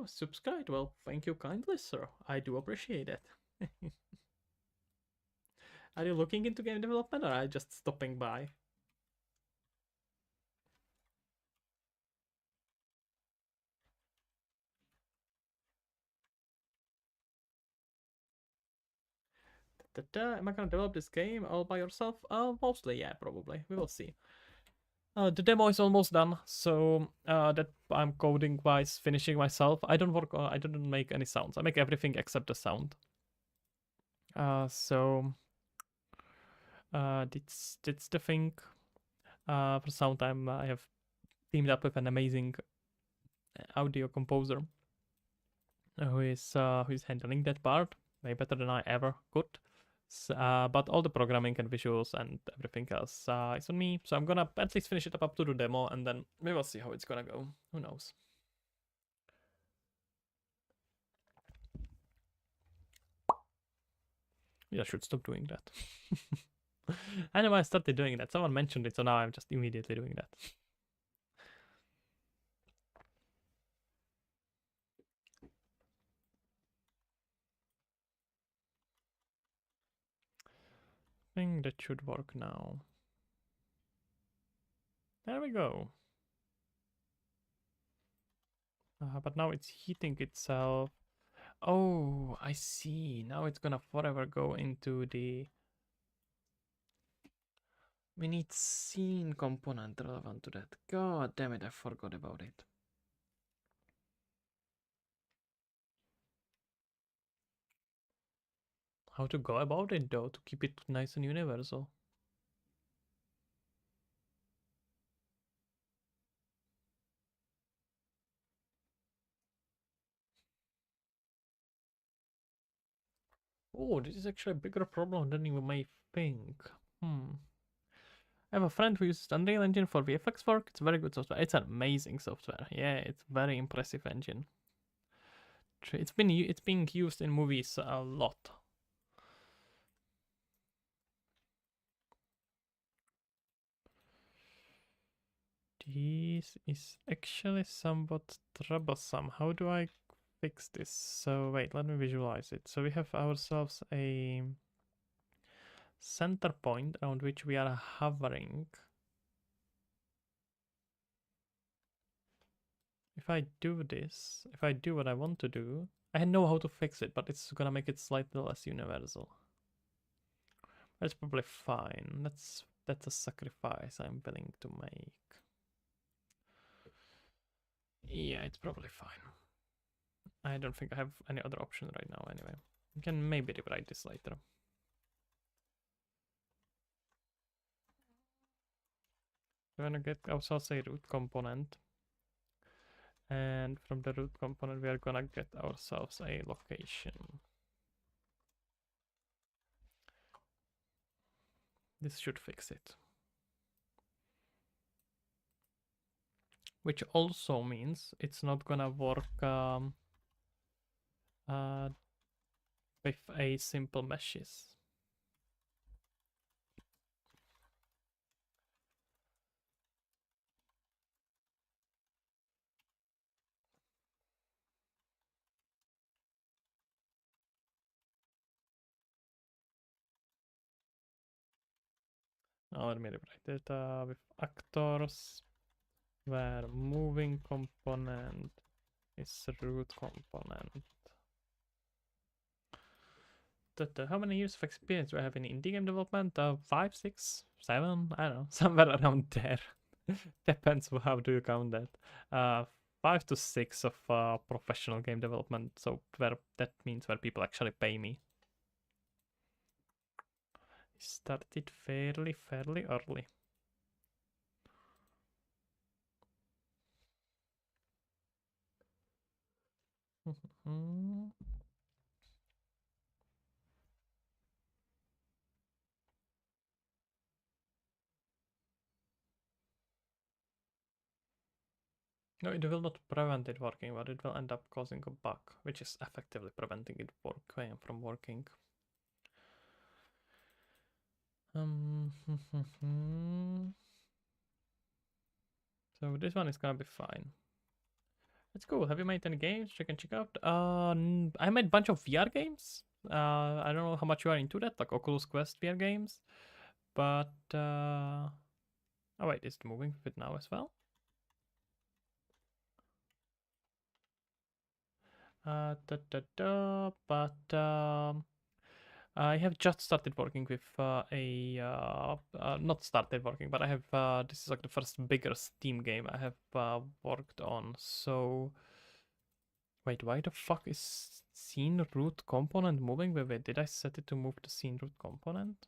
A: Subscribe. Well, thank you kindly, sir. I do appreciate it. Are you looking into game development or are you just stopping by? Am I gonna develop this game all by yourself? Mostly, yeah, probably. We will see. The demo is almost done, so that I'm coding wise finishing myself. I don't work. I don't make any sounds. I make everything except the sound. So that's the thing. For sound, I have teamed up with an amazing audio composer who is handling that part way better than I ever could. But all the programming and visuals and everything else is on me. So I'm gonna at least finish it up to the demo, and then we will see how it's gonna go. Who knows? Yeah, I should stop doing that. Anyway, I started doing that. Someone mentioned it, so now I'm just immediately doing that. I think that should work now. There we go. But now it's heating itself. Oh, I see. Now it's gonna forever go into the... We need scene component relevant to that. God damn it, I forgot about it. How to go about it though, to keep it nice and universal. Oh, this is actually a bigger problem than you may think. I have a friend who uses Unreal Engine for VFX work. It's very good software. It's an amazing software. Yeah, it's very impressive engine. It's being used in movies a lot. This is actually somewhat troublesome. How do I fix this? So wait, let me visualize it. So we have ourselves a center point around which we are hovering. If I do this, if I do what I want to do, I know how to fix it, but it's gonna make it slightly less universal. That's probably fine. That's a sacrifice I'm willing to make. Yeah, it's probably fine. I don't think I have any other option right now anyway. We can maybe rewrite this later. We're gonna get ourselves a root component. And from the root component, we are gonna get ourselves a location. This should fix it. Which also means it's not gonna work with a simple meshes. Now let me rewrite it with actors, where moving component is root component. How many years of experience do I have in indie game development? 5, 6, 7? I don't know, somewhere around there. Depends how do you count that. 5 to 6 of professional game development. So where that means where people actually pay me. Started fairly early. No, it will not prevent it working, but it will end up causing a bug, which is effectively preventing it from working. So this one is gonna be fine. That's cool. Have you made any games you can check out? I made a bunch of VR games. I don't know how much you are into that, like Oculus Quest VR games. But oh wait, is it moving with it now as well? But I have just started working with not started working, but I have this is like the first bigger Steam game I have worked on. So wait, why the fuck is scene root component moving? Wait, did I set it to move the scene root component?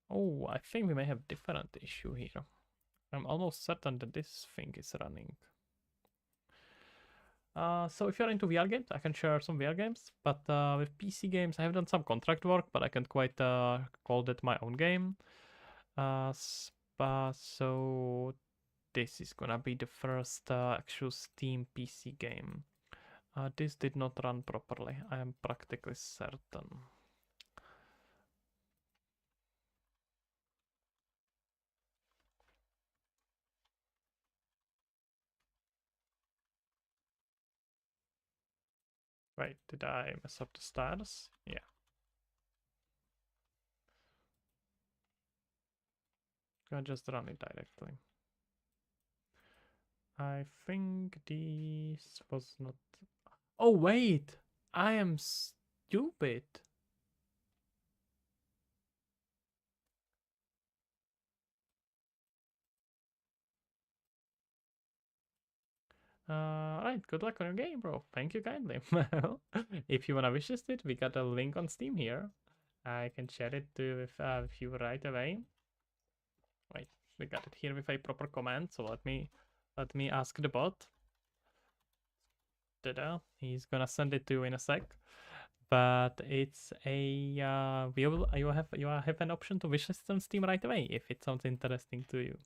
A: Oh, I think we may have different issue here. I'm almost certain that this thing is running. So if you're into VR games, I can share some VR games, but with PC games, I have done some contract work, but I can't quite call that my own game. So this is gonna be the first actual Steam PC game. This did not run properly, I am practically certain. Wait, did I mess up the stars? Yeah. Gonna just run it directly. I think this was not... Oh wait! I am stupid! Right, good luck on your game, bro. Thank you kindly. Well, if you wanna wishlist it, we got a link on Steam here. I can share it with you right away. Wait, we got it here with a proper command, so let me ask the bot. Ta-da. He's gonna send it to you in a sec. But it's a you have an option to wishlist on Steam right away if it sounds interesting to you.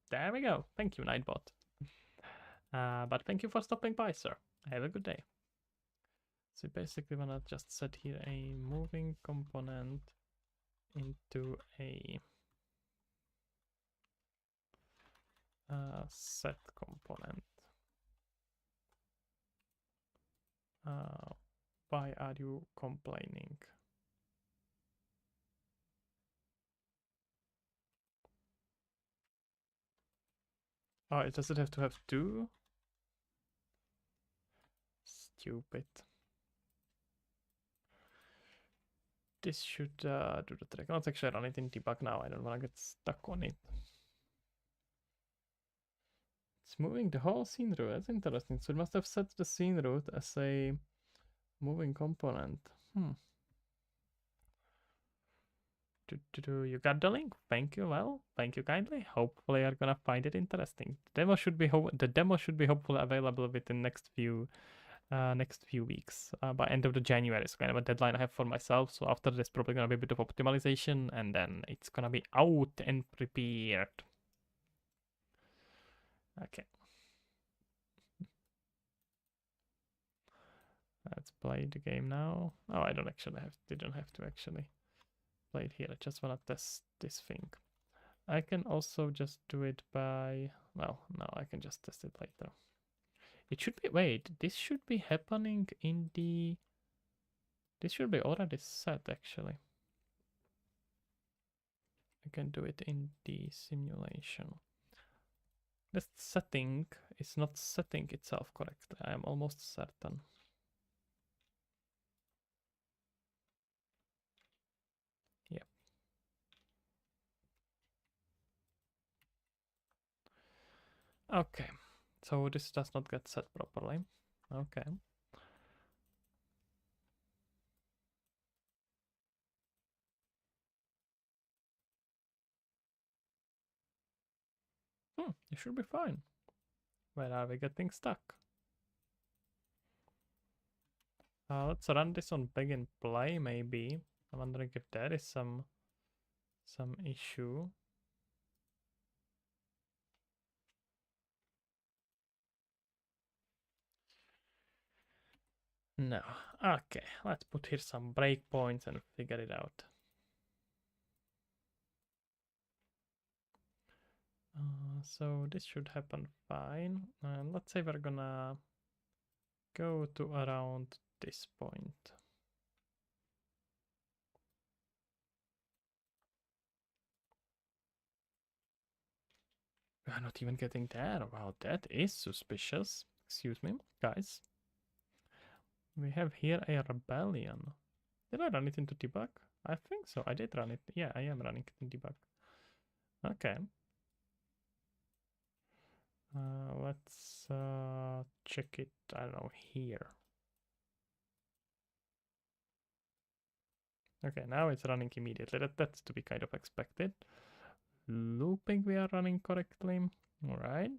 A: There we go. Thank you, Nightbot. But thank you for stopping by, sir. Have a good day. So basically wanna just set here a moving component into a set component. Why are you complaining? Oh, does it have to have two? Stupid. This should do the trick. Let's actually run it in debug now. I don't want to get stuck on it. It's moving the whole scene route. That's interesting. So it must have set the scene route as a moving component. You got the link. Thank you. Well, thank you kindly. Hopefully, you're gonna find it interesting. The demo should be hopefully available within next few weeks, by end of the January. It's kind of a deadline I have for myself. So after this, probably gonna be a bit of optimization, and then it's gonna be out and prepared. Okay. Let's play the game now. Oh, I didn't have to actually play it here. I just wanna test this thing. I can also just do it by, well, no, I can just test it later. It should be, wait, this should be happening in the, this should be already set actually. I can do it in the simulation. This setting is not setting itself correctly. I am almost certain. Yeah. Okay. So this does not get set properly. Okay. It should be fine. Where are we getting stuck? Let's run this on begin play maybe. I'm wondering if there is some issue. No. Okay, let's put here some breakpoints and figure it out. So this should happen fine. And let's say we're gonna go to around this point. We are not even getting there. Wow, that is suspicious. Excuse me, guys. We have here a rebellion. Did I run it into debug? I think so. I did run it. Yeah, I am running it in debug. Okay. Let's check it, I don't know, here. Okay, now it's running immediately. That's to be kind of expected. Looping we are running correctly. Alright.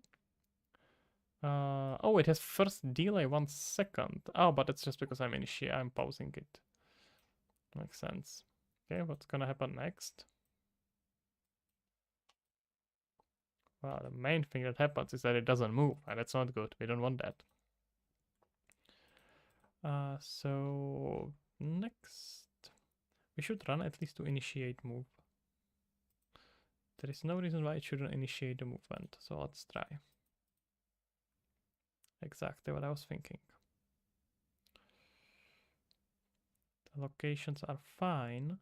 A: Oh, it has first delay 1 second. Oh, but it's just because I'm pausing it. Makes sense. Okay, what's gonna happen next? Well, the main thing that happens is that it doesn't move, and that's not good. We don't want that. So next, we should run at least to initiate move. There is no reason why it shouldn't initiate the movement, so let's try. Exactly what I was thinking. The locations are fine.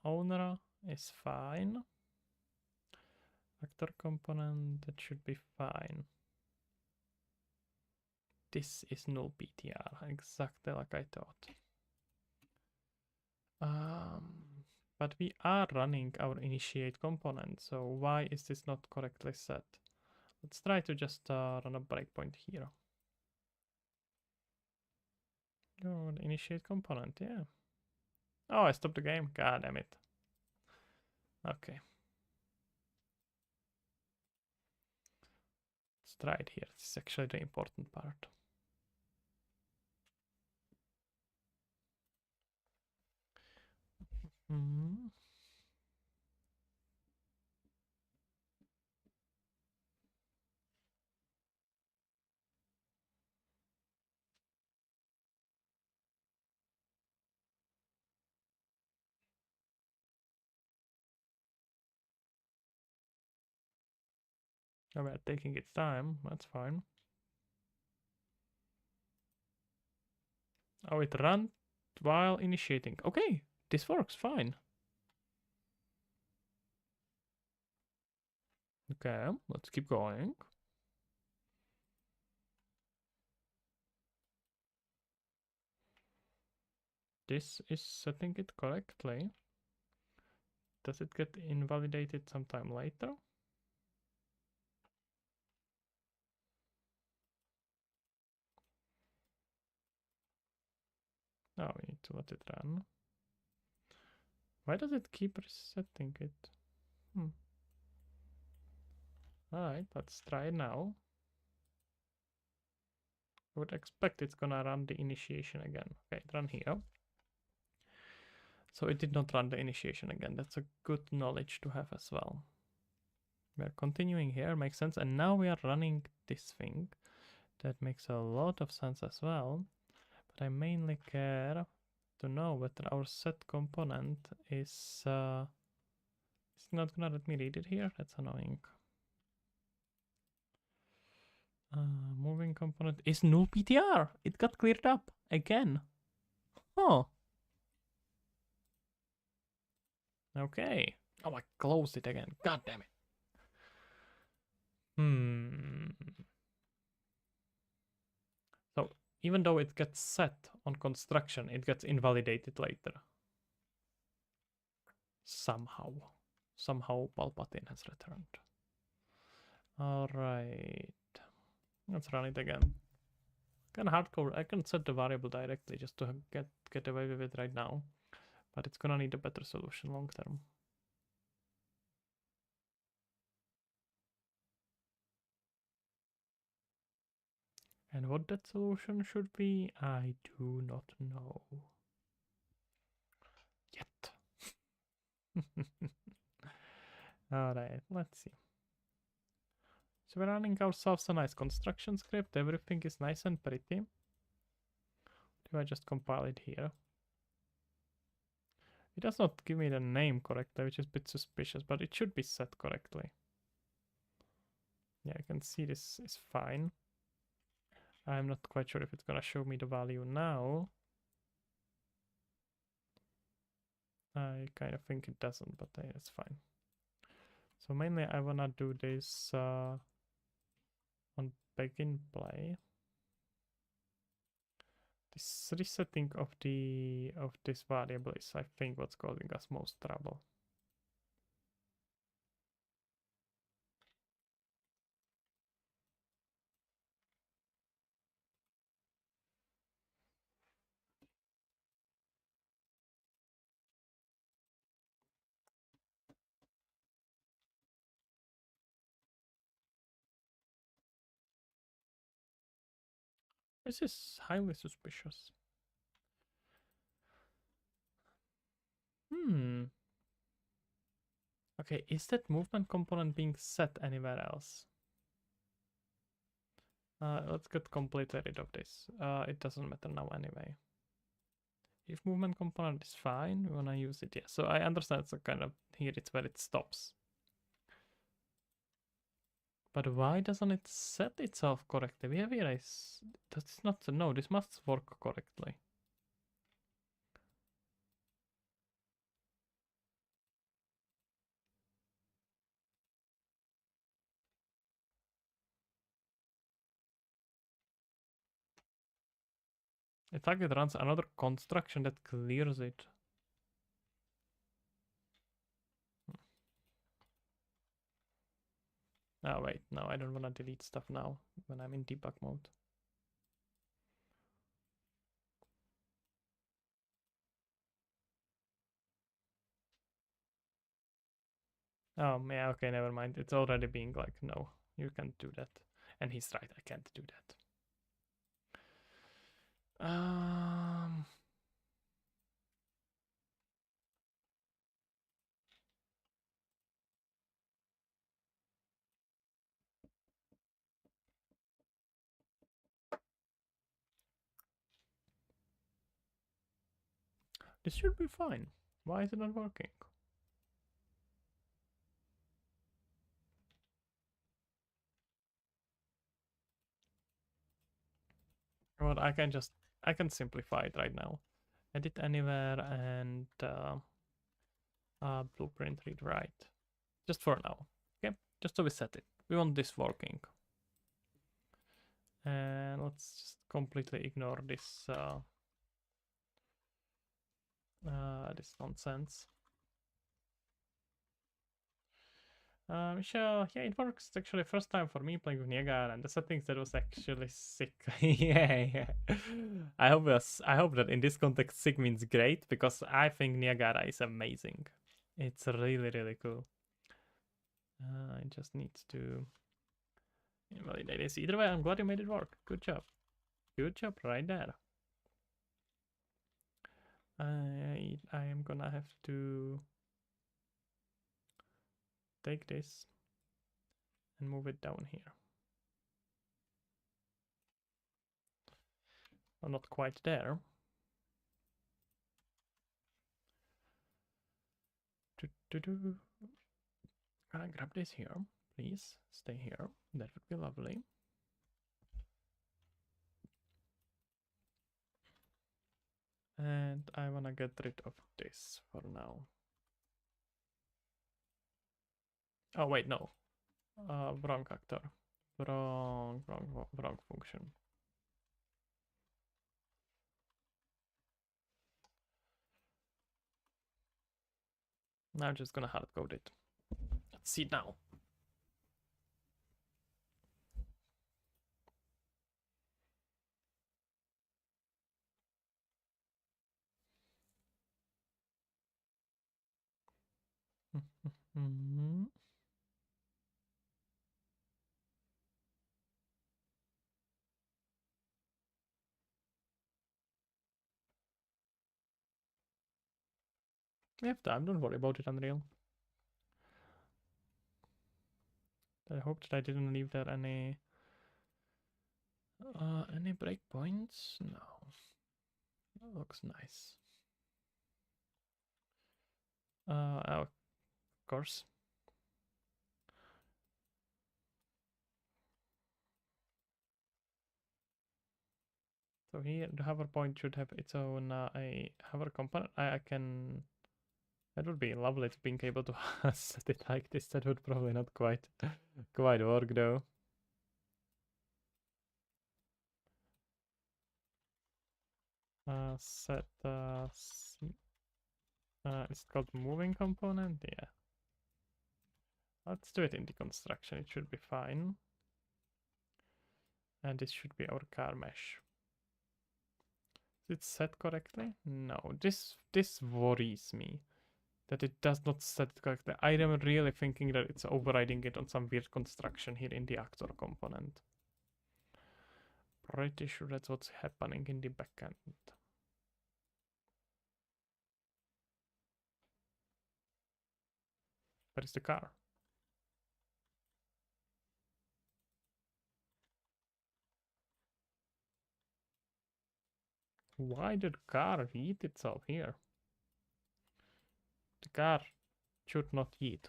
A: Owner is fine. Vector component, that should be fine. This is null PTR, exactly like I thought. But we are running our initiate component, so why is this not correctly set? Let's try to just run a breakpoint here. Oh, the initiate component, yeah. Oh, I stopped the game. God damn it. Okay. Let's try it here. This is actually the important part. Hmm. Oh, we're taking its time. That's fine. Oh, it ran while initiating. Okay, this works fine. Okay, let's keep going. This is setting it correctly. Does it get invalidated sometime later? Oh, we need to let it run. Why does it keep resetting it? Alright, let's try it now. I would expect it's gonna run the initiation again. Okay, it ran here. So it did not run the initiation again. That's a good knowledge to have as well. We're continuing here, makes sense. And now we are running this thing. That makes a lot of sense as well. But I mainly care to know whether our set component is not gonna let me read it here. That's annoying. Moving component is null PTR. It got cleared up again. Oh. Okay. Oh, I closed it again. God damn it. So even though it gets set on construction, it gets invalidated later. Somehow. Somehow Palpatine has returned. Alright. Let's run it again. Kind of hardcore. I can set the variable directly just to get away with it right now. But it's gonna need a better solution long term. And what that solution should be, I do not know. Yet. Alright, let's see. So we're running ourselves a nice construction script. Everything is nice and pretty. Do I just compile it here? It does not give me the name correctly, which is a bit suspicious, but it should be set correctly. Yeah, I can see this is fine. I'm not quite sure if it's gonna show me the value now. I kind of think it doesn't, but it's fine. So mainly I wanna do this on begin play. This resetting of this variable is, I think, what's causing us most trouble. This is highly suspicious. Okay, is that movement component being set anywhere else? Let's get completely rid of this. It doesn't matter now anyway. If movement component is fine, we wanna use it, yeah. So I understand it's a kind of, here it's where it stops. But why doesn't it set itself correctly? Behavior is, that's not, no, this must work correctly. It's like it runs another construction that clears it. Oh wait, no, I don't wanna delete stuff now when I'm in debug mode. Oh, yeah, okay, never mind. It's already being like, no, you can't do that. And he's right, I can't do that. This should be fine. Why is it not working? Well, I can simplify it right now. Edit anywhere and blueprint read write. Just for now, okay? Just so we set it. We want this working. And let's just completely ignore this this nonsense. Sure, yeah, it works. It's actually first time for me playing with Niagara, and the settings that was actually sick. Yeah. I hope that in this context sick means great, because I think Niagara is amazing. It's really cool. I just need to invalidate this. Either way, I'm glad you made it work. Good job. Good job right there. I am gonna have to take this and move it down here. I'm not quite there. Can I grab this here? Please stay here. That would be lovely. And I wanna get rid of this for now. Oh wait, no. Wrong actor. Wrong function. Now I'm just gonna hard code it. Let's see now. We have time, don't worry about it, Unreal. I hope that I didn't leave there any breakpoints. No. That looks nice. Of course. So here the hover point should have its own a hover component. I can. That would be lovely to being able to set it like this. That would probably not quite work though. Set is it called moving component? Yeah. Let's do it in the construction. It should be fine. And this should be our car mesh. Is it set correctly? No. This worries me that it does not set it correctly. I am really thinking that it's overriding it on some weird construction here in the actor component. Pretty sure that's what's happening in the backend. Where is the car? Why did the car eat itself here? The car should not eat.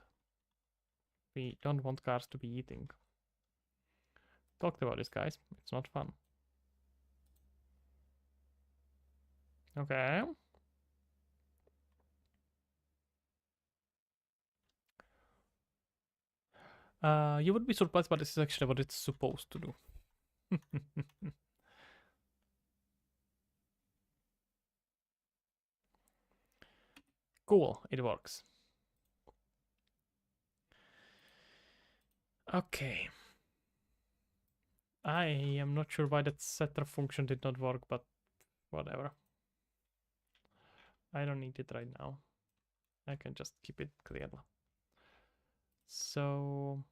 A: We don't want cars to be eating. Talked about this, guys. It's not fun. Okay. You would be surprised, but this is actually what it's supposed to do. Cool, it works. Okay. I am not sure why that setter function did not work, but whatever. I don't need it right now. I can just keep it clear. So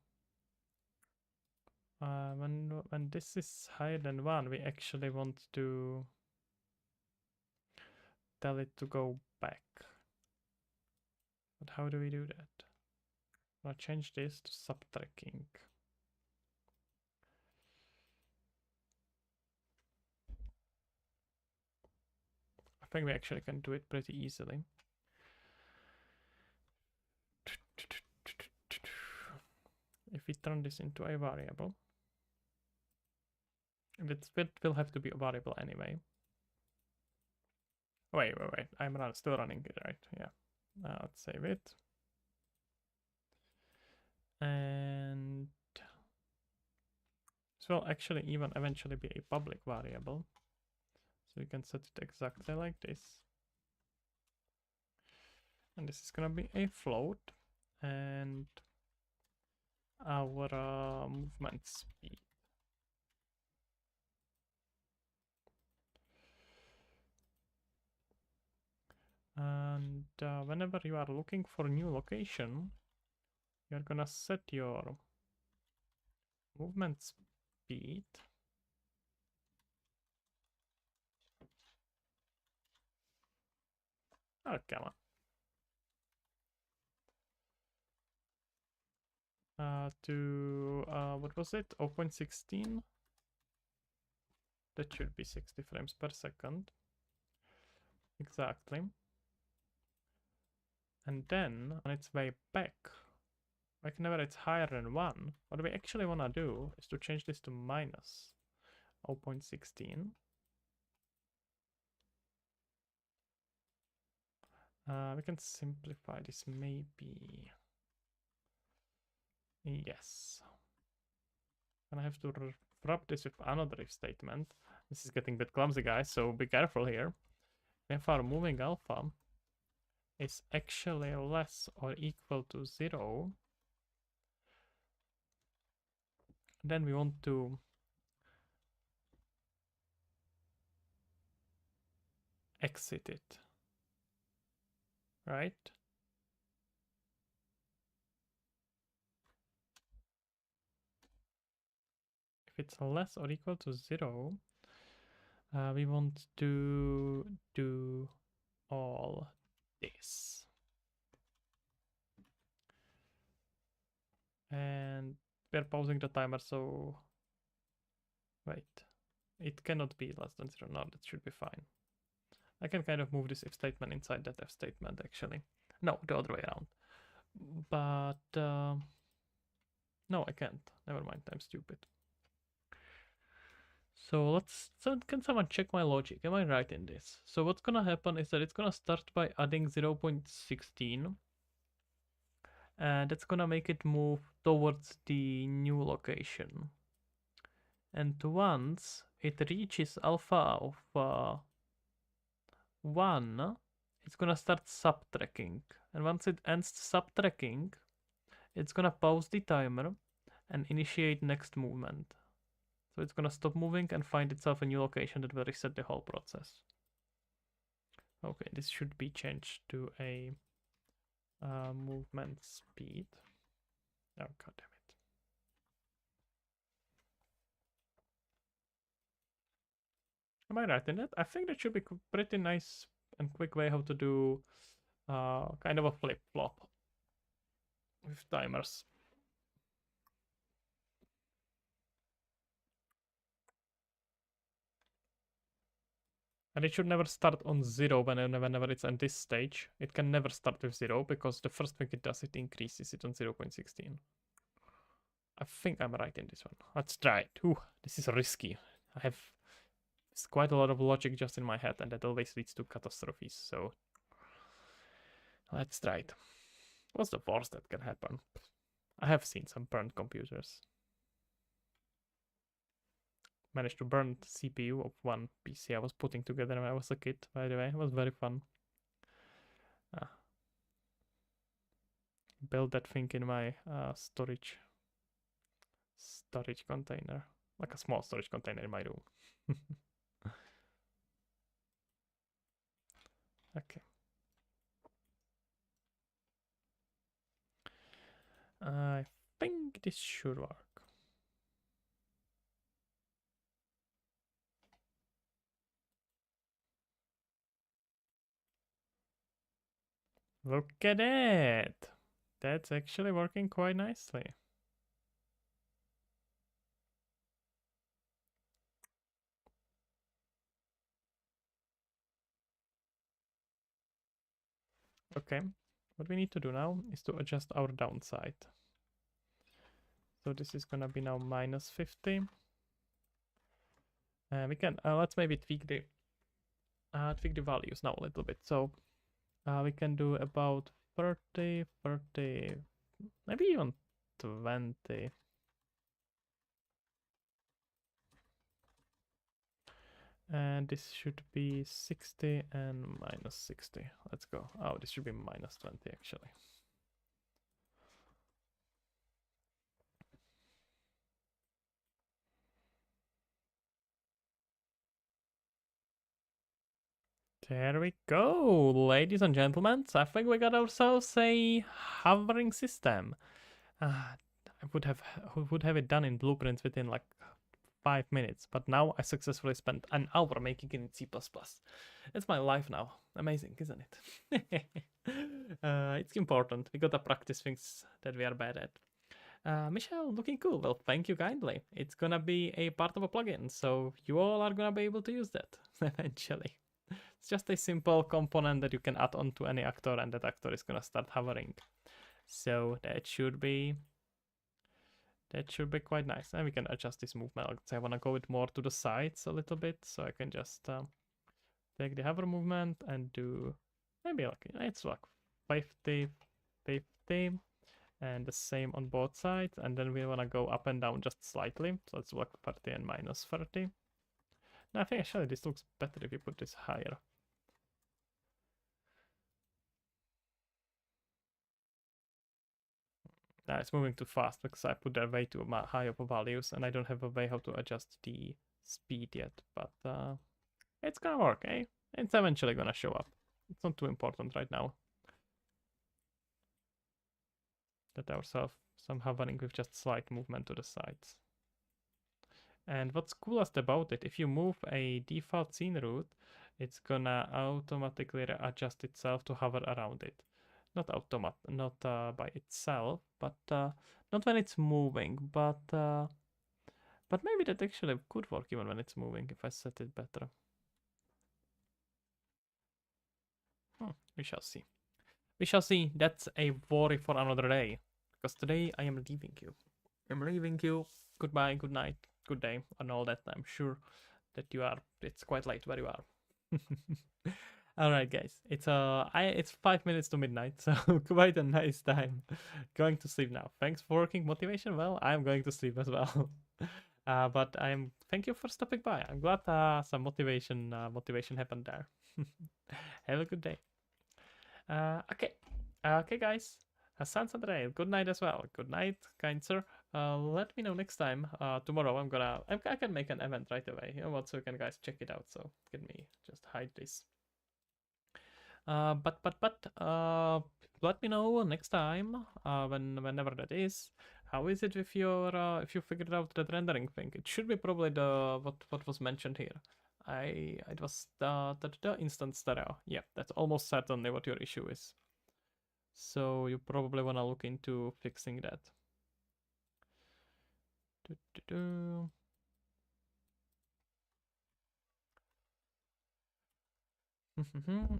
A: when this is higher than 1, we actually want to tell it to go back. But how do we do that? I'll change this to subtracking. I think we actually can do it pretty easily. If we turn this into a variable, and it will have to be a variable anyway. Wait. I'm still running it, right? Yeah. Let's save it. And this will actually even eventually be a public variable. So we can set it exactly like this. And this is gonna be a float. And our movement speed. And whenever you are looking for a new location, you're gonna set your movement speed come on. To what was it? 0.16. That should be 60 frames per second. Exactly. And then on its way back, like whenever it's higher than 1, what we actually want to do is to change this to minus 0.16. We can simplify this maybe. Yes. And I have to wrap this with another if statement. This is getting a bit clumsy, guys, so be careful here. If our moving alpha is actually less or equal to 0, then we want to exit it, right? If it's less or equal to 0, we want to do all this. And we're pausing the timer, so wait, it cannot be less than 0. No, that should be fine. I can kind of move this if statement inside that if statement, actually. No, the other way around. But no, I can't. Never mind, I'm stupid. So can someone check my logic? Am I right in this? So what's gonna happen is that it's gonna start by adding 0.16, and that's gonna make it move towards the new location. And once it reaches alpha of 1, it's gonna start subtracking. And once it ends subtracking, it's gonna pause the timer and initiate next movement. So it's gonna stop moving and find itself a new location that will reset the whole process. Okay, this should be changed to a movement speed. Oh, god damn it. Am I right in that? I think that should be pretty nice and quick way how to do kind of a flip-flop with timers. And it should never start on 0 whenever it's on this stage. It can never start with 0 because the first thing it does, it increases it on 0.16. I think I'm right in this one. Let's try it. Ooh, this is risky. I have quite a lot of logic just in my head, and that always leads to catastrophes. So let's try it. What's the worst that can happen? I have seen some burned computers. Managed to burn the CPU of one PC I was putting together when I was a kid, by the way. It was very fun. Build that thing in my storage container. Like a small storage container in my room. Okay. I think this should work. Look at it! That's actually working quite nicely. Okay, what we need to do now is to adjust our downside. So this is gonna be now minus 50. And we can, let's maybe tweak the values now a little bit. So we can do about 30, 30, maybe even 20. And this should be 60 and minus 60. Let's go. Oh, this should be minus 20 actually. There we go, ladies and gentlemen. So I think we got ourselves a hovering system. I would have it done in blueprints within like 5 minutes, but now I successfully spent an hour making it in C++. It's my life now. Amazing, isn't it? It's important. We gotta practice things that we are bad at. Michelle, looking cool. Well, thank you kindly. It's gonna be a part of a plugin, so you all are gonna be able to use that eventually. It's just a simple component that you can add on to any actor, and that actor is gonna start hovering. So that should be quite nice. And we can adjust this movement. Let's say I want to go it more to the sides a little bit, so I can just take the hover movement and do maybe like it's like 50, 50, and the same on both sides. And then we want to go up and down just slightly. So let's work 30 and minus 30. Now I think actually this looks better if you put this higher. Now it's moving too fast because I put that way too high of values, and I don't have a way how to adjust the speed yet. But it's gonna work, eh? It's eventually gonna show up. It's not too important right now. Get ourselves some hovering with just slight movement to the sides. And what's coolest about it, if you move a default scene route, it's gonna automatically adjust itself to hover around it. Not by itself, but not when it's moving, but maybe that actually could work even when it's moving if I set it better. We shall see. We shall see. That's a worry for another day, because today I am leaving you. I'm leaving you. Goodbye, good night, good day, and all that. I'm sure that you are. It's quite late where you are. All right, guys. It's 5 minutes to midnight, so quite a nice time. Going to sleep now. Thanks for working motivation. Well, I'm going to sleep as well. But thank you for stopping by. I'm glad some motivation happened there. Have a good day. Okay. Okay, guys. Sans Andrea, good night as well. Good night, kind sir. Let me know next time. Tomorrow I can make an event right away. You know what? So you can guys check it out. So let me just hide this. Let me know next time. Whenever that is. How is it with your if you figured out that rendering thing? It should be probably the what was mentioned here. It was the instant stereo. Yeah, that's almost certainly what your issue is. So you probably wanna look into fixing that.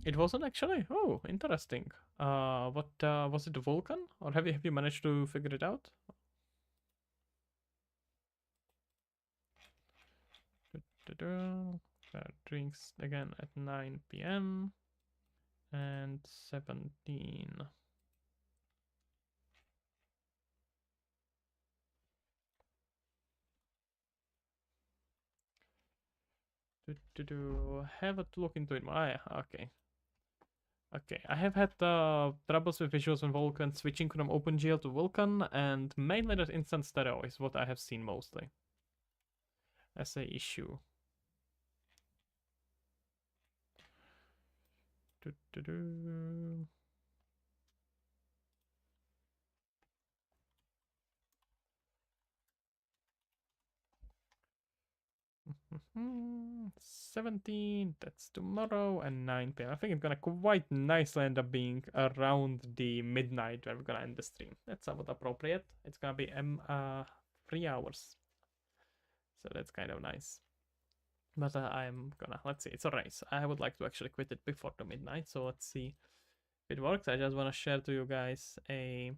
A: It wasn't actually. Oh, interesting. What was it? The Vulcan, or have you managed to figure it out? Drinks again at 9 p.m. and 17. Have a look into it. Okay. Okay, I have had troubles with visuals on Vulkan, switching from OpenGL to Vulkan, and mainly that instant stereo is what I have seen mostly as a issue. Do, do, do. 17, that's tomorrow, and 9 p.m. I think it's gonna quite nicely end up being around the midnight where we're gonna end the stream. That's somewhat appropriate. It's gonna be 3 hours. So that's kind of nice. But I'm gonna, let's see, it's a race. I would like to actually quit it before the midnight, so let's see if it works. I just wanna share to you guys a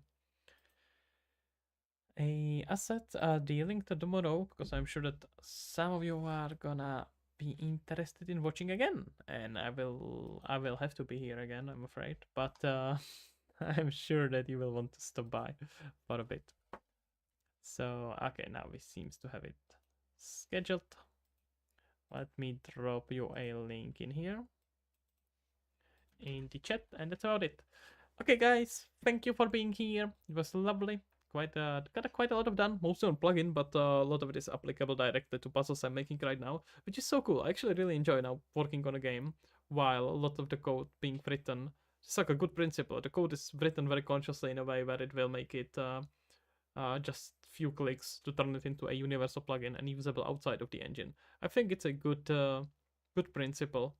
A: asset the link to tomorrow, because I'm sure that some of you are gonna be interested in watching again, and I will have to be here again, I'm afraid, but I'm sure that you will want to stop by for a bit. So okay, now we seems to have it scheduled. Let me drop you a link in here in the chat, and that's about it. Okay, guys, thank you for being here. It was lovely. Got quite a lot of done, mostly on plugin, but a lot of it is applicable directly to puzzles I'm making right now, which is so cool. I actually really enjoy now working on a game while a lot of the code being written. It's like a good principle. The code is written very consciously in a way where it will make it just few clicks to turn it into a universal plugin and usable outside of the engine. I think it's a good principle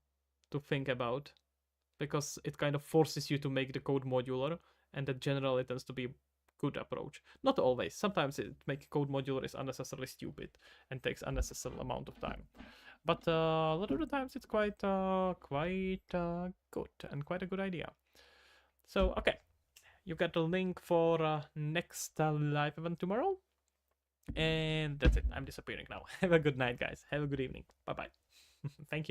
A: to think about, because it kind of forces you to make the code modular, and that generally tends to be a good approach. Not always. Sometimes make code modular is unnecessarily stupid and takes unnecessary amount of time. But a lot of the times it's quite good and quite a good idea. So okay, you got the link for next live event tomorrow, and that's it. I'm disappearing now. Have a good night, guys. Have a good evening. Bye bye. Thank you.